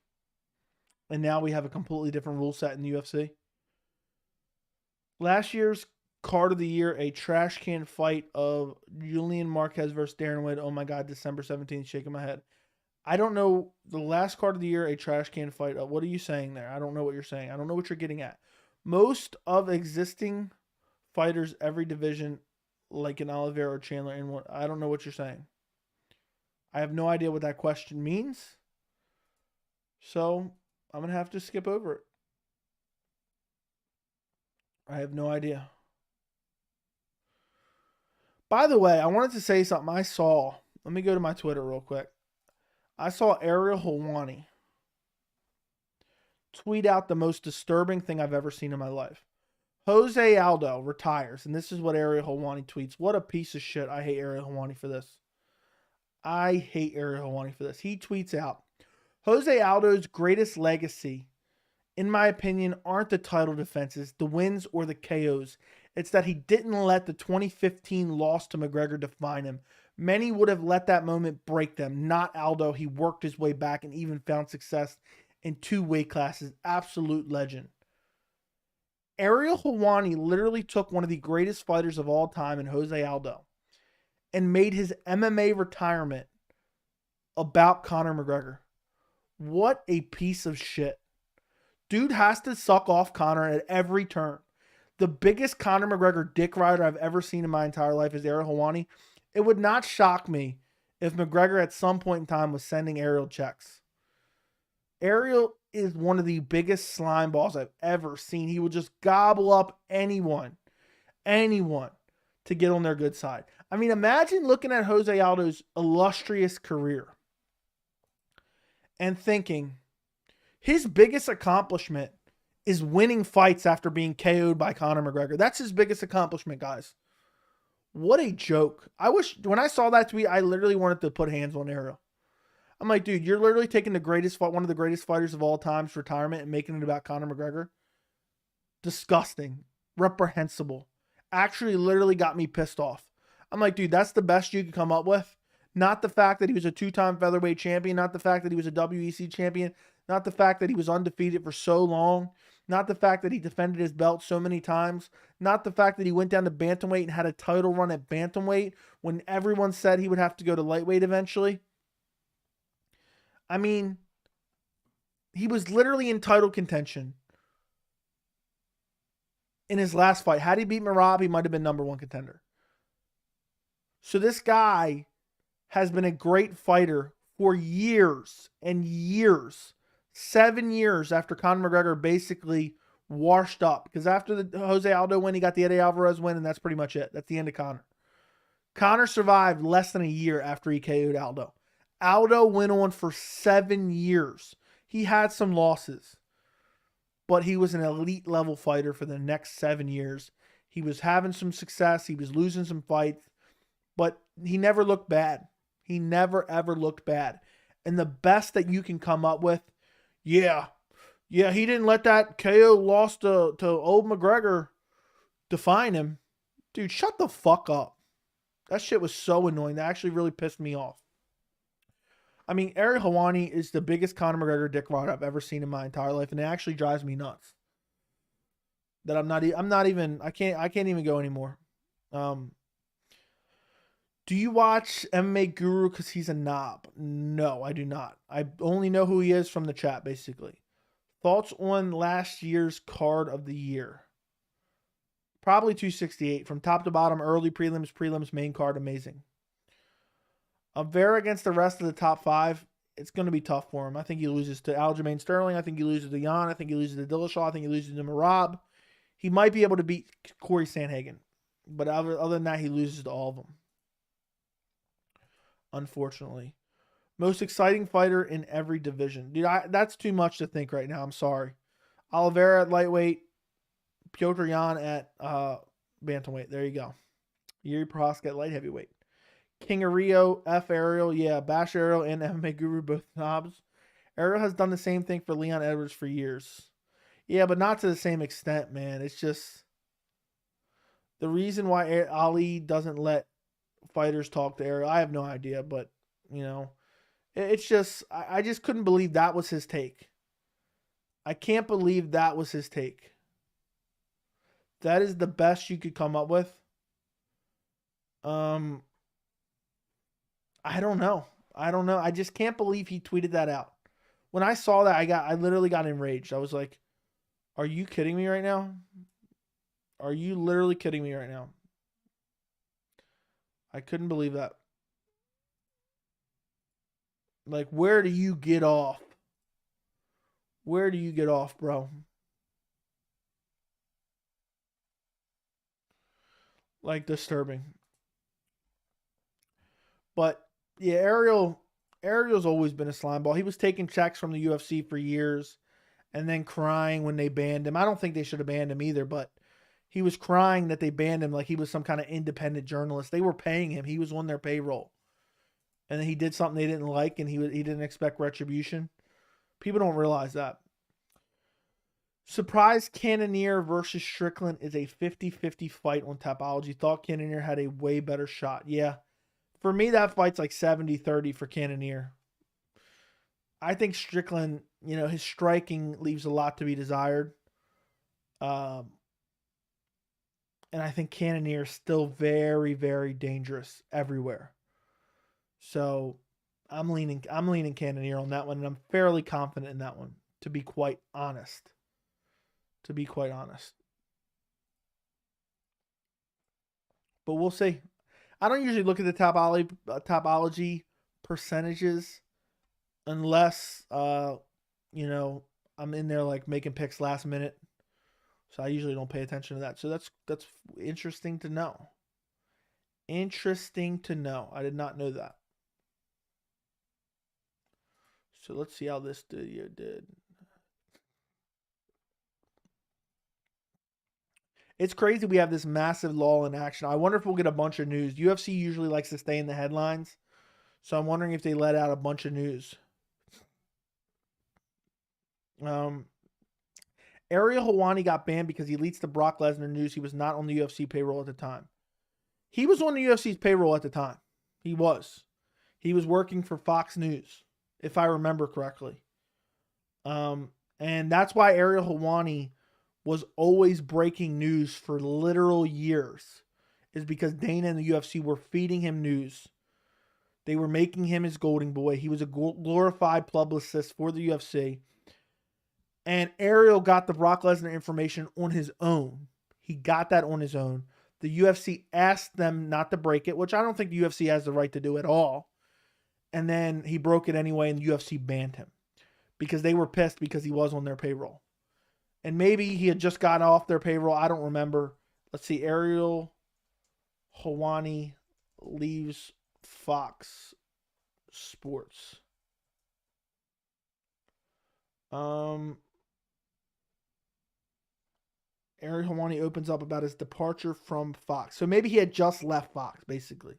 And now we have a completely different rule set in the UFC. Last year's card of the year, a trash can fight of Julian Marquez versus Darren Wood. Oh my God, December 17th, shaking my head. I don't know. The last card of the year, a trash can fight. What are you saying there? I don't know what you're saying. I don't know what you're getting at. Most of existing fighters, every division, like an Oliveira or Chandler, and what I don't know what you're saying. I have no idea what that question means. So I'm gonna have to skip over it. I have no idea. By the way, I wanted to say something I saw. Let me go to my Twitter real quick. I saw Ariel Helwani tweet out the most disturbing thing I've ever seen in my life. Jose Aldo retires, and this is what Ariel Helwani tweets. What a piece of shit. I hate Ariel Helwani for this. I hate Ariel Helwani for this. He tweets out, Jose Aldo's greatest legacy, in my opinion, aren't the title defenses, the wins, or the KOs. It's that he didn't let the 2015 loss to McGregor define him. Many would have let that moment break them. Not Aldo. He worked his way back and even found success in 2 weight classes. Absolute legend. Ariel Helwani literally took one of the greatest fighters of all time in Jose Aldo and made his MMA retirement about Conor McGregor. What a piece of shit. Dude has to suck off Conor at every turn. The biggest Conor McGregor dick rider I've ever seen in my entire life is Ariel Helwani. It would not shock me if McGregor at some point in time was sending Ariel checks. Ariel is one of the biggest slime balls I've ever seen. He would just gobble up anyone to get on their good side. I mean, imagine looking at Jose Aldo's illustrious career and thinking his biggest accomplishment is winning fights after being KO'd by Conor McGregor. That's his biggest accomplishment, guys. What a joke. I wish, when I saw that tweet, I literally wanted to put hands on Ariel. I'm like, dude, you're literally taking one of the greatest fighters of all time's retirement and making it about Conor McGregor. Disgusting. Reprehensible. Actually, literally got me pissed off. I'm like, dude, that's the best you could come up with. Not the fact that he was a 2-time featherweight champion. Not the fact that he was a WEC champion. Not the fact that he was undefeated for so long. Not the fact that he defended his belt so many times. Not the fact that he went down to bantamweight and had a title run at bantamweight when everyone said he would have to go to lightweight eventually. I mean, he was literally in title contention in his last fight. Had he beat Merab, he might have been #1 contender. So this guy has been a great fighter for years and years. 7 years after Conor McGregor basically washed up. Because after the Jose Aldo win, he got the Eddie Alvarez win, and that's pretty much it. That's the end of Conor. Conor survived less than a year after he KO'd Aldo. Aldo went on for 7 years. He had some losses, but he was an elite level fighter for the next 7 years. He was having some success. He was losing some fights, but he never looked bad. He never, ever looked bad. And the best that you can come up with, yeah, he didn't let that KO loss to old McGregor define him. Dude, shut the fuck up. That shit was so annoying. That actually really pissed me off. I mean, Ariel Helwani is the biggest Conor McGregor dick rod I've ever seen in my entire life, and it actually drives me nuts. That I can't even go anymore. Do you watch MMA Guru because he's a knob? No, I do not. I only know who he is from the chat, basically. Thoughts on last year's card of the year? Probably 268. From top to bottom, early prelims, main card, amazing. Vera against the rest of the top 5, it's going to be tough for him. I think he loses to Aljamain Sterling. I think he loses to Jan. I think he loses to Dillashaw. I think he loses to Merab. He might be able to beat Corey Sandhagen. But other than that, he loses to all of them. Unfortunately. Most exciting fighter in every division. Dude, that's too much to think right now. I'm sorry. Oliveira at lightweight. Piotr Jan at bantamweight. There you go. Yuri Prohaska at light heavyweight. King of Rio, F. Ariel, yeah, Bash Ariel and MMA Guru, both knobs. Ariel has done the same thing for Leon Edwards for years. Yeah, but not to the same extent, man. It's just the reason why Ali doesn't let fighters talk to Ariel. I have no idea, but, you know, it's just, I just couldn't believe that was his take. I can't believe that was his take. That is the best you could come up with. I don't know. I don't know. I just can't believe he tweeted that out. When I saw that, I literally got enraged. I was like, "Are you kidding me right now? Are you literally kidding me right now?" I couldn't believe that. Like, where do you get off? Where do you get off, bro? Like, disturbing. But yeah, Ariel's always been a slime ball. He was taking checks from the UFC for years and then crying when they banned him. I don't think they should have banned him either, but he was crying that they banned him like he was some kind of independent journalist. They were paying him. He was on their payroll. And then he did something they didn't like and he didn't expect retribution. People don't realize that. Surprise Cannonier versus Strickland is a 50-50 fight on Tapology. Thought Cannonier had a way better shot. Yeah. For me, that fight's like 70-30 for Cannonier. I think Strickland, his striking leaves a lot to be desired. And I think Cannonier is still very, very dangerous everywhere. So I'm leaning Cannonier on that one, and I'm fairly confident in that one, to be quite honest. But we'll see. I don't usually look at the Tapology percentages unless I'm in there like making picks last minute. So I usually don't pay attention to that. So that's interesting to know. Interesting to know. I did not know that. So let's see how this video did. It's crazy we have this massive lull in action. I wonder if we'll get a bunch of news. UFC usually likes to stay in the headlines. So I'm wondering if they let out a bunch of news. Ariel Helwani got banned because he leaks the Brock Lesnar news. He was not on the UFC payroll at the time. He was on the UFC's payroll at the time. He was. He was working for Fox News, if I remember correctly. And that's why Ariel Helwani was always breaking news for literal years, is because Dana and the UFC were feeding him news. They were making him his golden boy. He was a glorified publicist for the UFC. And Ariel got the Brock Lesnar information on his own. He got that on his own. The UFC asked them not to break it, which I don't think the UFC has the right to do at all. And then he broke it anyway, and the UFC banned him because they were pissed because he was on their payroll. And maybe he had just gotten off their payroll. I don't remember. Let's see. Ariel Helwani leaves Fox Sports. Ariel Helwani opens up about his departure from Fox. So maybe he had just left Fox, basically.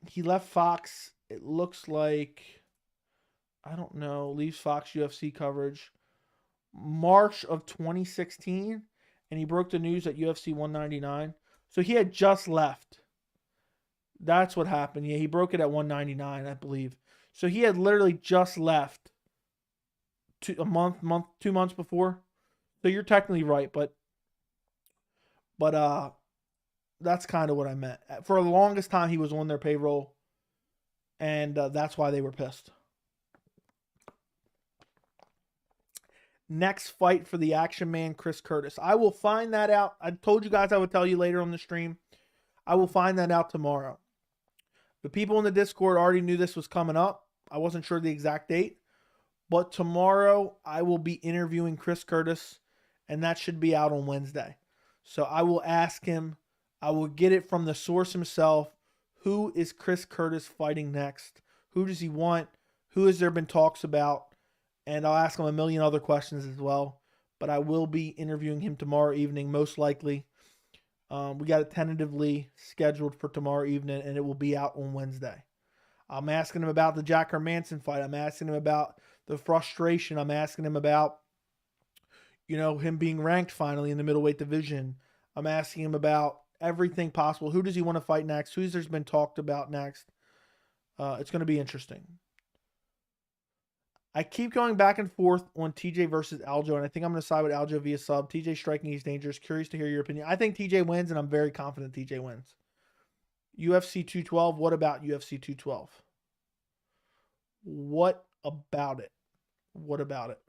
He left Fox, it looks like, I don't know, leaves Fox UFC coverage March of 2016, and he broke the news at UFC 199. So he had just left. That's what happened. Yeah, he broke it at 199, I believe. So he had literally just left 2 months before. So you're technically right, but that's kind of what I meant. For the longest time, he was on their payroll, and that's why they were pissed. Next fight for the Action Man, Chris Curtis. I will find that out. I told you guys I would tell you later on the stream. I will find that out tomorrow. The people in the Discord already knew this was coming up. I wasn't sure the exact date. But tomorrow, I will be interviewing Chris Curtis, and that should be out on Wednesday. So I will ask him. I will get it from the source himself. Who is Chris Curtis fighting next? Who does he want? Who has there been talks about? And I'll ask him a million other questions as well. But I will be interviewing him tomorrow evening, most likely. We got it tentatively scheduled for tomorrow evening, and it will be out on Wednesday. I'm asking him about the Jack Hermanson fight. I'm asking him about the frustration. I'm asking him about, him being ranked finally in the middleweight division. I'm asking him about everything possible. Who does he want to fight next? Who's there's been talked about next? It's going to be interesting. I keep going back and forth on TJ versus Aljo, and I think I'm going to side with Aljo via sub. TJ striking, he's dangerous. Curious to hear your opinion. I think TJ wins, and I'm very confident TJ wins. UFC 212, what about UFC 212? What about it? What about it?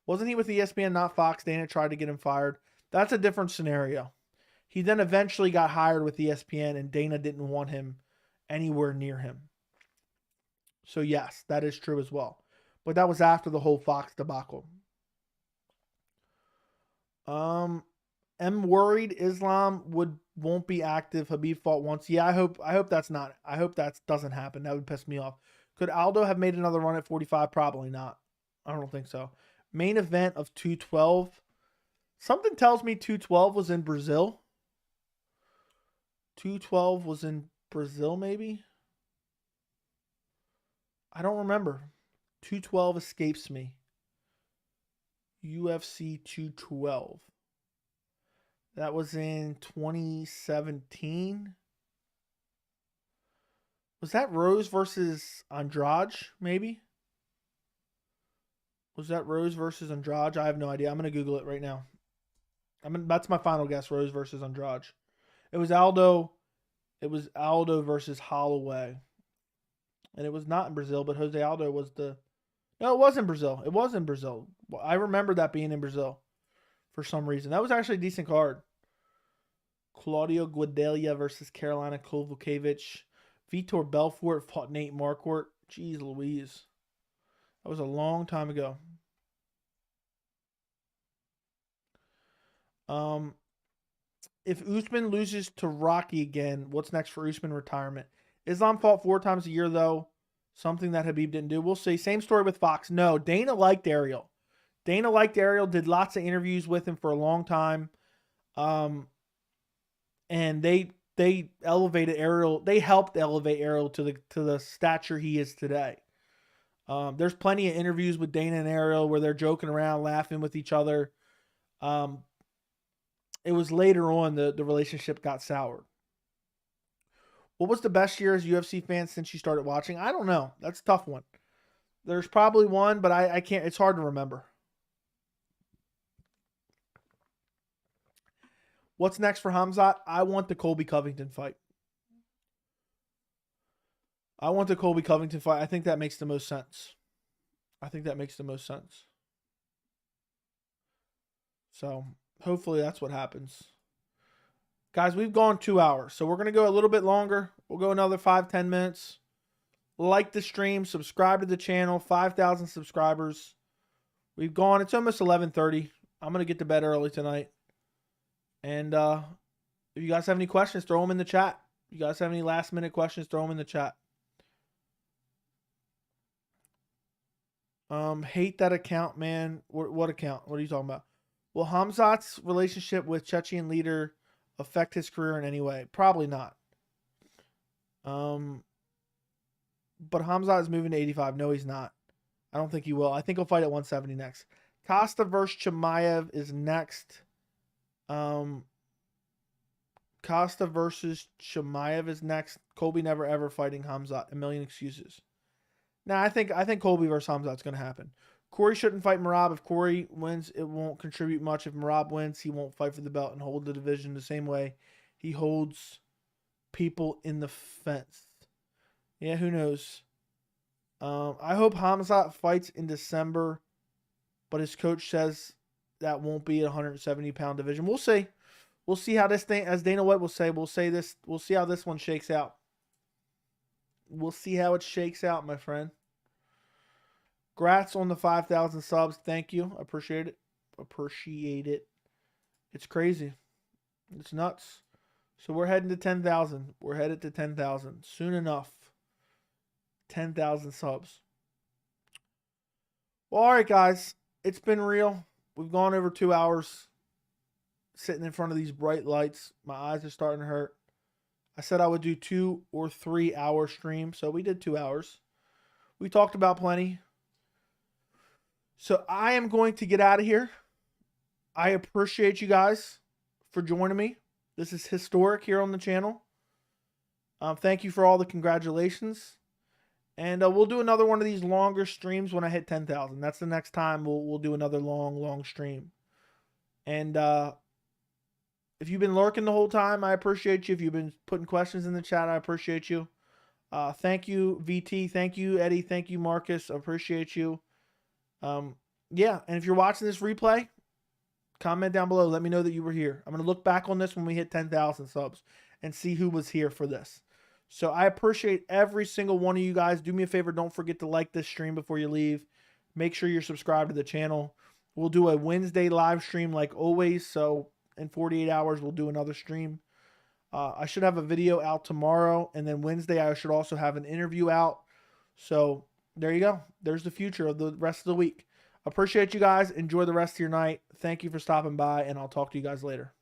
Wasn't he with ESPN, not Fox? Dana tried to get him fired. That's a different scenario. He then eventually got hired with ESPN, and Dana didn't want him anywhere near him. So yes, that is true as well. But that was after the whole Fox debacle. I'm worried Islam won't be active. Habib fought once. Yeah, I hope that doesn't happen. That would piss me off. Could Aldo have made another run at 45? Probably not. I don't think so. Main event of 212. Something tells me 212 was in Brazil. 212 was in Brazil, maybe? I don't remember. 212 escapes me. UFC 212. That was in 2017. Was that Rose versus Andrade, maybe? Was that Rose versus Andrade? I have no idea. I'm going to Google it right now. That's my final guess, Rose versus Andrade. It was Aldo versus Holloway. And it was not in Brazil, but Jose Aldo was the... No, it was in Brazil. It was in Brazil. I remember that being in Brazil for some reason. That was actually a decent card. Claudio Guidelia versus Carolina Kovacevic. Vitor Belfort fought Nate Marquardt. Jeez Louise. That was a long time ago. If Usman loses to Rocky again, what's next for Usman retirement? Islam fought 4 times a year, though. Something that Habib didn't do. We'll see. Same story with Fox. No, Dana liked Ariel. Did lots of interviews with him for a long time. And they elevated Ariel. They helped elevate Ariel to the stature he is today. There's plenty of interviews with Dana and Ariel where they're joking around, laughing with each other. It was later on the relationship got soured. What was the best year as a UFC fan since you started watching? I don't know. That's a tough one. There's probably one, but I can't. It's hard to remember. What's next for Hamzat? I want the Colby Covington fight. I think that makes the most sense. So hopefully that's what happens. Guys, we've gone 2 hours, so we're going to go a little bit longer. We'll go another 5-10 minutes. Like the stream, subscribe to the channel, 5,000 subscribers. We've gone, it's almost 11:30. I'm going to get to bed early tonight. And if you guys have any questions, throw them in the chat. If you guys have any last minute questions, throw them in the chat. Hate that account, man. What account? What are you talking about? Will Hamzat's relationship with Chechen leader affect his career in any way? Probably not. But Hamzat is moving to 85. No, he's not. I don't think he will. I think he'll fight at 170 next. Costa versus Chimaev is next. Costa versus Chimaev is next. Colby never ever fighting Hamzat. A million excuses. Nah, I think Colby versus Hamzat is going to happen. Corey shouldn't fight Merab. If Corey wins, it won't contribute much. If Merab wins, he won't fight for the belt and hold the division the same way he holds people in the fence. Yeah, who knows? I hope Hamzat fights in December, but his coach says that won't be a 170-pound division. We'll see. We'll see how this thing, as Dana White will say, we'll see how this one shakes out. We'll see how it shakes out, my friend. Congrats on the 5,000 subs. Thank you. Appreciate it. It's crazy. It's nuts. So we're heading to 10,000. We're headed to 10,000. Soon enough. 10,000 subs. Well, all right, guys. It's been real. We've gone over 2 hours sitting in front of these bright lights. My eyes are starting to hurt. I said I would do 2 or 3 hour stream, so we did 2 hours. We talked about plenty. So I am going to get out of here. I appreciate you guys for joining me. This is historic here on the channel. Thank you for all the congratulations. And we'll do another one of these longer streams when I hit 10,000. That's the next time we'll do another long stream. And if you've been lurking the whole time, I appreciate you. If you've been putting questions in the chat, I appreciate you. Thank you, VT. Thank you, Eddie. Thank you, Marcus. I appreciate you. Yeah, and if you're watching this replay, comment down below. Let me know that you were here. I'm going to look back on this when we hit 10,000 subs and see who was here for this. So I appreciate every single one of you guys. Do me a favor. Don't forget to like this stream before you leave. Make sure you're subscribed to the channel. We'll do a Wednesday live stream like always. So in 48 hours, we'll do another stream. I should have a video out tomorrow. And then Wednesday, I should also have an interview out. So there you go. There's the future of the rest of the week. Appreciate you guys. Enjoy the rest of your night. Thank you for stopping by, and I'll talk to you guys later.